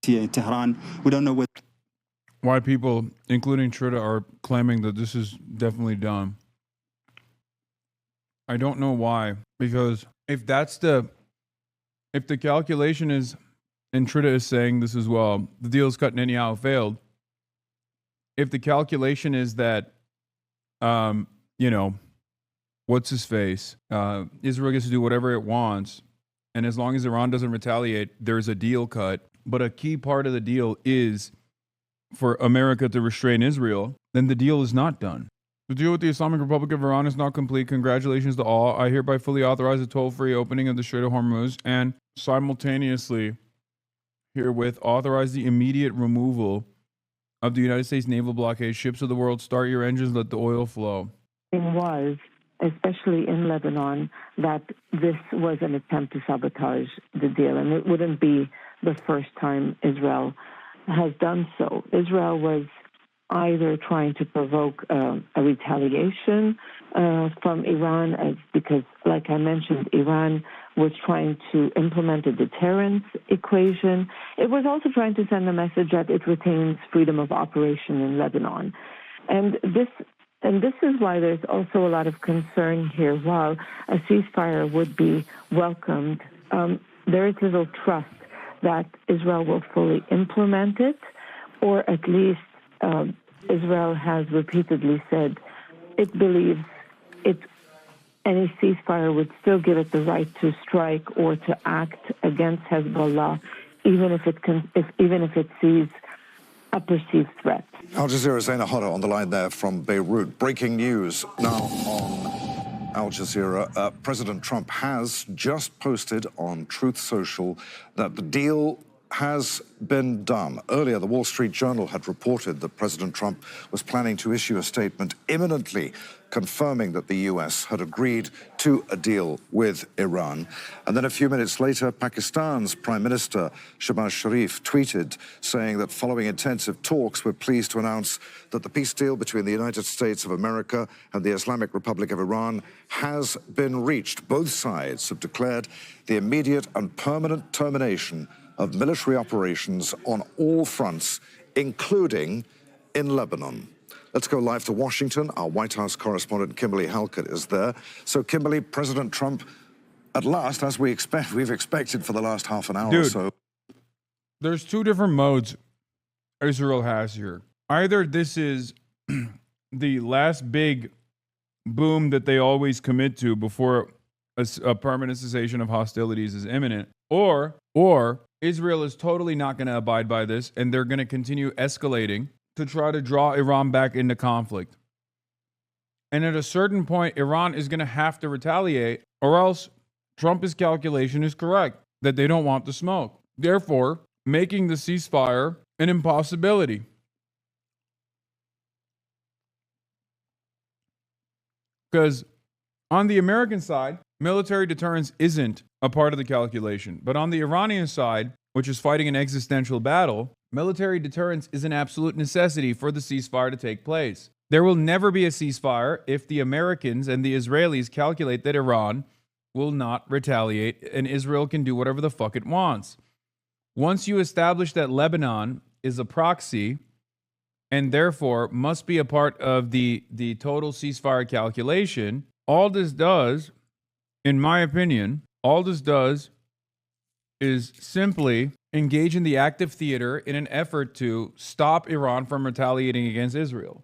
Here in Tehran, we don't know
why people, including Trita, are claiming that this is definitely done. I don't know why, because if the calculation is, and Trita is saying this as well, the deal's cut, Netanyahu failed. If the calculation is that, what's his face? Israel gets to do whatever it wants, and as long as Iran doesn't retaliate, there's a deal cut. But a key part of the deal is for America to restrain Israel, then the deal is not done. The deal with the Islamic Republic of Iran is not complete. Congratulations to all. I hereby fully authorize the toll-free opening of the Strait of Hormuz, and simultaneously herewith authorize the immediate removal of the United States naval blockade. Ships of the world, start your engines, let the oil flow.
It was, especially in Lebanon, that this was an attempt to sabotage the deal, and it wouldn't be the first time Israel has done so. Israel was either trying to provoke a retaliation from Iran, because, like I mentioned, Iran was trying to implement a deterrence equation. It was also trying to send a message that it retains freedom of operation in Lebanon. And this is why there's also a lot of concern here. While a ceasefire would be welcomed, there is little trust that Israel will fully implement it, or at least Israel has repeatedly said it believes any ceasefire would still give it the right to strike or to act against Hezbollah, even if it sees a perceived threat.
Al Jazeera's Zaina Hodder on the line there from Beirut. Breaking news now on Al Jazeera. President Trump has just posted on Truth Social that the deal has been done. Earlier, the Wall Street Journal had reported that President Trump was planning to issue a statement imminently confirming that the US had agreed to a deal with Iran. And then a few minutes later, Pakistan's Prime Minister Shehbaz Sharif tweeted saying that following intensive talks, we're pleased to announce that the peace deal between the United States of America and the Islamic Republic of Iran has been reached. Both sides have declared the immediate and permanent termination of military operations on all fronts, including in Lebanon. Let's go live to Washington. Our White House correspondent, Kimberly Halkett, is there. So, Kimberly, President Trump, at last, as we've expected for the last half an hour or so.
There's two different modes Israel has here. Either this is the last big boom that they always commit to before a permanent cessation of hostilities is imminent, or Israel is totally not going to abide by this, and they're going to continue escalating to try to draw Iran back into conflict. And at a certain point, Iran is going to have to retaliate, or else Trump's calculation is correct, that they don't want the smoke. Therefore, making the ceasefire an impossibility. Because on the American side, military deterrence isn't a part of the calculation. But on the Iranian side, which is fighting an existential battle, military deterrence is an absolute necessity for the ceasefire to take place. There will never be a ceasefire if the Americans and the Israelis calculate that Iran will not retaliate and Israel can do whatever the fuck it wants. Once you establish that Lebanon is a proxy and therefore must be a part of the total ceasefire calculation, all this does, in my opinion, all this does is simply engage in the active theater in an effort to stop Iran from retaliating against Israel.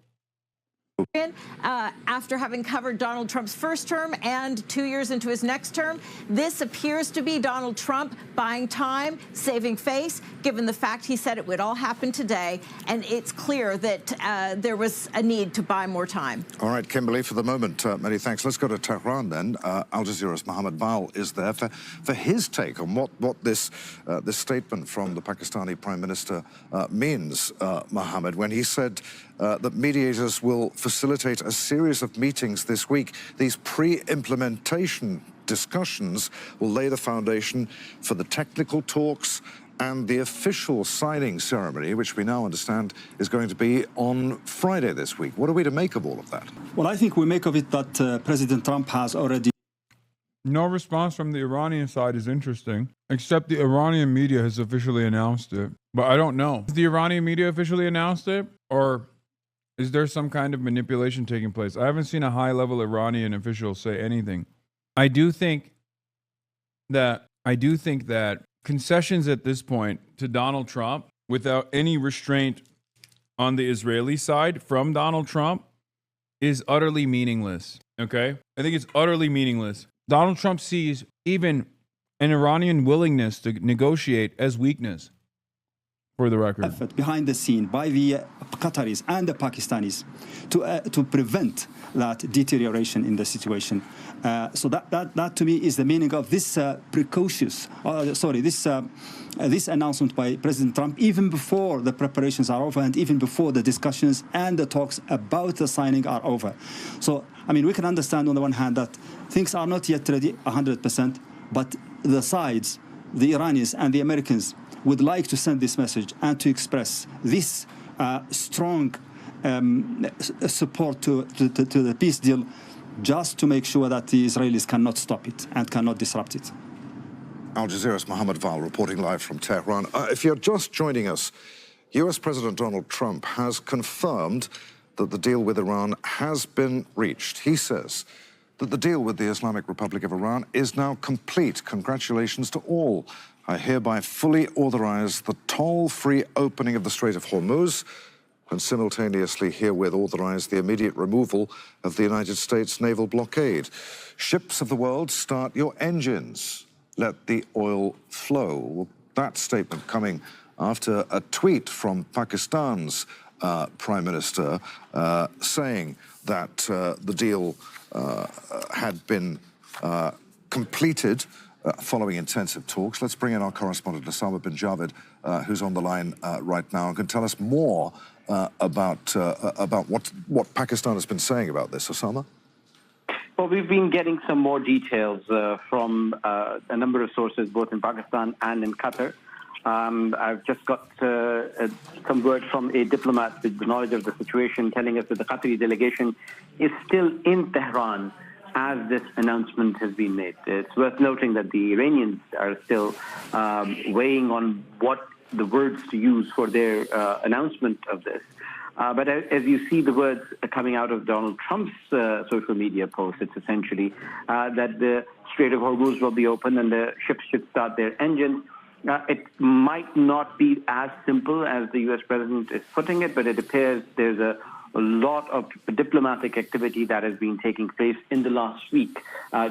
After having covered Donald Trump's first term and 2 years into his next term, this appears to be Donald Trump buying time, saving face, given the fact he said it would all happen today. And it's clear that there was a need to buy more time.
All right, Kimberly, for the moment, many thanks. Let's go to Tehran then. Al Jazeera's Mohammed Val is there for his take on what this statement from the Pakistani Prime Minister means, Mohammed, when he said that mediators will facilitate a series of meetings this week. These pre-implementation discussions will lay the foundation for the technical talks and the official signing ceremony, which we now understand is going to be on Friday this week. What are we to make of all of that?
Well, I think we make of it that President Trump has already...
No response from the Iranian side is interesting, except the Iranian media has officially announced it. But I don't know. Has the Iranian media officially announced it? Or is there some kind of manipulation taking place? I haven't seen a high-level Iranian official say anything. I do think that concessions at this point to Donald Trump, without any restraint on the Israeli side from Donald Trump, is utterly meaningless. Okay? I think it's utterly meaningless. Donald Trump sees even an Iranian willingness to negotiate as weakness. For the record,
effort behind the scene by the Qataris and the Pakistanis to prevent that deterioration in the situation. So that to me is the meaning of this this announcement by President Trump, even before the preparations are over and even before the discussions and the talks about the signing are over. So, I mean, we can understand on the one hand that things are not yet ready 100%, but the sides, the Iranians and the Americans, would like to send this message and to express this strong support to the peace deal, just to make sure that the Israelis cannot stop it and cannot disrupt it.
Al Jazeera's Mohammed Val reporting live from Tehran. If you're just joining us, US President Donald Trump has confirmed that the deal with Iran has been reached. He says that the deal with the Islamic Republic of Iran is now complete. Congratulations to all. I hereby fully authorize the toll-free opening of the Strait of Hormuz, and simultaneously herewith authorize the immediate removal of the United States naval blockade. Ships of the world, start your engines. Let the oil flow. Well, that statement coming after a tweet from Pakistan's Prime Minister saying that the deal had been completed following intensive talks. Let's bring in our correspondent, Osama bin Javed, who's on the line right now and can tell us more about what Pakistan has been saying about this. Osama?
Well, we've been getting some more details from a number of sources, both in Pakistan and in Qatar. I've just got some word from a diplomat with the knowledge of the situation telling us that the Qatari delegation is still in Tehran as this announcement has been made. It's worth noting that the Iranians are still weighing on what the words to use for their announcement of this. But as you see the words coming out of Donald Trump's social media post, it's essentially that the Strait of Hormuz will be open and the ships should start their engines. It might not be as simple as the U.S. president is putting it, but it appears there's a lot of diplomatic activity that has been taking place in the last week.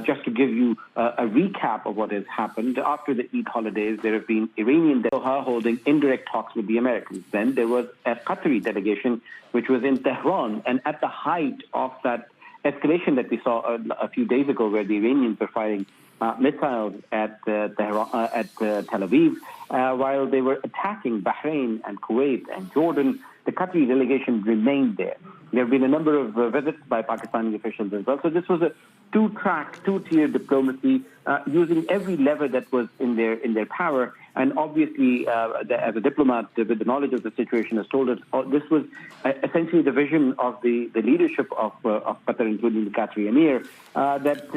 Just to give you a recap of what has happened, after the Eid holidays, there have been Iranian Doha holding indirect talks with the Americans. Then there was a Qatari delegation, which was in Tehran, and at the height of that escalation that we saw a few days ago, where the Iranians were firing missiles at Tel Aviv, while they were attacking Bahrain and Kuwait and Jordan, the Qatari delegation remained there. There have been a number of visits by Pakistani officials as well. So this was a two-track, two-tier diplomacy using every lever that was in their power. And obviously, as a diplomat with the knowledge of the situation has told us, this was essentially the vision of the leadership of Qatar, including the Qatari Emir, that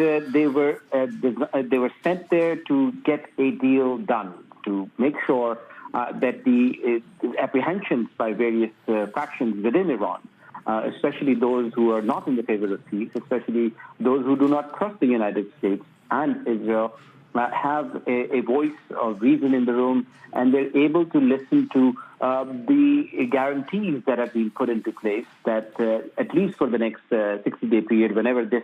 they were sent there to get a deal done, to make sure that the apprehensions by various factions within Iran, especially those who are not in the favor of peace, especially those who do not trust the United States and Israel, have a voice of reason in the room, and they're able to listen to the guarantees that have been put into place that at least for the next 60-day period, whenever this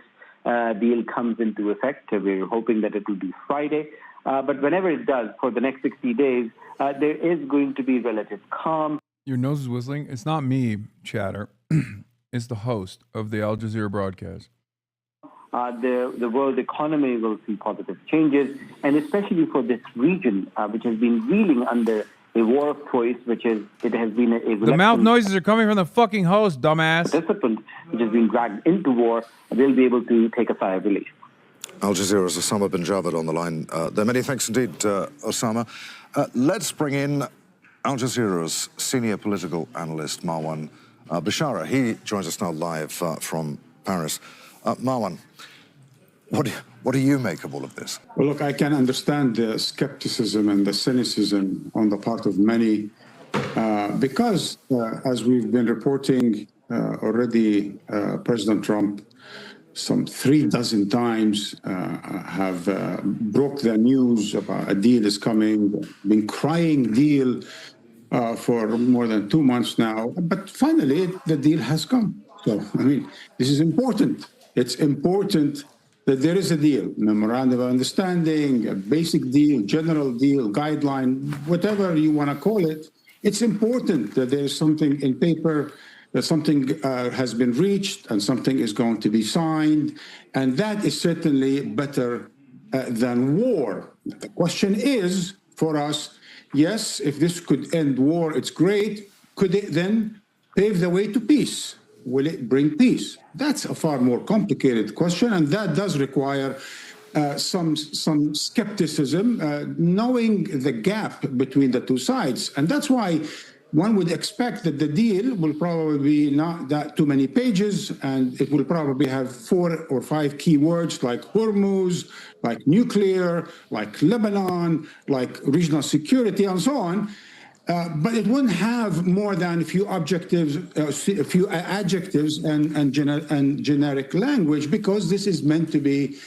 deal comes into effect, we're hoping that it will be Friday, but whenever it does, for the next 60 days, there is going to be relative calm.
Your nose is whistling. It's not me, Chatter. It's the host of the Al Jazeera broadcast.
The world economy will see positive changes, and especially for this region, which has been reeling under a war of choice, it has been a
the mouth noises are coming from the fucking host, dumbass.
Participant, which has been dragged into war, they'll be able to take a sigh of relief.
Al Jazeera's Osama bin Javed on the line. There. Many thanks indeed, Osama. Let's bring in Al Jazeera's senior political analyst, Marwan Bashara. He joins us now live from Paris. Marwan, what do you make of all of this?
Well, look, I can understand the skepticism and the cynicism on the part of many because, as we've been reporting already, President Trump some 36 times have broke the news about a deal is coming, been crying deal for more than 2 months now. But finally, the deal has come. So, I mean, this is important. It's important that there is a deal, memorandum of understanding, a basic deal, general deal, guideline, whatever you want to call it. It's important that there is something in paper, that something has been reached and something is going to be signed. And that is certainly better than war. The question is, for us, yes, if this could end war, it's great. Could it then pave the way to peace? Will it bring peace? That's a far more complicated question, and that does require some skepticism, knowing the gap between the two sides. And that's why one would expect that the deal will probably be not that too many pages, and it will probably have 4 or 5 key words like Hormuz, like nuclear, like Lebanon, like regional security, and so on. But it wouldn't have more than a few objectives, a few adjectives and generic language, because this is meant to be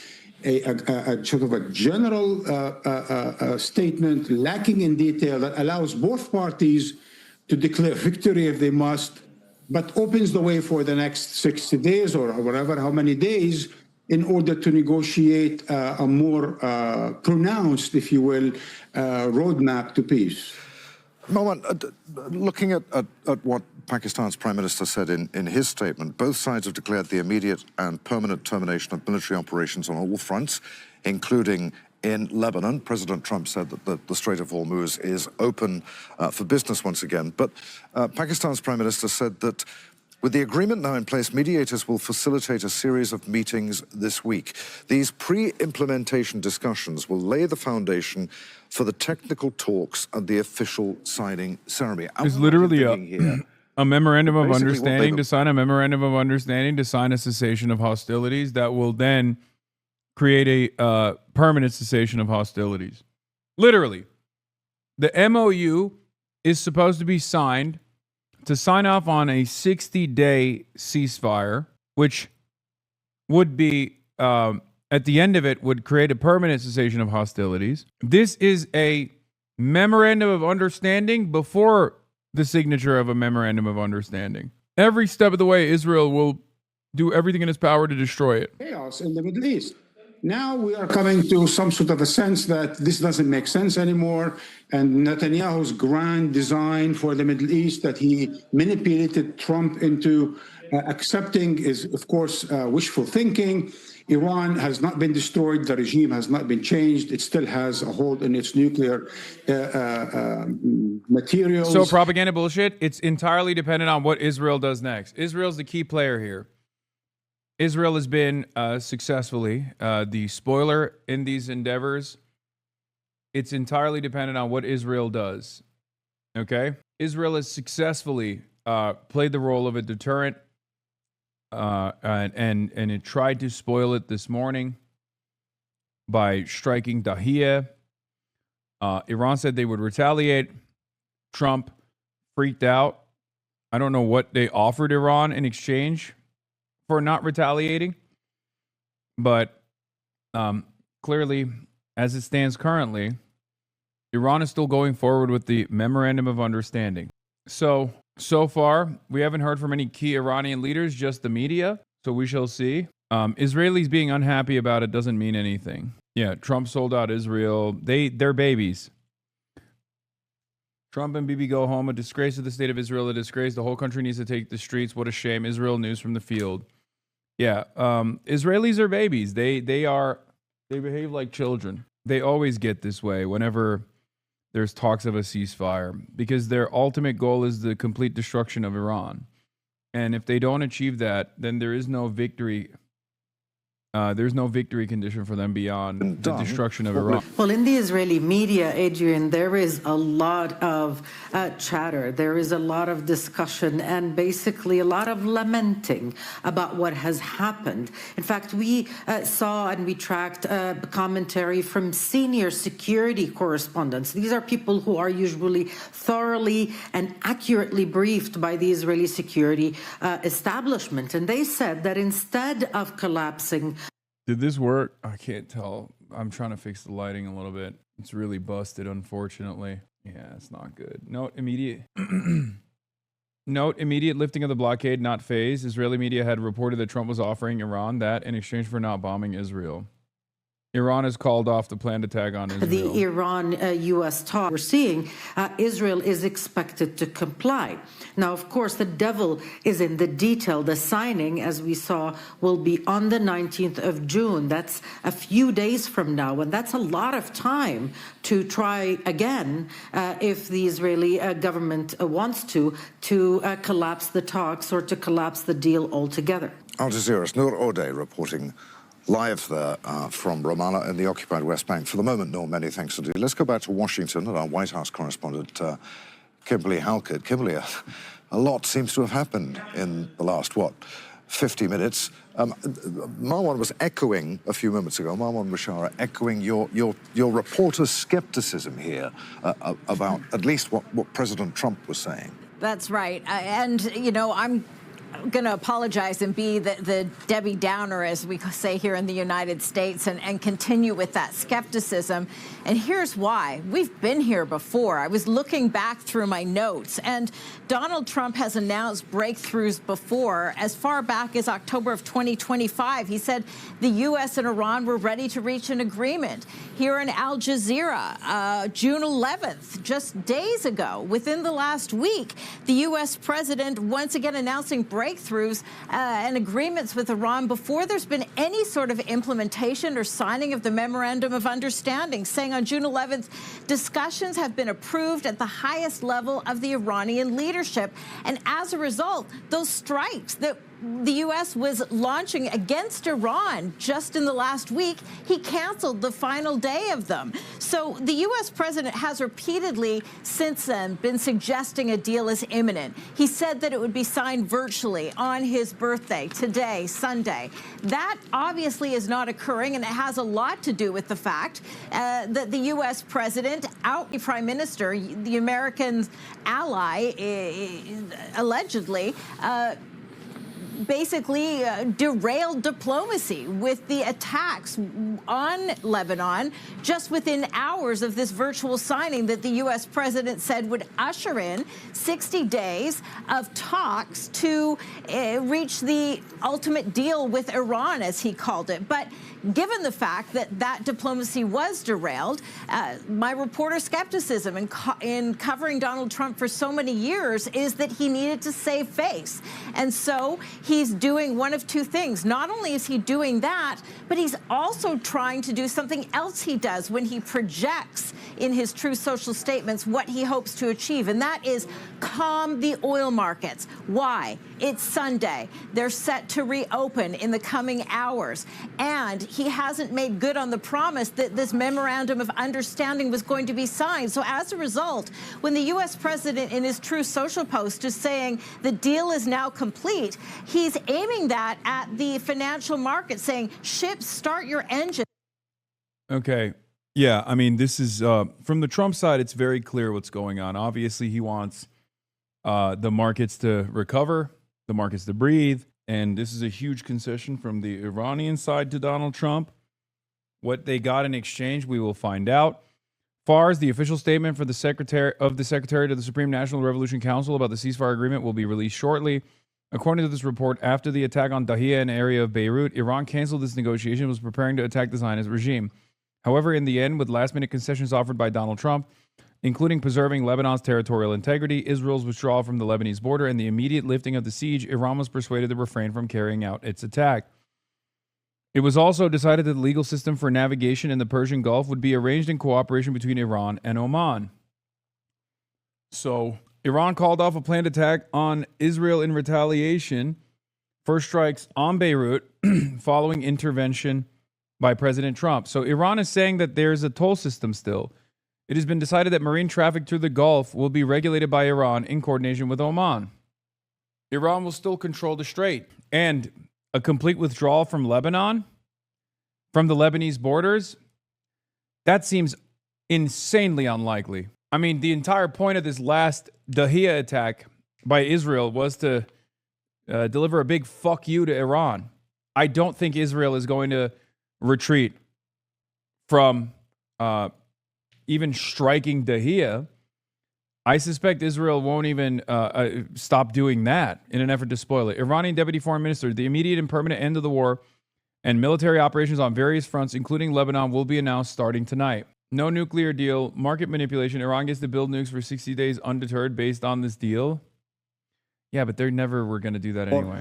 a sort of a general statement lacking in detail that allows both parties to declare victory if they must, but opens the way for the next 60 days or whatever, how many days, in order to negotiate a more pronounced, if you will, roadmap to peace.
Marwan, looking at what Pakistan's Prime Minister said in his statement, both sides have declared the immediate and permanent termination of military operations on all fronts, including in Lebanon. President Trump said that the Strait of Hormuz is open for business once again. But Pakistan's Prime Minister said that with the agreement now in place, mediators will facilitate a series of meetings this week. These pre-implementation discussions will lay the foundation for the technical talks and the official signing ceremony.
It's literally a memorandum of understanding to sign a memorandum of understanding to sign a cessation of hostilities that will then create a permanent cessation of hostilities. Literally, the MOU is supposed to be signed to sign off on a 60-day ceasefire, which would be, at the end of it, would create a permanent cessation of hostilities. This is a memorandum of understanding before the signature of a memorandum of understanding. Every step of the way, Israel will do everything in its power to destroy it.
Chaos in the Middle East. Now we are coming to some sort of a sense that this doesn't make sense anymore, and Netanyahu's grand design for the Middle East that he manipulated Trump into accepting is, of course, wishful thinking. Iran has not been destroyed. The regime has not been changed. It still has a hold in its nuclear materials.
So propaganda bullshit, it's entirely dependent on what Israel does next. Israel's the key player here. Israel has been successfully the spoiler in these endeavors. It's entirely dependent on what Israel does. Okay? Israel has successfully played the role of a deterrent, and it tried to spoil it this morning by striking Dahiyeh. Iran said they would retaliate. Trump freaked out. I don't know what they offered Iran in exchange for not retaliating, but clearly, as it stands currently, Iran is still going forward with the memorandum of understanding. So far, we haven't heard from any key Iranian leaders, just the media, so we shall see. Israelis being unhappy about it doesn't mean anything. Yeah, Trump sold out Israel. They're babies. Trump and Bibi go home. A disgrace to the state of Israel. A disgrace. The whole country needs to take the streets. What a shame. Israel news from the field. Yeah, Israelis are babies. They behave like children. They always get this way whenever there's talks of a ceasefire, because their ultimate goal is the complete destruction of Iran. And if they don't achieve that, then there is no victory. There's no victory condition for them beyond the destruction of Iran.
Well, in the Israeli media, Adrian, there is a lot of chatter. There is a lot of discussion and basically a lot of lamenting about what has happened. In fact, we saw and we tracked commentary from senior security correspondents. These are people who are usually thoroughly and accurately briefed by the Israeli security establishment. And they said that instead of collapsing...
Did this work? I can't tell. I'm trying to fix the lighting a little bit. It's really busted, unfortunately. Yeah, it's not good. Note immediate lifting of the blockade, not phase. Israeli media had reported that Trump was offering Iran that in exchange for not bombing Israel. Iran has called off the planned attack on Israel.
The Iran-U.S. talk we're seeing, Israel is expected to comply. Now, of course, the devil is in the detail. The signing, as we saw, will be on the 19th of June. That's a few days from now, and that's a lot of time to try again, if the Israeli government wants to collapse the talks or to collapse the deal altogether.
Al Jazeera's Noor Odeh reporting live there from Ramallah in the occupied West Bank. For the moment, Noor, many thanks indeed. Let's go back to Washington and our White House correspondent, Kimberly Halkett. Kimberly, a lot seems to have happened in the last, 50 minutes. Marwan was echoing a few moments ago, Marwan Bashara, echoing your reporter's skepticism here about at least what President Trump was saying.
That's right. And, you know, going to apologize and be the Debbie Downer, as we say here in the United States, and continue with that skepticism. And here's why. We've been here before. I was looking back through my notes, and Donald Trump has announced breakthroughs before. As far back as October of 2025, he said the U.S. and Iran were ready to reach an agreement. Here in Al Jazeera, June 11th, just days ago, within the last week, the U.S. president once again announcing breakthroughs and agreements with Iran before there's been any sort of implementation or signing of the Memorandum of Understanding, saying on June 11th, discussions have been approved at the highest level of the Iranian leadership. And as a result, those strikes that the U.S. was launching against Iran just in the last week, he canceled the final day of them. So the U.S. president has repeatedly since then been suggesting a deal is imminent. He said that it would be signed virtually on his birthday, today, Sunday. That obviously is not occurring, and it has a lot to do with the fact that the U.S. president, the prime minister, the American ally, allegedly, basically derailed diplomacy with the attacks on Lebanon just within hours of this virtual signing that the U.S. president said would usher in 60 days of talks to reach the ultimate deal with Iran, as he called it. But given the fact that that diplomacy was derailed, my reporter skepticism in covering Donald Trump for so many years is that he needed to save face. And so he's doing one of two things. Not only is he doing that, but he's also trying to do something else he does when he projects in his True Social statements what he hopes to achieve, and that is calm the oil markets. Why? It's Sunday. They're set to reopen in the coming hours, and he hasn't made good on the promise that this Memorandum of Understanding was going to be signed. So as a result, when the U.S. president in his True Social post is saying the deal is now complete, he's aiming that at the financial market, saying, ships, start your engine.
Okay. Yeah, I mean, this is, from the Trump side, it's very clear what's going on. Obviously, he wants the markets to recover, the markets to breathe, and this is a huge concession from the Iranian side to Donald Trump. What they got in exchange, we will find out. Far as the official statement for the Secretary to the Supreme National Revolution Council about the ceasefire agreement will be released shortly. According to this report, after the attack on Dahia, an area of Beirut, Iran canceled this negotiation and was preparing to attack the Zionist regime. However, in the end, with last-minute concessions offered by Donald Trump, including preserving Lebanon's territorial integrity, Israel's withdrawal from the Lebanese border, and the immediate lifting of the siege, Iran was persuaded to refrain from carrying out its attack. It was also decided that the legal system for navigation in the Persian Gulf would be arranged in cooperation between Iran and Oman. So, Iran called off a planned attack on Israel in retaliation for strikes on Beirut following intervention by President Trump. So Iran is saying that there's a toll system still. It has been decided that marine traffic through the Gulf will be regulated by Iran in coordination with Oman. Iran will still control the strait. And a complete withdrawal from Lebanon, from the Lebanese borders, that seems insanely unlikely. I mean, the entire point of this last Dahia attack by Israel was to deliver a big fuck you to Iran. I don't think Israel is going to retreat from even striking Dahia. I suspect Israel won't even stop doing that in an effort to spoil it. Iranian Deputy Foreign Minister, the immediate and permanent end of the war and military operations on various fronts, including Lebanon, will be announced starting tonight. No nuclear deal, market manipulation. Iran gets to build nukes for 60 days undeterred based on this deal. Yeah, but they never were going to do that anyway.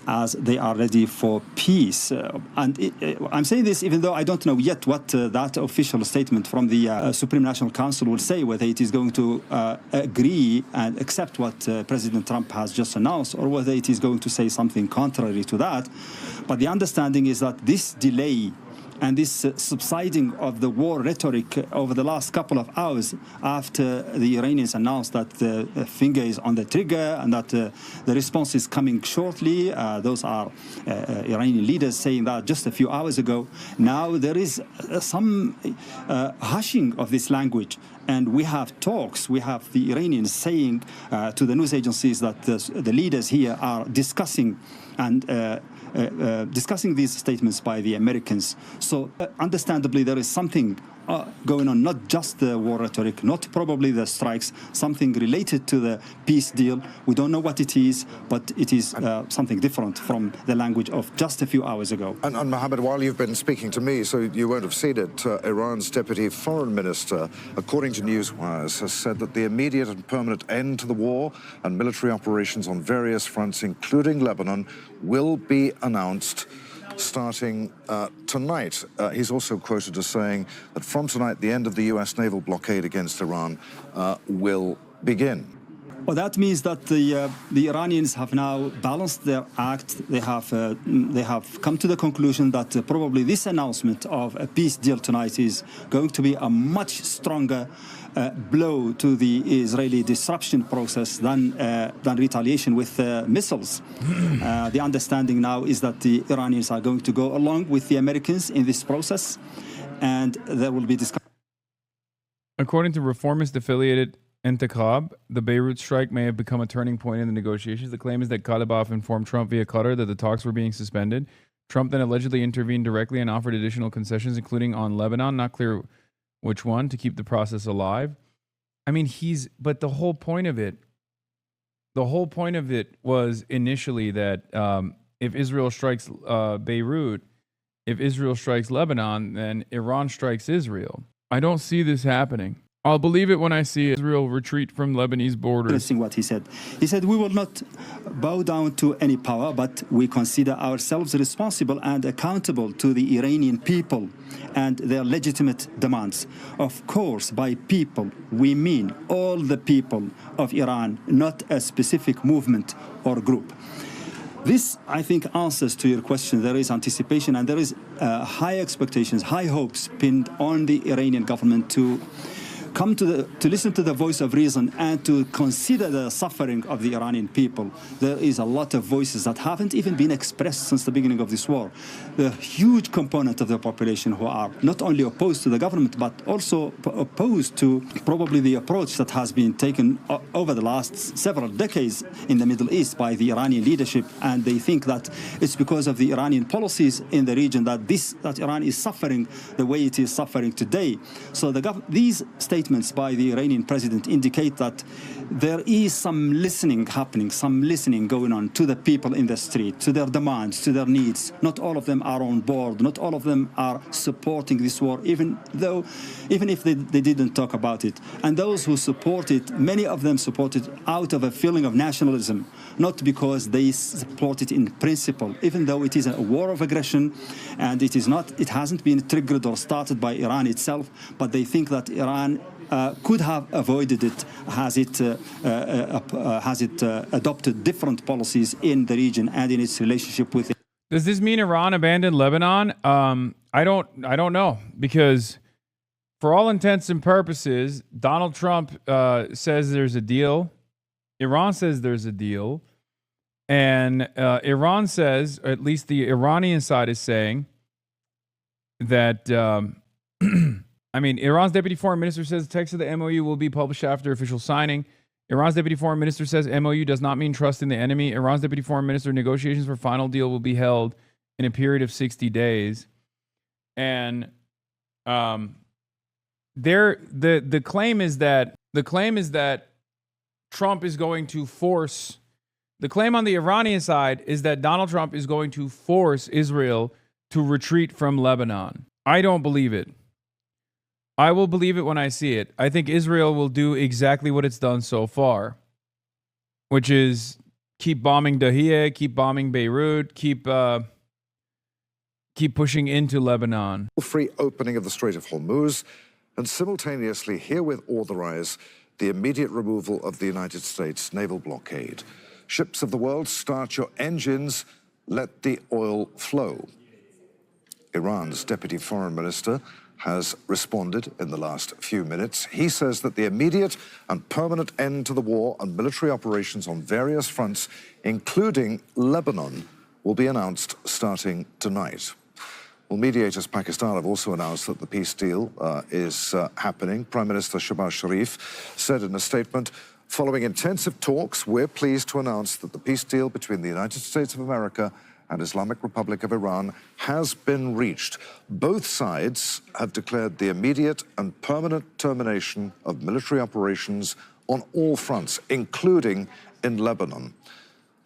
As they are ready for peace. I'm saying this even though I don't know yet what that official statement from the Supreme National Council will say, whether it is going to agree and accept what President Trump has just announced, or whether it is going to say something contrary to that. But the understanding is that this delay and this subsiding of the war rhetoric over the last couple of hours after the Iranians announced that the finger is on the trigger and that the response is coming shortly. Those are Iranian leaders saying that just a few hours ago. Now there is some hushing of this language. And we have talks. We have the Iranians saying to the news agencies that the leaders here are discussing and discussing these statements by the Americans. So understandably, there is something going on, not just the war rhetoric, not probably the strikes, something related to the peace deal. We don't know what it is, but it is something different from the language of just a few hours ago.
And Mohammed, while you've been speaking to me, so you won't have seen it, Iran's deputy foreign minister, according to Newswires, has said that the immediate and permanent end to the war and military operations on various fronts, including Lebanon, will be announced starting tonight. He's also quoted as saying that from tonight, the end of the U.S. naval blockade against Iran will begin.
Well, that means that the Iranians have now balanced their act. They have come to the conclusion that probably this announcement of a peace deal tonight is going to be a much stronger blow to the Israeli disruption process than retaliation with missiles. The understanding now is that the Iranians are going to go along with the Americans in this process, and there will be discussion.
According to reformist-affiliated Intikhab, the Beirut strike may have become a turning point in the negotiations. The claim is that Kalibaf informed Trump via Qatar that the talks were being suspended. Trump then allegedly intervened directly and offered additional concessions, including on Lebanon, not clear which one, to keep the process alive. I mean, but the whole point of it was initially that if Israel strikes Beirut, if Israel strikes Lebanon, then Iran strikes Israel. I don't see this happening. I'll believe it when I see Israel retreat from Lebanese borders.
Interesting what he said. He said, we will not bow down to any power, but we consider ourselves responsible and accountable to the Iranian people and their legitimate demands. Of course, by people, we mean all the people of Iran, not a specific movement or group. This, I think, answers to your question. There is anticipation and there is high expectations, high hopes pinned on the Iranian government to come to listen to the voice of reason and to consider the suffering of the Iranian people. There is a lot of voices that haven't even been expressed since the beginning of this war. The huge component of the population who are not only opposed to the government, but also opposed to probably the approach that has been taken over the last several decades in the Middle East by the Iranian leadership. And they think that it's because of the Iranian policies in the region that Iran is suffering the way it is suffering today. So these statements by the Iranian president indicate that there is some listening happening, some listening going on to the people in the street, to their demands, to their needs. Not all of them are on board. Not all of them are supporting this war, even if they didn't talk about it. And those who support it, many of them support it out of a feeling of nationalism, not because they support it in principle, even though it is a war of aggression and it hasn't been triggered or started by Iran itself, but they think that Iran could have avoided it has it adopted different policies in the region and in its relationship with it.
Does this mean Iran abandoned Lebanon? I don't know, because for all intents and purposes, Donald Trump says there's a deal. Iran says there's a deal. And Iran says, or at least the Iranian side is saying, that Iran's deputy foreign minister says the text of the MOU will be published after official signing. Iran's deputy foreign minister says MOU does not mean trust in the enemy. Iran's deputy foreign minister, negotiations for final deal will be held in a period of 60 days. And the claim is that Trump is going to force. The claim on the Iranian side is that Donald Trump is going to force Israel to retreat from Lebanon. I don't believe it. I will believe it when I see it. I think Israel will do exactly what it's done so far, which is keep bombing Dahiyeh, keep bombing Beirut, keep pushing into Lebanon.
Free opening of the Strait of Hormuz, and simultaneously herewith authorize the immediate removal of the United States naval blockade. Ships of the world, start your engines, let the oil flow. Iran's deputy foreign minister has responded in the last few minutes. He says that the immediate and permanent end to the war and military operations on various fronts, including Lebanon, will be announced starting tonight. Well, mediators Pakistan have also announced that the peace deal is happening. Prime Minister Shehbaz Sharif said in a statement, following intensive talks, we're pleased to announce that the peace deal between the United States of America and Islamic Republic of Iran has been reached. Both sides have declared the immediate and permanent termination of military operations on all fronts, including in Lebanon.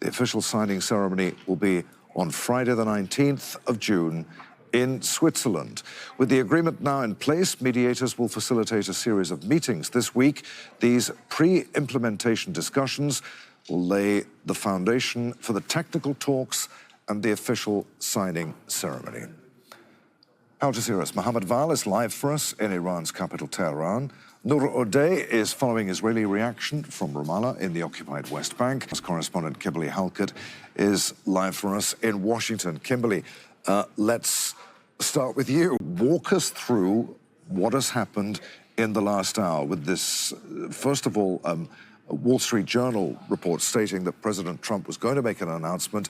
The official signing ceremony will be on Friday, the 19th of June in Switzerland. With the agreement now in place, mediators will facilitate a series of meetings this week. These pre-implementation discussions will lay the foundation for the technical talks and the official signing ceremony. Al Jazeera's Mohammed Val is live for us in Iran's capital, Tehran. Noor O'Day is following Israeli reaction from Ramallah in the occupied West Bank. As correspondent Kimberly Halkett is live for us in Washington. Kimberly, let's start with you. Walk us through what has happened in the last hour with this, first of all, a Wall Street Journal report stating that President Trump was going to make an announcement,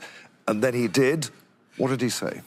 and then he did. What did he say?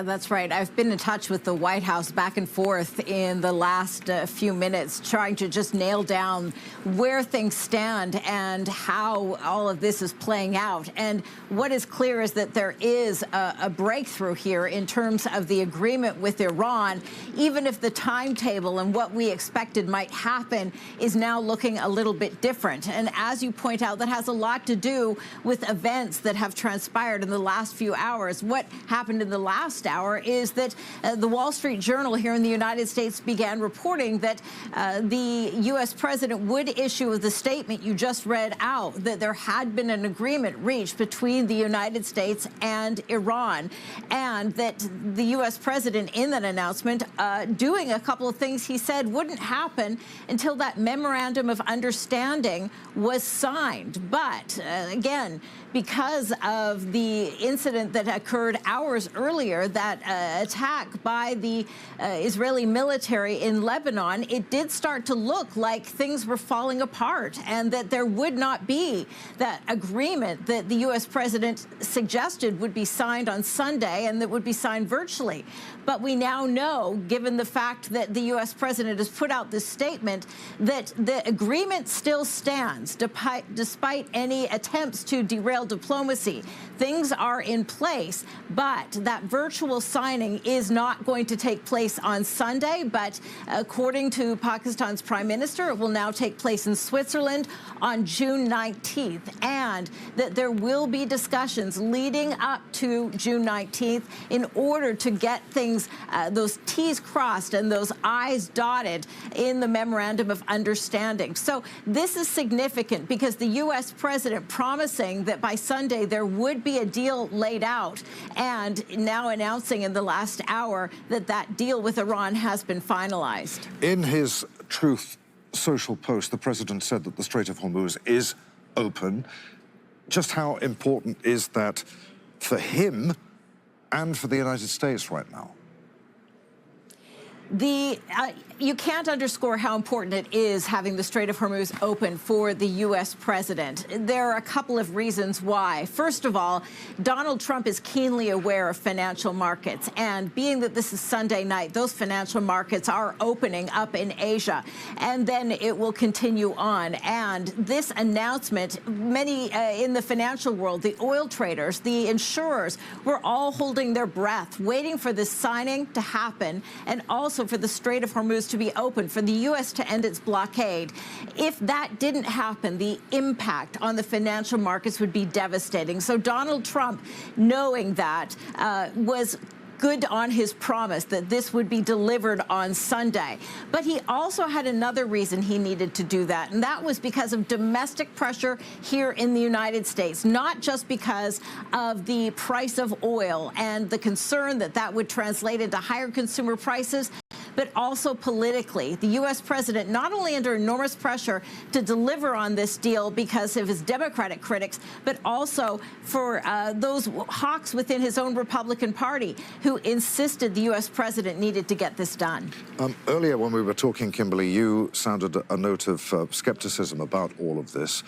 That's right. I've been in touch with the White House back and forth in the last few minutes, trying to just nail down where things stand and how all of this is playing out. And what is clear is that there is a breakthrough here in terms of the agreement with Iran, even if the timetable and what we expected might happen is now looking a little bit different. And as you point out, that has a lot to do with events that have transpired in the last few hours. What happened in the last hour is that the Wall Street Journal here in the United States began reporting that the U.S. president would issue the statement you just read out, that there had been an agreement reached between the United States and Iran, and that the U.S. president in that announcement doing a couple of things he said wouldn't happen until that memorandum of understanding was signed. But again, because of the incident that occurred hours earlier, that attack by the Israeli military in Lebanon, it did start to look like things were falling apart and that there would not be that agreement that the U.S. president suggested would be signed on Sunday and that would be signed virtually. But we now know, given the fact that the U.S. president has put out this statement, that the agreement still stands despite any attempts to derail diplomacy. Things are in place, but that virtual signing is not going to take place on Sunday. But according to Pakistan's prime minister, it will now take place in Switzerland on June 19th, and that there will be discussions leading up to June 19th in order to get things, those T's crossed and those I's dotted in the memorandum of understanding. So this is significant because the U.S. president promising that by Sunday there would be a deal laid out, and now announcing in the last hour that that deal with Iran has been finalized.
In his Truth Social post, the president said that the Strait of Hormuz is open. Just how important is that for him and for the United States right now?
You can't underscore how important it is having the Strait of Hormuz open for the U.S. president. There are a couple of reasons why. First of all, Donald Trump is keenly aware of financial markets, and being that this is Sunday night, those financial markets are opening up in Asia, and then it will continue on. And this announcement, many in the financial world, the oil traders, the insurers, were all holding their breath, waiting for this signing to happen, and also for the Strait of Hormuz to be open, for the U.S. to end its blockade. If that didn't happen, the impact on the financial markets would be devastating. So Donald Trump, knowing that, was good on his promise that this would be delivered on Sunday. But he also had another reason he needed to do that, and that was because of domestic pressure here in the United States, not just because of the price of oil and the concern that that would translate into higher consumer prices, but also politically. The U.S. president not only under enormous pressure to deliver on this deal because of his Democratic critics, but also for those hawks within his own Republican Party who insisted the U.S. president needed to get this done.
Earlier when we were talking, Kimberly, you sounded a note of skepticism about all of this.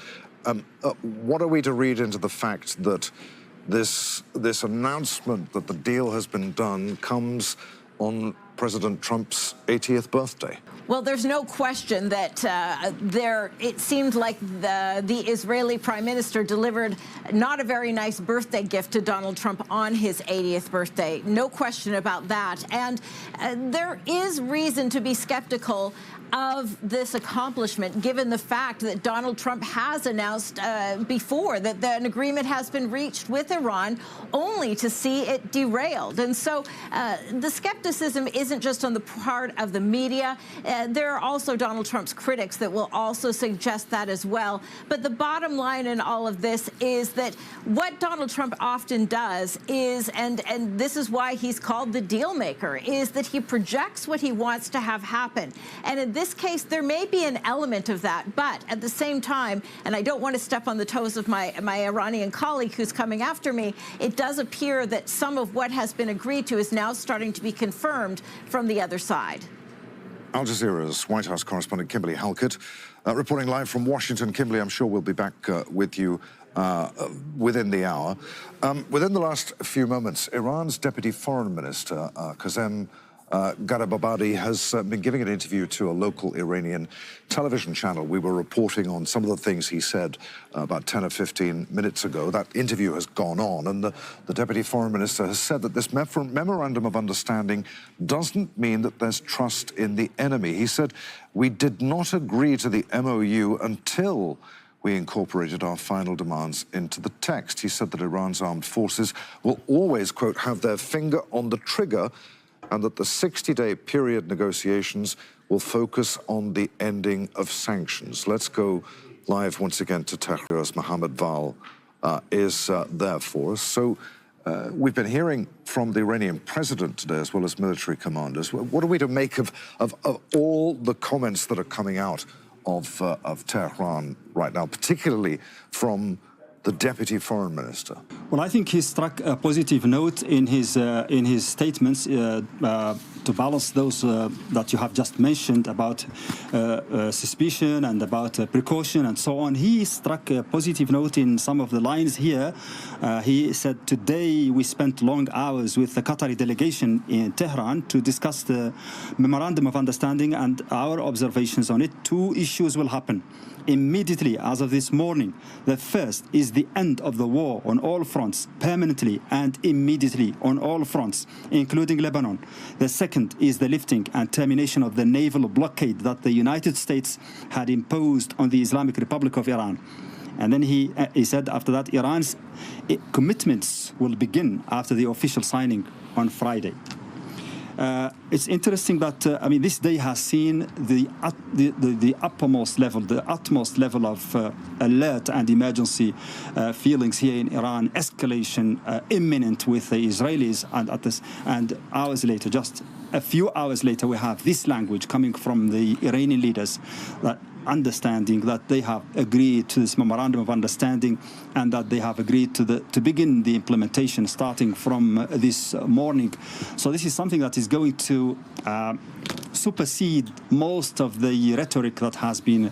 What are we to read into the fact that this announcement that the deal has been done comes on President Trump's 80th birthday.
Well, there's no question that it seemed like the Israeli prime minister delivered not a very nice birthday gift to Donald Trump on his 80th birthday. No question about that. And there is reason to be skeptical of this accomplishment, given the fact that Donald Trump has announced before that an agreement has been reached with Iran, only to see it derailed. And so the skepticism isn't just on the part of the media. There are also Donald Trump's critics that will also suggest that as well. But the bottom line in all of this is that what Donald Trump often does is, and this is why he's called the deal maker, is that he projects what he wants to have happen. And in this case, there may be an element of that, but at the same time, and I don't want to step on the toes of my Iranian colleague who's coming after me, it does appear that some of what has been agreed to is now starting to be confirmed from the other side.
Al Jazeera's White House correspondent Kimberly Halkett reporting live from Washington. Kimberly, I'm sure we'll be back with you within the hour. Within the last few moments, Iran's Deputy Foreign Minister, Qasem Garibabadi, has been giving an interview to a local Iranian television channel. We were reporting on some of the things he said about 10 or 15 minutes ago. That interview has gone on, and the Deputy Foreign Minister has said that this memorandum of understanding doesn't mean that there's trust in the enemy. He said, "We did not agree to the MOU until we incorporated our final demands into the text." He said that Iran's armed forces will always, quote, have their finger on the trigger, and that the 60-day period negotiations will focus on the ending of sanctions. Let's go live once again to Tehran's Mohammed Val is there for us. So we've been hearing from the Iranian president today, as well as military commanders. What are we to make of all the comments that are coming out of Tehran right now, particularly from the Deputy Foreign Minister?
Well, I think he struck a positive note in his statements to balance those that you have just mentioned about suspicion and about precaution and so on. He struck a positive note in some of the lines here. He said, "Today we spent long hours with the Qatari delegation in Tehran to discuss the memorandum of understanding and our observations on it. Two issues will happen immediately as of this morning. The first is the end of the war on all fronts, permanently and immediately on all fronts, including Lebanon. The second is the lifting and termination of the naval blockade that the United States had imposed on the Islamic Republic of Iran." And then he said after that, Iran's commitments will begin after the official signing on Friday. It's interesting that this day has seen the utmost level of alert and emergency feelings here in Iran, escalation imminent with the Israelis, and hours later, just a few hours later, we have this language coming from the Iranian leaders, that understanding that they have agreed to this memorandum of understanding and that they have agreed to begin the implementation starting from this morning. So this is something that is going to supersede most of the rhetoric that has been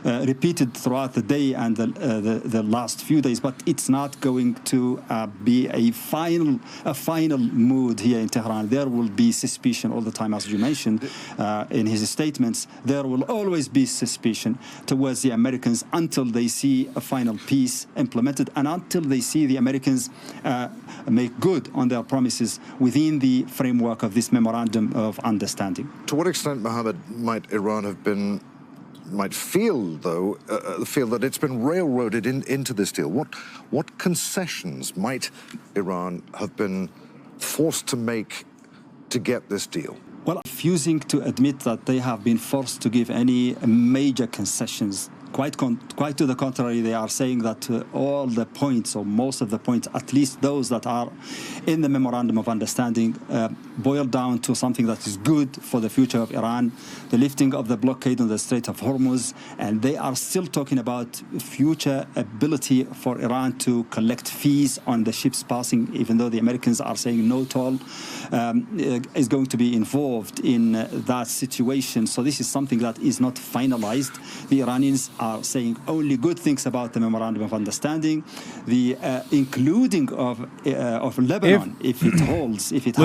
repeated throughout the day and the last few days, but it's not going to be a final mood here in Tehran. There will be suspicion all the time, as you mentioned in his statements. There will always be suspicion towards the Americans until they see a final peace implemented and until they see the Americans make good on their promises within the framework of this memorandum of understanding.
To what extent, Mohammed, might Iran feel that it's been railroaded into this deal? What concessions might Iran have been forced to make to get this deal?
Well, refusing to admit that they have been forced to give any major concessions. Quite to the contrary, they are saying that all the points, or most of the points, at least those that are in the memorandum of understanding, boil down to something that is good for the future of Iran, the lifting of the blockade on the Strait of Hormuz, and they are still talking about future ability for Iran to collect fees on the ships passing, even though the Americans are saying no toll is going to be involved in that situation. So this is something that is not finalized. The Iranians are saying only good things about the memorandum of understanding, the including of Lebanon, if it holds, if it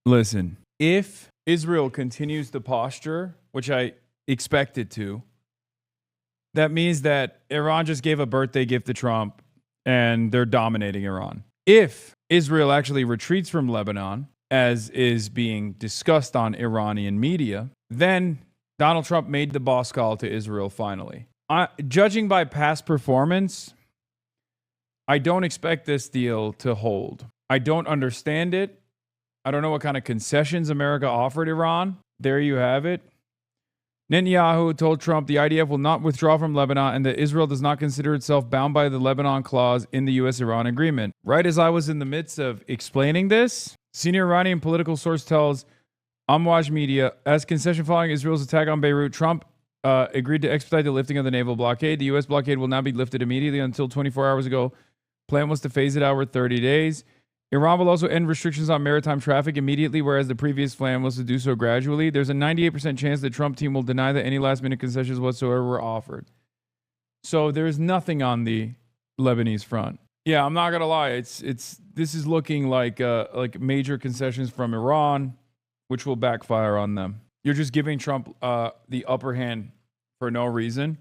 Listen, if Israel continues the posture, which I expect it to, that means that Iran just gave a birthday gift to Trump and they're dominating Iran. If Israel actually retreats from Lebanon, as is being discussed on Iranian media, then Donald Trump made the boss call to Israel finally. Judging by past performance, I don't expect this deal to hold. I don't understand it. I don't know what kind of concessions America offered Iran. There you have it. Netanyahu told Trump the IDF will not withdraw from Lebanon and that Israel does not consider itself bound by the Lebanon clause in the U.S.-Iran agreement. Right as I was in the midst of explaining this, senior Iranian political source tells Amwaj Media, as concession following Israel's attack on Beirut, Trump agreed to expedite the lifting of the naval blockade. The U.S. blockade will not be lifted immediately until 24 hours ago. Plan was to phase it out over 30 days. Iran will also end restrictions on maritime traffic immediately, whereas the previous plan was to do so gradually. There's a 98% chance the Trump team will deny that any last-minute concessions whatsoever were offered. So there's nothing on the Lebanese front. Yeah, I'm not gonna lie. This is looking like major concessions from Iran, which will backfire on them. You're just giving Trump the upper hand for no reason.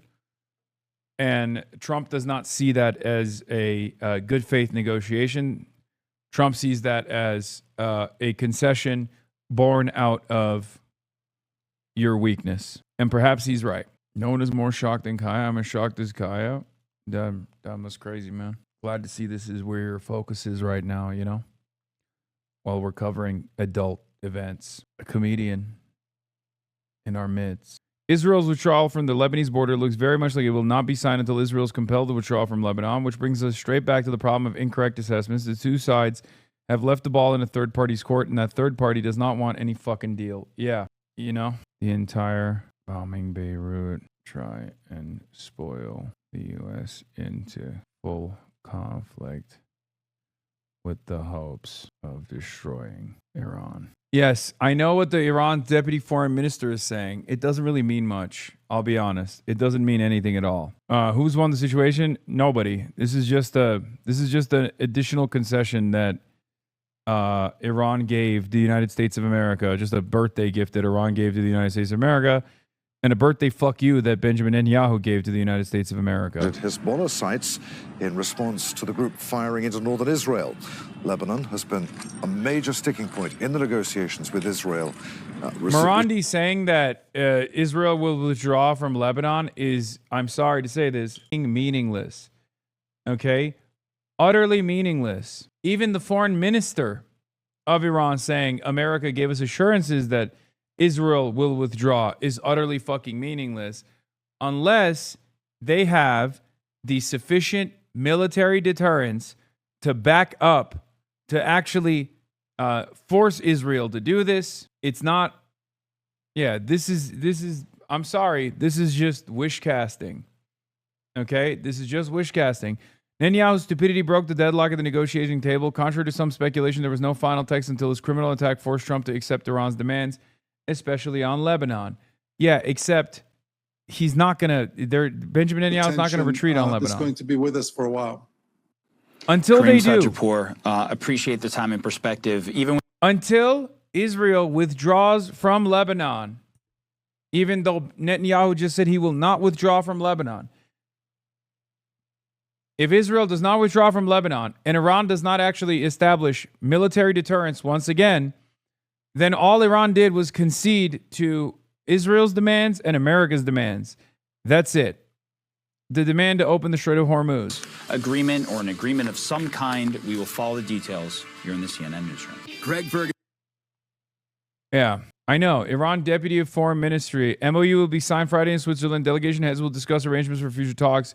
And Trump does not see that as a good faith negotiation. Trump sees that as a concession born out of your weakness. And perhaps he's right. No one is more shocked than Kaya. I'm as shocked as Kaya. That was crazy, man. Glad to see this is where your focus is right now, you know? While we're covering adult events. A comedian in our midst. Israel's withdrawal from the Lebanese border looks very much like it will not be signed until Israel is compelled to withdraw from Lebanon, which brings us straight back to the problem of incorrect assessments. The two sides have left the ball in a third party's court, and that third party does not want any fucking deal. Yeah, you know, the entire bombing Beirut, try and spoil the U.S. into full conflict with the hopes of destroying Iran. Yes, I know what the Iran deputy foreign minister is saying. It doesn't really mean much. I'll be honest. It doesn't mean anything at all. Who's won the situation? Nobody. This is just an additional concession that Iran gave the United States of America, just a birthday gift that Iran gave to the United States of America, and a birthday fuck you that Benjamin Netanyahu gave to the United States of America.
Hezbollah sites in response to the group firing into northern Israel. Lebanon has been a major sticking point in the negotiations with Israel.
Marandi saying that Israel will withdraw from Lebanon is, I'm sorry to say this, meaningless. Okay? Utterly meaningless. Even the foreign minister of Iran saying America gave us assurances that Israel will withdraw is utterly fucking meaningless unless they have the sufficient military deterrence to back up, to actually force Israel to do this. It's not, this is, I'm sorry, this is just wish casting. Okay? This is just wish casting. Netanyahu's stupidity broke the deadlock at the negotiating table. Contrary to some speculation, there was no final text until his criminal attack forced Trump to accept Iran's demands, especially on Lebanon. Yeah, except he's not going to, Benjamin Netanyahu's not going to retreat on Lebanon.
It's going to be with us for a while.
Until they do.
Appreciate the time and perspective.
Until Israel withdraws from Lebanon, even though Netanyahu just said he will not withdraw from Lebanon. If Israel does not withdraw from Lebanon and Iran does not actually establish military deterrence once again, then all Iran did was concede to Israel's demands and America's demands. That's it. The demand to open the Strait of Hormuz.
Agreement or an agreement of some kind. We will follow the details here in the CNN newsroom.
Greg Ferguson.
Yeah, I know. Iran Deputy of Foreign Ministry. MOU will be signed Friday in Switzerland. Delegation heads will discuss arrangements for future talks.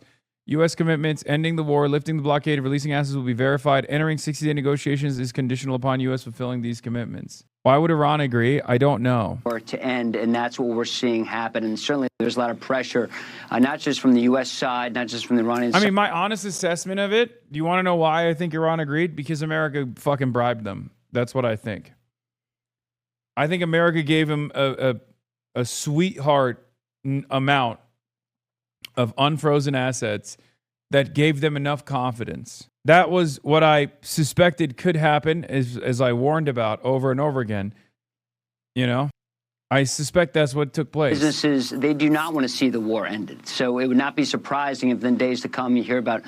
U.S. commitments, ending the war, lifting the blockade, releasing assets will be verified. Entering 60-day negotiations is conditional upon U.S. fulfilling these commitments. Why would Iran agree? I don't know.
To end, and that's what we're seeing happen. And certainly there's a lot of pressure, not just from the U.S. side, not just from the Iranian side.
I mean, my honest assessment of it, do you want to know why I think Iran agreed? Because America fucking bribed them. That's what I think. I think America gave him a sweetheart amount of unfrozen assets that gave them enough confidence. That was what I suspected could happen, as I warned about over and over again. You know, I suspect that's what took place.
Businesses, they do not want to see the war ended. So it would not be surprising if in days to come you hear about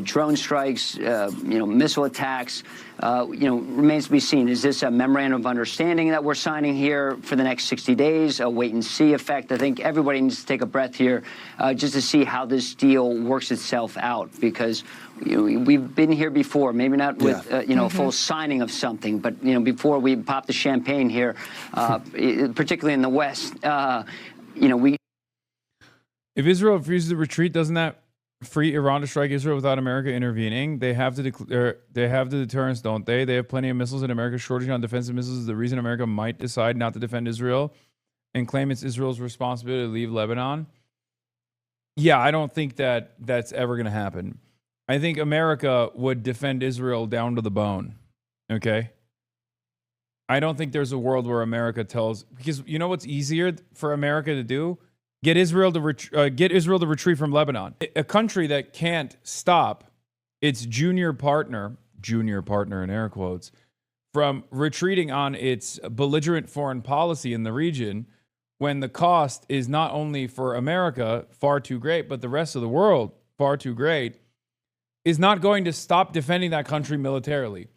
drone strikes, missile attacks. Remains to be seen. Is this a memorandum of understanding that we're signing here for the next 60 days, a wait-and-see effect? I think everybody needs to take a breath here just to see how this deal works itself out, because we've been here before, maybe not with a full signing of something, but before we pop the champagne here, particularly in the West, we.
If Israel refuses to retreat, doesn't that free Iran to strike Israel without America intervening? They have the deterrence, don't they? They have plenty of missiles, and America's shortage on defensive missiles is the reason America might decide not to defend Israel and claim it's Israel's responsibility to leave Lebanon. Yeah, I don't think that that's ever going to happen. I think America would defend Israel down to the bone. Okay? I don't think there's a world where America tells, because you know what's easier for America to do? Get Israel to retreat from Lebanon. A country that can't stop its junior partner in air quotes, from retreating on its belligerent foreign policy in the region, when the cost is not only for America far too great, but the rest of the world far too great, is not going to stop defending that country militarily.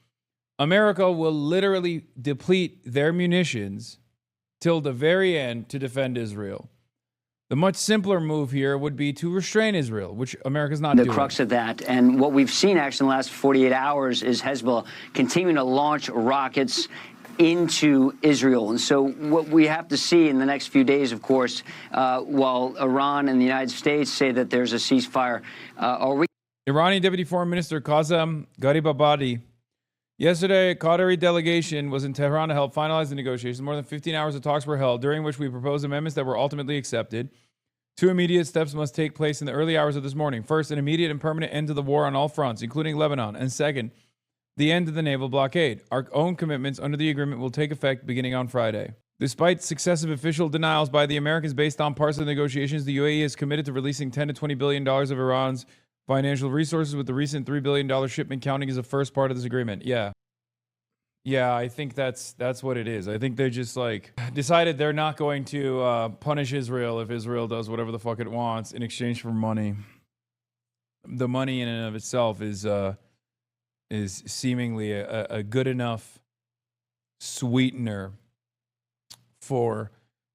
America will literally deplete their munitions till the very end to defend Israel. The much simpler move here would be to restrain Israel, which America's not doing.
The crux of that. And what we've seen actually in the last 48 hours is Hezbollah continuing to launch rockets into Israel. And so what we have to see in the next few days, of course, while Iran and the United States say that there's a ceasefire,
Iranian Deputy Foreign Minister Qasem Gharibabadi. Yesterday, a Qatari delegation was in Tehran to help finalize the negotiations. More than 15 hours of talks were held, during which we proposed amendments that were ultimately accepted. 2 immediate steps must take place in the early hours of this morning. First, an immediate and permanent end to the war on all fronts, including Lebanon. And second, the end of the naval blockade. Our own commitments under the agreement will take effect beginning on Friday. Despite successive official denials by the Americans based on parts of the negotiations, the UAE is committed to releasing $10 to $20 billion of Iran's financial resources, with the recent $3 billion shipment counting as the first part of this agreement. Yeah, I think that's what it is. I think they just decided they're not going to punish Israel if Israel does whatever the fuck it wants in exchange for money. The money in and of itself is seemingly a good enough sweetener for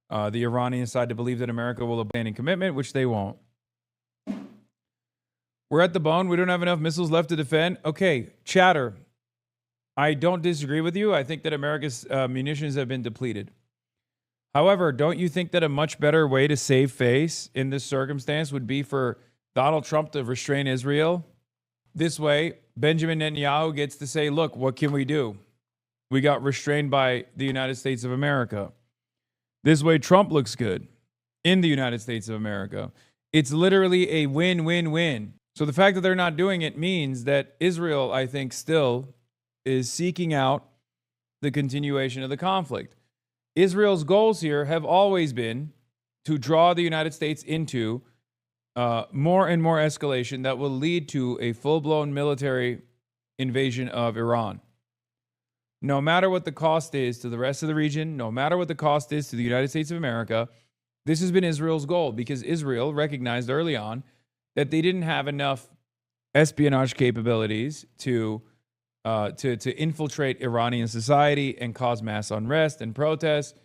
the Iranian side to believe that America will abandon commitment, which they won't. We're at the bone. We don't have enough missiles left to defend. Okay, chatter. I don't disagree with you. I think that America's munitions have been depleted. However, don't you think that a much better way to save face in this circumstance would be for Donald Trump to restrain Israel? This way, Benjamin Netanyahu gets to say, look, what can we do? We got restrained by the United States of America. This way, Trump looks good in the United States of America. It's literally a win-win-win. So the fact that they're not doing it means that Israel, I think, still is seeking out the continuation of the conflict. Israel's goals here have always been to draw the United States into more and more escalation that will lead to a full-blown military invasion of Iran. No matter what the cost is to the rest of the region, no matter what the cost is to the United States of America, this has been Israel's goal, because Israel recognized early on that they didn't have enough espionage capabilities to infiltrate Iranian society and cause mass unrest and protests.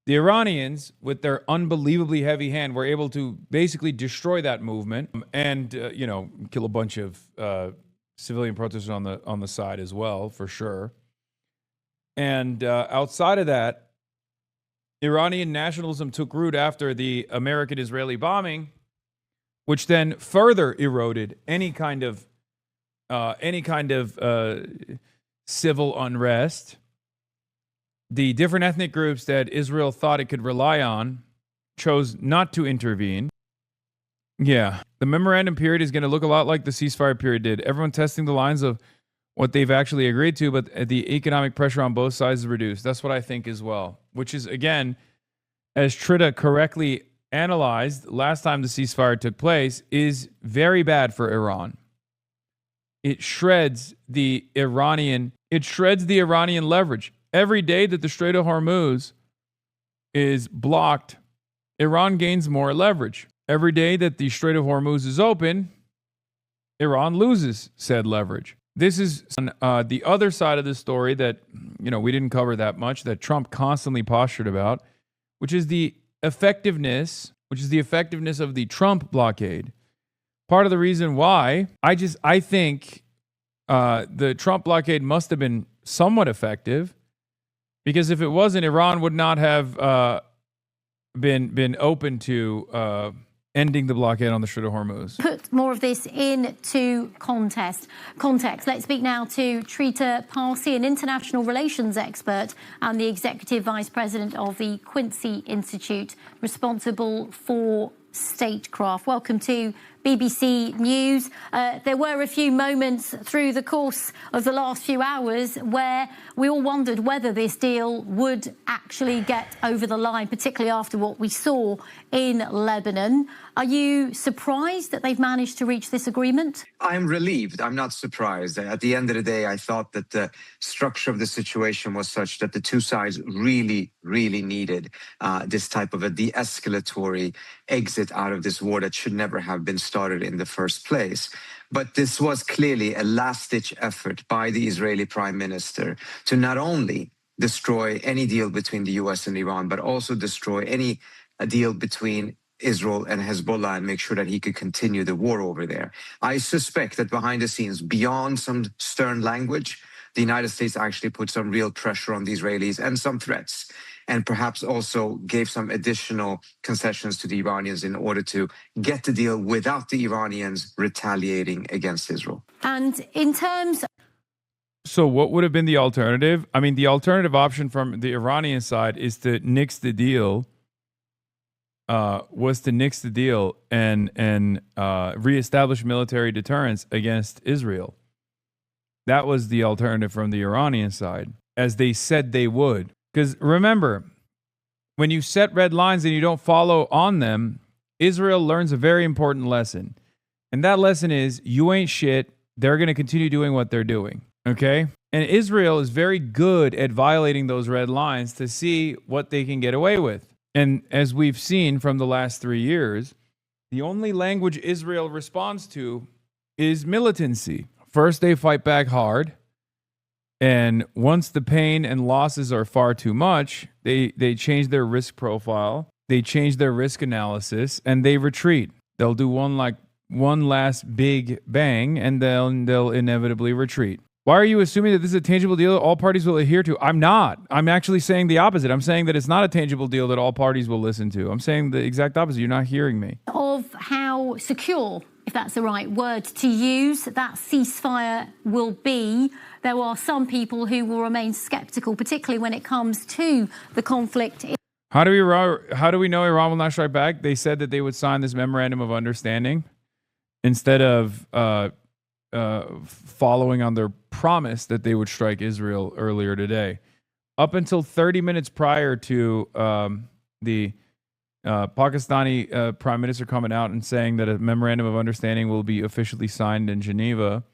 The Iranians, with their unbelievably heavy hand, were able to basically destroy that movement and kill a bunch of civilian protesters on the side as well, for sure. And outside of that, Iranian nationalism took root after the American-Israeli bombing which then further eroded any kind of civil unrest. The different ethnic groups that Israel thought it could rely on chose not to intervene. Yeah, the memorandum period is going to look a lot like the ceasefire period did. Everyone testing the lines of what they've actually agreed to, but the economic pressure on both sides is reduced. That's what I think as well, which is, again, as Trita correctly analyzed last time the ceasefire took place, is very bad for Iran. It shreds the Iranian leverage. Every day that the Strait of Hormuz is blocked, Iran gains more leverage. Every day that the Strait of Hormuz is open, Iran loses said leverage. This is the other side of the story that, we didn't cover that much, that Trump constantly postured about, which is the effectiveness of the Trump blockade. Part of the reason why I think the Trump blockade must have been somewhat effective, because if it wasn't, Iran would not have been open to ending the blockade on the Strait of Hormuz.
Put more of this into context. Let's speak now to Trita Parsi, an international relations expert and the executive vice president of the Quincy Institute, responsible for statecraft. Welcome to BBC News. There were a few moments through the course of the last few hours where we all wondered whether this deal would actually get over the line, particularly after what we saw in Lebanon. Are you surprised that they've managed to reach this agreement?
I'm relieved. I'm not surprised. At the end of the day, I thought that the structure of the situation was such that the two sides really, really needed this type of a de-escalatory exit out of this war that should never have been started in the first place. But this was clearly a last-ditch effort by the Israeli prime minister to not only destroy any deal between the U.S. and Iran, but also destroy any deal between Israel and Hezbollah and make sure that he could continue the war over there. I suspect that behind the scenes, beyond some stern language, the United States actually put some real pressure on the Israelis and some threats, and perhaps also gave some additional concessions to the Iranians in order to get the deal without the Iranians retaliating against Israel.
And in terms...
So what would have been the alternative? I mean, the alternative option from the Iranian side is to nix the deal. And reestablish military deterrence against Israel. That was the alternative from the Iranian side, as they said they would. Because remember, when you set red lines and you don't follow on them, Israel learns a very important lesson. And that lesson is, you ain't shit. They're going to continue doing what they're doing. Okay? And Israel is very good at violating those red lines to see what they can get away with. And as we've seen from the last 3 years, the only language Israel responds to is militancy. First, they fight back hard. And once the pain and losses are far too much, they change their risk profile. They change their risk analysis and they retreat. They'll do one last big bang and they'll inevitably retreat. Why are you assuming that this is a tangible deal that all parties will adhere to? I'm not. I'm actually saying the opposite. I'm saying that it's not a tangible deal that all parties will listen to. I'm saying the exact opposite. You're not hearing me.
Of how secure, if that's the right word to use, that ceasefire will be. There are some people who will remain skeptical, particularly when it comes to the conflict.
How do we know Iran will not strike back? They said that they would sign this memorandum of understanding instead of following on their promise that they would strike Israel earlier today. Up until 30 minutes prior to the Pakistani prime minister coming out and saying that a memorandum of understanding will be officially signed in Geneva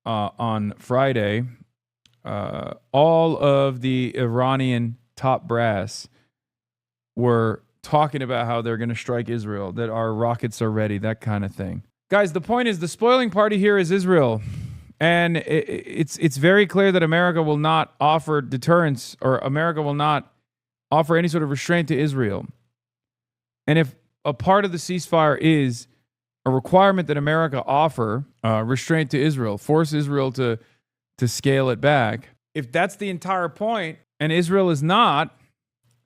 on Friday, all of the Iranian top brass were talking about how they're going to strike Israel, that our rockets are ready, that kind of thing. Guys, the point is the spoiling party here is Israel. And it's very clear that America will not offer deterrence, or America will not offer any sort of restraint to Israel. And if a part of the ceasefire is a requirement that America offer restraint to Israel, force Israel to scale it back, if that's the entire point and Israel is not,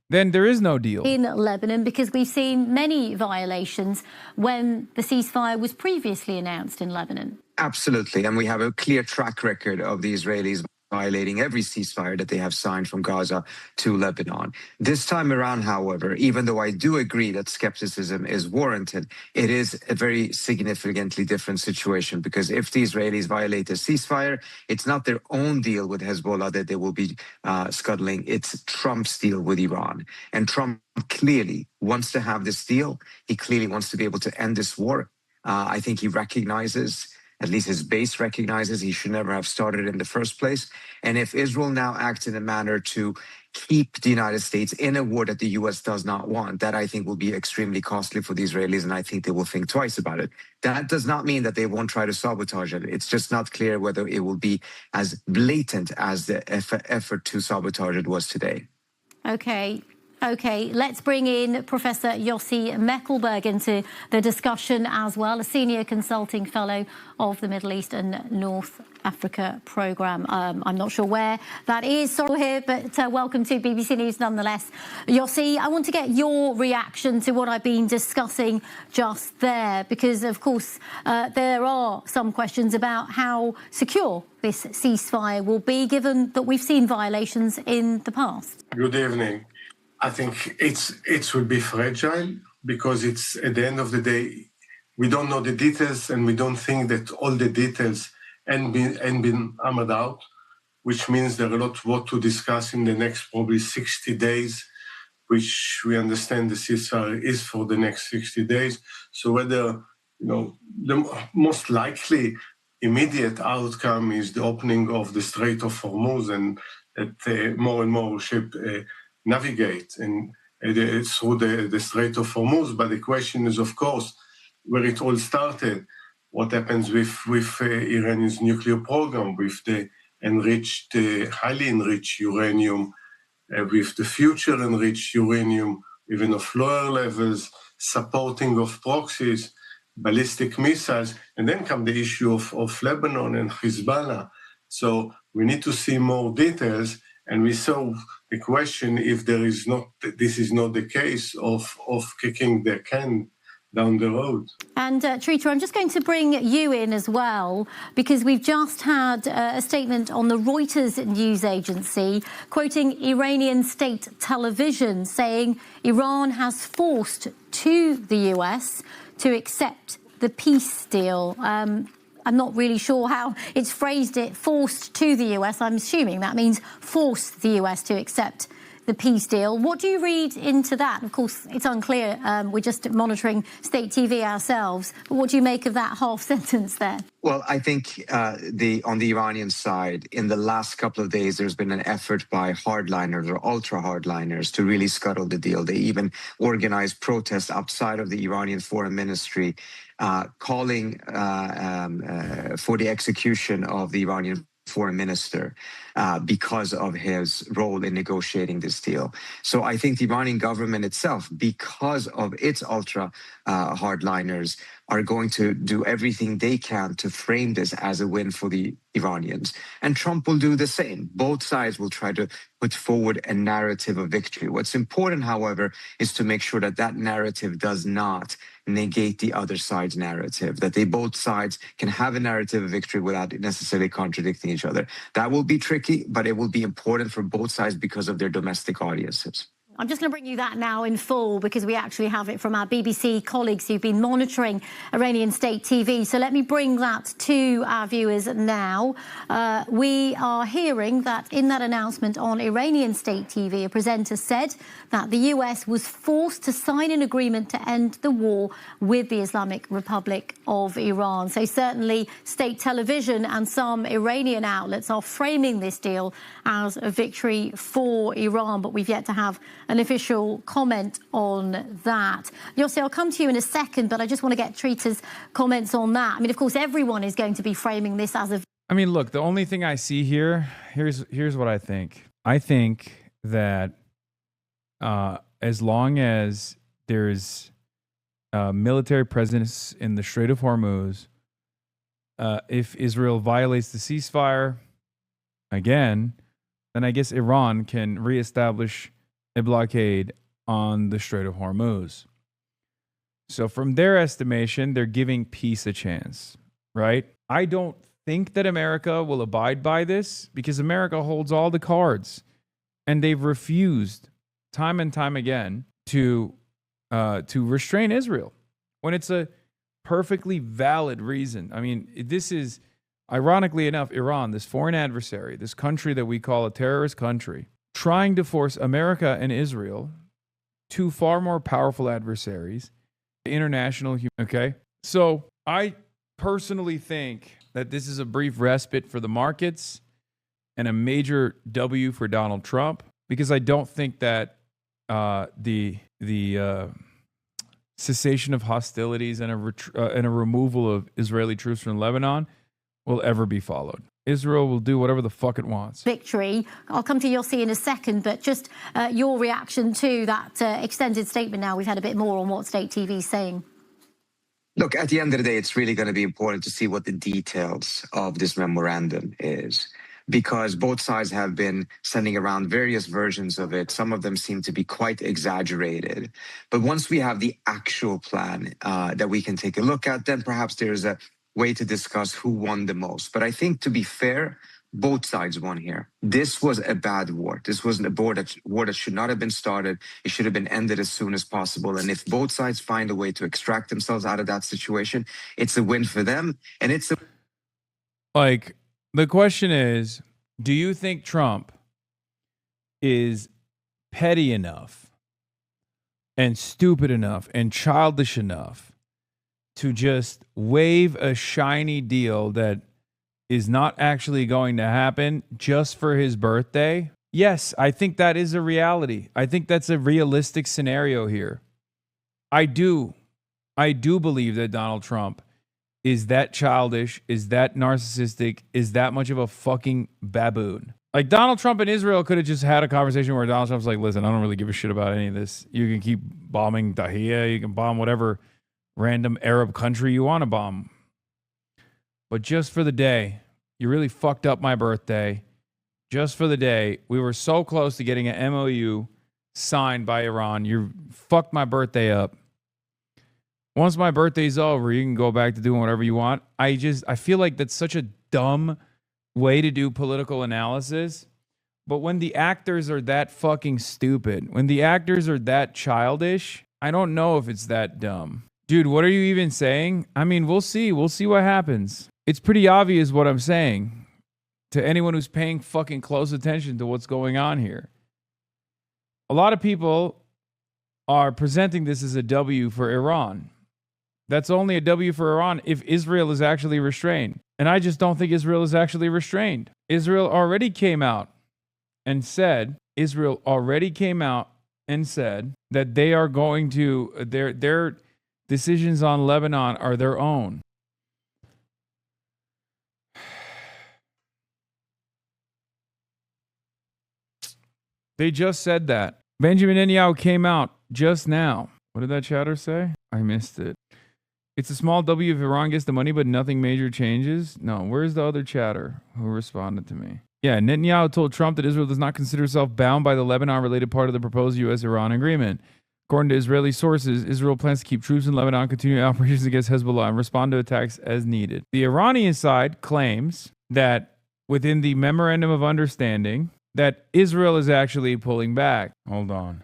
then there is no deal.
In Lebanon, because we've seen many violations when the ceasefire was previously announced in Lebanon.
Absolutely. And we have a clear track record of the Israelis violating every ceasefire that they have signed from Gaza to Lebanon. This time around, however, even though I do agree that skepticism is warranted, it is a very significantly different situation, because if the Israelis violate a ceasefire, it's not their own deal with Hezbollah that they will be scuttling, it's Trump's deal with Iran. And Trump clearly wants to have this deal. He clearly wants to be able to end this war. I think he recognizes, at least his base recognizes, he should never have started in the first place. And if Israel now acts in a manner to keep the United States in a war that the U.S. does not want, that I think will be extremely costly for the Israelis, and I think they will think twice about it. That does not mean that they won't try to sabotage it. It's just not clear whether it will be as blatant as the effort to sabotage it was today.
Okay, let's bring in Professor Yossi Meckelberg into the discussion as well, a senior consulting fellow of the Middle East and North Africa programme. I'm not sure where that is, sorry here, but welcome to BBC News nonetheless. Yossi, I want to get your reaction to what I've been discussing just there, because of course there are some questions about how secure this ceasefire will be, given that we've seen violations in the past.
Good evening. I think it will be fragile, because it's at the end of the day, we don't know the details, and we don't think that all the details ain't been hammered out, which means there are a lot what to discuss in the next probably 60 days, which we understand the ceasefire is for the next 60 days. So whether, the most likely immediate outcome is the opening of the Strait of Hormuz, and that more and more ships navigate through the Strait of Hormuz. But the question is, of course, where it all started. What happens with Iran's nuclear program, with the highly enriched uranium, with the future enriched uranium, even of lower levels, supporting of proxies, ballistic missiles, and then come the issue of Lebanon and Hezbollah. So we need to see more details. And we saw the question if this is not the case of kicking the can down the road.
And Trita, I'm just going to bring you in as well, because we've just had a statement on the Reuters news agency quoting Iranian state television saying Iran has forced to the US to accept the peace deal. I'm not really sure how it's phrased it, forced to the US. I'm assuming that means forced the US to accept the peace deal. What do you read into that? Of course, it's unclear. We're just monitoring state TV ourselves. But what do you make of that half sentence there?
Well, I think on the Iranian side, in the last couple of days, there's been an effort by hardliners or ultra-hardliners to really scuttle the deal. They even organized protests outside of the Iranian foreign ministry, calling for the execution of the Iranian foreign minister because of his role in negotiating this deal. So I think the Iranian government itself, because of its ultra hardliners, are going to do everything they can to frame this as a win for the Iranians. And Trump will do the same. Both sides will try to put forward a narrative of victory. What's important, however, is to make sure that that narrative does not negate the other side's narrative, that both sides can have a narrative of victory without necessarily contradicting each other. That will be tricky, but it will be important for both sides because of their domestic audiences.
I'm just going to bring you that now in full, because we actually have it from our BBC colleagues who've been monitoring Iranian state TV. So let me bring that to our viewers now. We are hearing that in that announcement on Iranian state TV, a presenter said that the US was forced to sign an agreement to end the war with the Islamic Republic of Iran. So certainly state television and some Iranian outlets are framing this deal as a victory for Iran, but we've yet to have an official comment on that. Yossi, I'll come to you in a second, but I just want to get Trita's comments on that. I mean, of course, everyone is going to be framing this as a...
I mean, look, the only thing I see here's what I think. I think that as long as there's military presence in the Strait of Hormuz, if Israel violates the ceasefire again, then I guess Iran can reestablish a blockade on the Strait of Hormuz. So from their estimation, they're giving peace a chance, right? I don't think that America will abide by this because America holds all the cards, and they've refused time and time again to restrain Israel when it's a perfectly valid reason. I mean, this is, ironically enough, Iran, this foreign adversary, this country that we call a terrorist country, trying to force America and Israel, two far more powerful adversaries, international, okay? So I personally think that this is a brief respite for the markets and a major W for Donald Trump, because I don't think that the cessation of hostilities and a removal of Israeli troops from Lebanon will ever be followed. Israel will do whatever the fuck it wants.
Victory. I'll come to Yossi in a second, but just your reaction to that extended statement now. We've had a bit more on what State TV is saying.
Look, at the end of the day, it's really going to be important to see what the details of this memorandum is, because both sides have been sending around various versions of it. Some of them seem to be quite exaggerated. But once we have the actual plan that we can take a look at, then perhaps there's a way to discuss who won the most. But I think, to be fair, both sides won here. This was a bad war. This wasn't a war that should not have been started. It should have been ended as soon as possible. And if both sides find a way to extract themselves out of that situation, it's a win for them. And it's a...
Like, the question is, do you think Trump is petty enough and stupid enough and childish enough to just wave a shiny deal that is not actually going to happen just for his birthday? Yes, I think that is a reality. I think that's a realistic scenario here. I do believe that Donald Trump is that childish, is that narcissistic, is that much of a fucking baboon. Like, Donald Trump and Israel could have just had a conversation where Donald Trump's like, listen, I don't really give a shit about any of this. You can keep bombing Dahia, you can bomb whatever random Arab country you want to bomb. But just for the day, you really fucked up my birthday. Just for the day, we were so close to getting an MOU signed by Iran. You fucked my birthday up. Once my birthday's over, you can go back to doing whatever you want. I feel like that's such a dumb way to do political analysis. But when the actors are that fucking stupid, when the actors are that childish, I don't know if it's that dumb. Dude, what are you even saying? I mean, we'll see. We'll see what happens. It's pretty obvious what I'm saying to anyone who's paying fucking close attention to what's going on here. A lot of people are presenting this as a W for Iran. That's only a W for Iran if Israel is actually restrained. And I just don't think Israel is actually restrained. Israel already came out and said that they are going to, their decisions on Lebanon are their own. They just said that. Benjamin Netanyahu came out just now. What did that chatter say? I missed it. It's a small W if Iran gets the money, but nothing major changes. No, where's the other chatter who responded to me? Yeah, Netanyahu told Trump that Israel does not consider itself bound by the Lebanon-related part of the proposed U.S.-Iran agreement. According to Israeli sources, Israel plans to keep troops in Lebanon, continue operations against Hezbollah, and respond to attacks as needed. The Iranian side claims that within the Memorandum of Understanding, that Israel is actually pulling back. Hold on.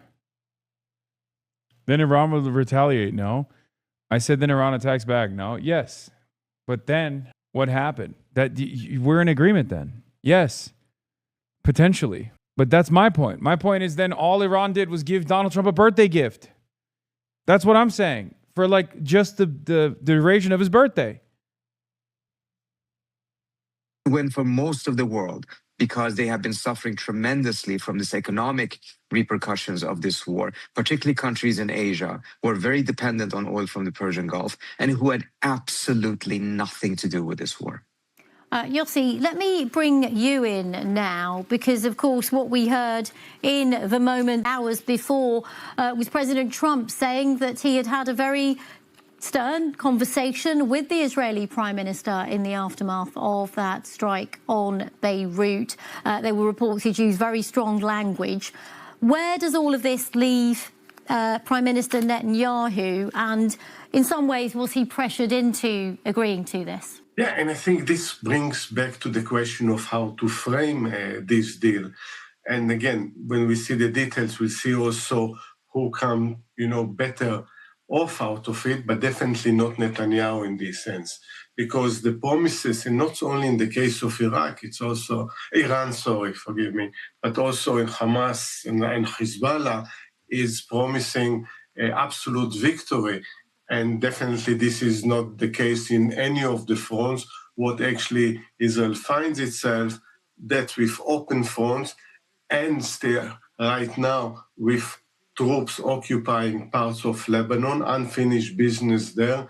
Then Iran will retaliate. No. I said then Iran attacks back. No. Yes. But then what happened? That we're in agreement then. Yes. Potentially. But that's my point. My point is then all Iran did was give Donald Trump a birthday gift. That's what I'm saying. For like just the duration of his birthday.
Win for most of the world, because they have been suffering tremendously from this economic repercussions of this war, particularly countries in Asia who are very dependent on oil from the Persian Gulf and who had absolutely nothing to do with this war.
Yossi, let me bring you in now, because, of course, what we heard in the moment hours before was President Trump saying that he had had a very stern conversation with the Israeli Prime Minister in the aftermath of that strike on Beirut. There were reports he'd used very strong language. Where does all of this leave Prime Minister Netanyahu? And in some ways, was he pressured into agreeing to this?
Yeah, and I think this brings back to the question of how to frame this deal. And again, when we see the details, we'll see also who come, better off out of it, but definitely not Netanyahu in this sense. Because the promises, and not only in the case of Iraq, it's also Iran, forgive me, but also in Hamas and Hezbollah is promising absolute victory. And definitely this is not the case in any of the fronts. What actually Israel finds itself, that with open fronts, and still right now with troops occupying parts of Lebanon, unfinished business there,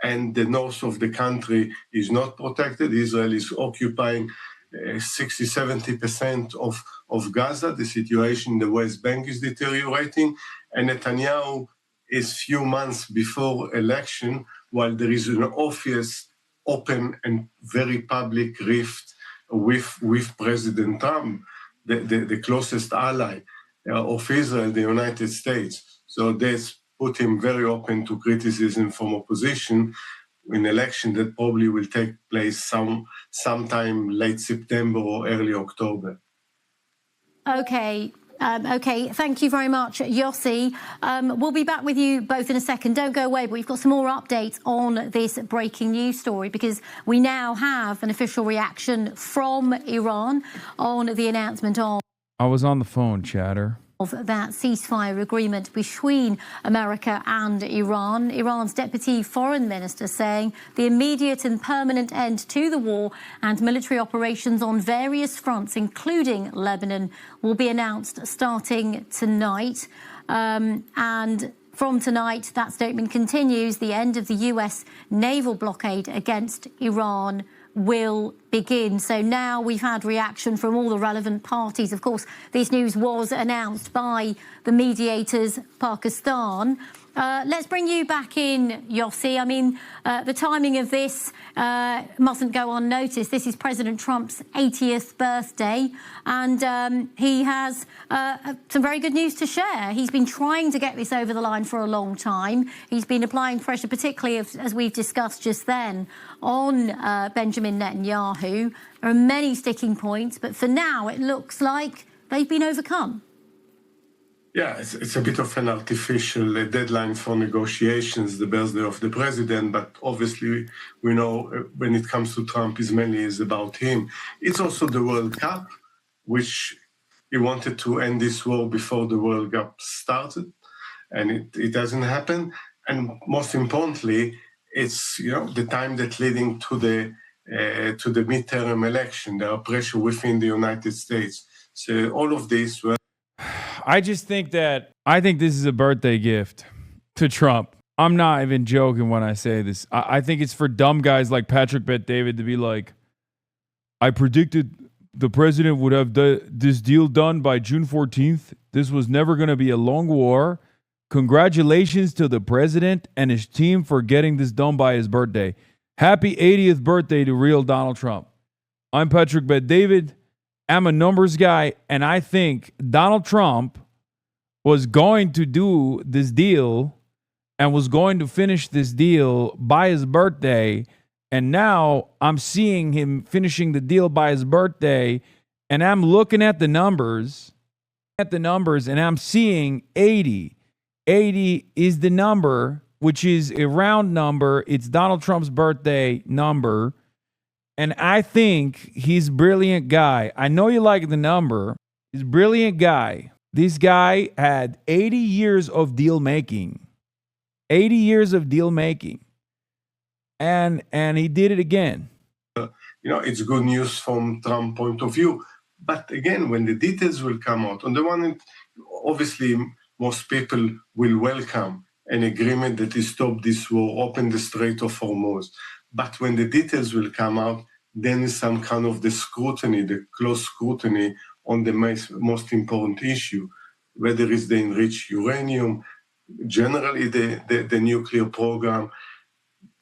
and the north of the country is not protected. Israel is occupying 60-70% of Gaza. The situation in the West Bank is deteriorating, and Netanyahu is few months before election, while there is an obvious, open and very public rift with President Trump, the closest ally of Israel, the United States. So that's put him very open to criticism from opposition in election that probably will take place sometime late September or early October.
Okay. Thank you very much, Yossi. We'll be back with you both in a second. Don't go away, but we've got some more updates on this breaking news story because we now have an official reaction from Iran on the announcement of...
I was on the phone, chatter.
Of that ceasefire agreement between America and Iran. Iran's deputy foreign minister saying the immediate and permanent end to the war and military operations on various fronts, including Lebanon, will be announced starting tonight. And from tonight, that statement continues. The end of the US naval blockade against Iran will begin. So now we've had reaction from all the relevant parties. Of course, this news was announced by the mediators, Pakistan. Let's bring you back in, Yossi. I mean, the timing of this mustn't go unnoticed. This is President Trump's 80th birthday, and he has some very good news to share. He's been trying to get this over the line for a long time. He's been applying pressure, particularly as we've discussed just then, on Benjamin Netanyahu. There are many sticking points, but for now, it looks like they've been overcome.
Yeah, it's a bit of an artificial deadline for negotiations, the birthday of the president, but obviously we know when it comes to Trump, it mainly is about him. It's also the World Cup, which he wanted to end this war before the World Cup started, and it doesn't happen. And most importantly, it's the time that's leading to the midterm election. There are pressure within the United States. So all of this.
I just think I think this is a birthday gift to Trump. I'm not even joking when I say this. I think it's for dumb guys like Patrick Bet-David to be like, I predicted the president would have this deal done by June 14th. This was never going to be a long war. Congratulations to the president and his team for getting this done by his birthday. Happy 80th birthday to real Donald Trump. I'm Patrick Bet-David. I'm a numbers guy, and I think Donald Trump was going to do this deal and was going to finish this deal by his birthday, and now I'm seeing him finishing the deal by his birthday, and I'm looking at the numbers, and I'm seeing 80. 80 is the number, which is a round number. It's Donald Trump's birthday number. And I think he's a brilliant guy. I know you like the number. He's a brilliant guy. This guy had 80 years of deal making. 80 years of deal making. And he did it again.
It's good news from Trump's point of view. But again, when the details will come out, on the one hand, obviously, most people will welcome an agreement that is stop this war, open the Strait of Hormuz. But when the details will come out, then is some kind of the scrutiny, the close scrutiny on the most important issue, whether it's the enriched uranium, generally the nuclear program,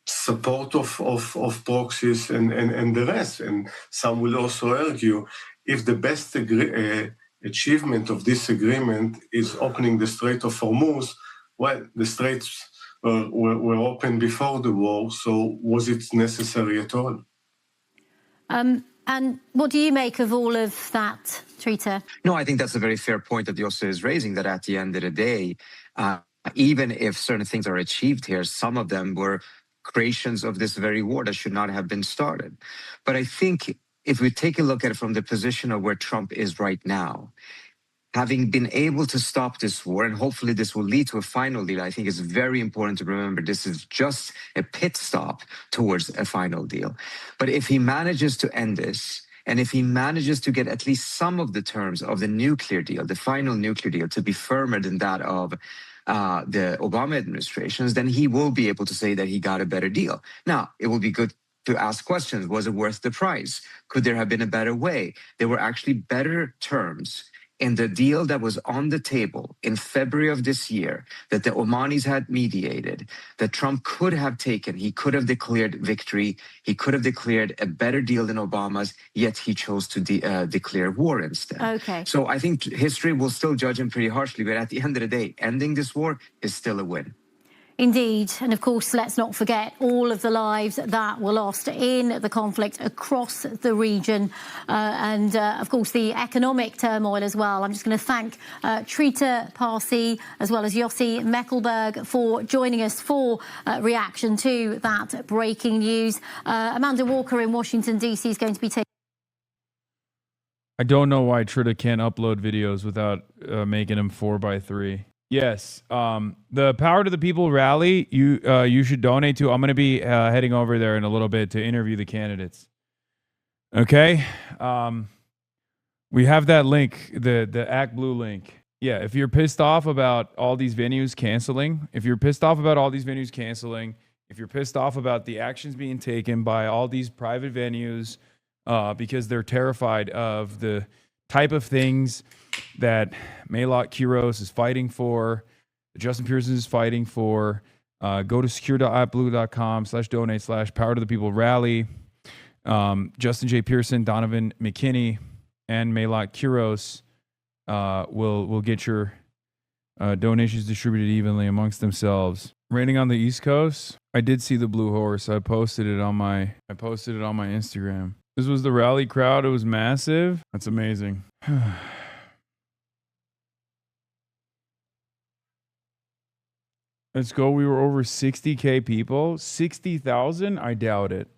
support of proxies and the rest. And some will also argue if the best achievement of this agreement is opening the Strait of Hormuz. Well, the straits were open before the war, so was it necessary at all?
And what do you make of all of that, Trita?
No, I think that's a very fair point that Yossi is raising, that at the end of the day, even if certain things are achieved here, some of them were creations of this very war that should not have been started. But I think if we take a look at it from the position of where Trump is right now, having been able to stop this war, and hopefully this will lead to a final deal, I think it's very important to remember this is just a pit stop towards a final deal. But if he manages to end this, and if he manages to get at least some of the terms of the nuclear deal, the final nuclear deal, to be firmer than that of the Obama administrations, then he will be able to say that he got a better deal. Now, it will be good to ask questions. Was it worth the price? Could there have been a better way? There were actually better terms in the deal that was on the table in February of this year that the Omanis had mediated, that Trump could have taken. He could have declared victory. He could have declared a better deal than Obama's, yet he chose to declare war instead.
Okay.
So I think history will still judge him pretty harshly, but at the end of the day, ending this war is still a win.
Indeed. And of course, let's not forget all of the lives that were lost in the conflict across the region. Of course, the economic turmoil as well. I'm just going to thank Trita Parsi as well as Yossi Mekelberg for joining us for reaction to that breaking news. Amanda Walker in Washington, D.C. is going to be taking...
I don't know why Trita can't upload videos without making them 4x3. Yes, the Power to the People rally, you should donate to. I'm going to be heading over there in a little bit to interview the candidates. Okay? We have that link, the ActBlue link. Yeah, if you're pissed off about all these venues canceling, if you're pissed off about the actions being taken by all these private venues because they're terrified of the type of things that Maylot Quiros is fighting for, Justin Pearson is fighting for, go to secure.appblue.com/donate/Power to the People rally. Justin J. Pearson, Donovan McKinney, and Maylot Quiros will get your donations distributed evenly amongst themselves. Raining on the East Coast, I did see the blue horse. I posted it on my Instagram. This was the rally crowd. It was massive. That's amazing. Let's go. We were over 60K people. 60,000? I doubt it.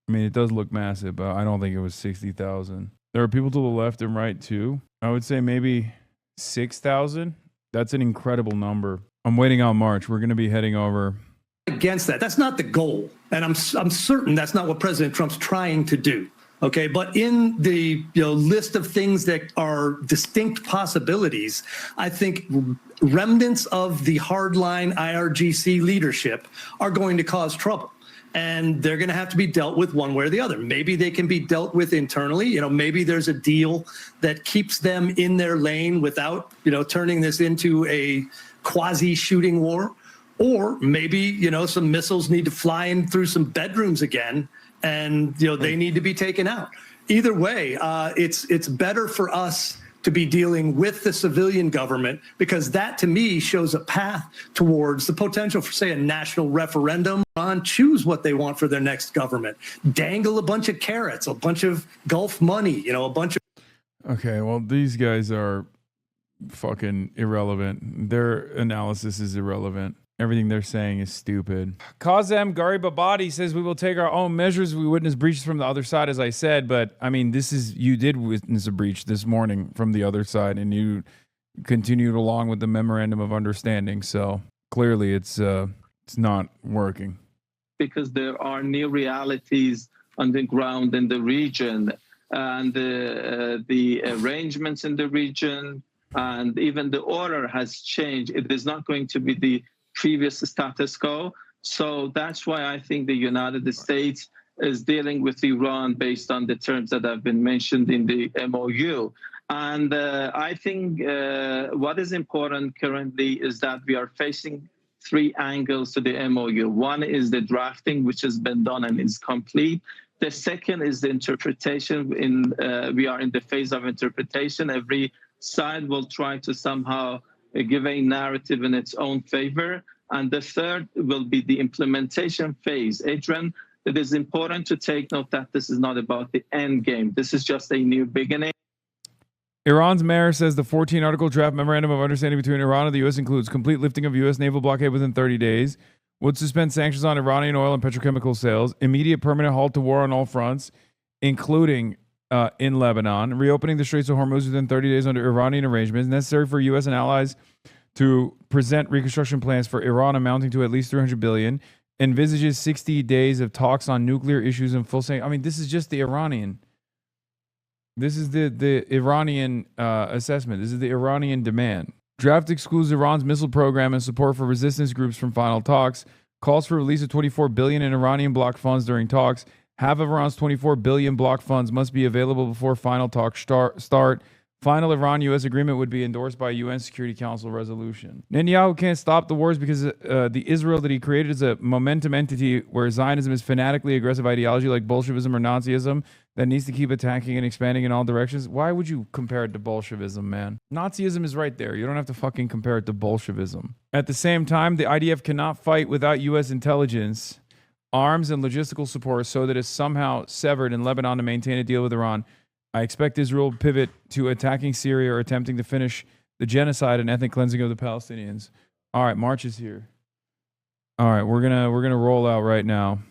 I mean, it does look massive, but I don't think it was 60,000. There are people to the left and right too. I would say maybe 6,000. That's an incredible number. I'm waiting on March. We're going to be heading over.
Against that. That's not the goal. And I'm certain that's not what President Trump's trying to do. Okay, but in the list of things that are distinct possibilities, I think remnants of the hardline IRGC leadership are going to cause trouble. And they're going to have to be dealt with one way or the other. Maybe they can be dealt with internally. Maybe there's a deal that keeps them in their lane without, turning this into a quasi-shooting war. Or maybe, some missiles need to fly in through some bedrooms again, and they need to be taken out. Either way, it's better for us to be dealing with the civilian government, because that to me shows a path towards the potential for, say, a national referendum on choose what they want for their next government. Dangle a bunch of carrots, a bunch of Gulf money, a bunch of...
Okay, well, these guys are fucking irrelevant. Their analysis is irrelevant. Everything they're saying is stupid. Kazem Garibabadi says we will take our own measures. We witnessed breaches from the other side, as I said. But I mean, you did witness a breach this morning from the other side, and you continued along with the memorandum of understanding. So clearly, it's not working.
Because there are new realities on the ground in the region, and the arrangements in the region, and even the order has changed. It is not going to be the previous status quo. So that's why I think the United States is dealing with Iran based on the terms that have been mentioned in the MOU. And I think what is important currently is that we are facing three angles to the MOU. One is the drafting, which has been done and is complete. The second is the interpretation. We are in the phase of interpretation. Every side will try to somehow give a narrative in its own favor. And the third will be the implementation phase. Adrian, it is important to take note that this is not about the end game. This is just a new beginning.
Iran's mayor says the 14-article draft memorandum of understanding between Iran and the U.S. includes complete lifting of U.S. naval blockade within 30 days, would suspend sanctions on Iranian oil and petrochemical sales, immediate permanent halt to war on all fronts, including in Lebanon, reopening the Straits of Hormuz within 30 days under Iranian arrangements, necessary for U.S. and allies to present reconstruction plans for Iran amounting to at least $300 billion, envisages 60 days of talks on nuclear issues and full sanctions. I mean, this is just the Iranian. This is the Iranian assessment. This is the Iranian demand. Draft excludes Iran's missile program and support for resistance groups from final talks. Calls for release of $24 billion in Iranian blocked funds during talks. Half of Iran's $24 billion blocked funds must be available before final talks start. Final Iran-U.S. agreement would be endorsed by a UN Security Council resolution. Netanyahu can't stop the wars because the Israel that he created is a momentum entity where Zionism is fanatically aggressive ideology like Bolshevism or Nazism that needs to keep attacking and expanding in all directions. Why would you compare it to Bolshevism, man? Nazism is right there. You don't have to fucking compare it to Bolshevism. At the same time, the IDF cannot fight without U.S. intelligence, arms, and logistical support so that it's somehow severed in Lebanon to maintain a deal with Iran. I expect Israel to pivot to attacking Syria or attempting to finish the genocide and ethnic cleansing of the Palestinians. All right, March is here. All right, we're gonna roll out right now.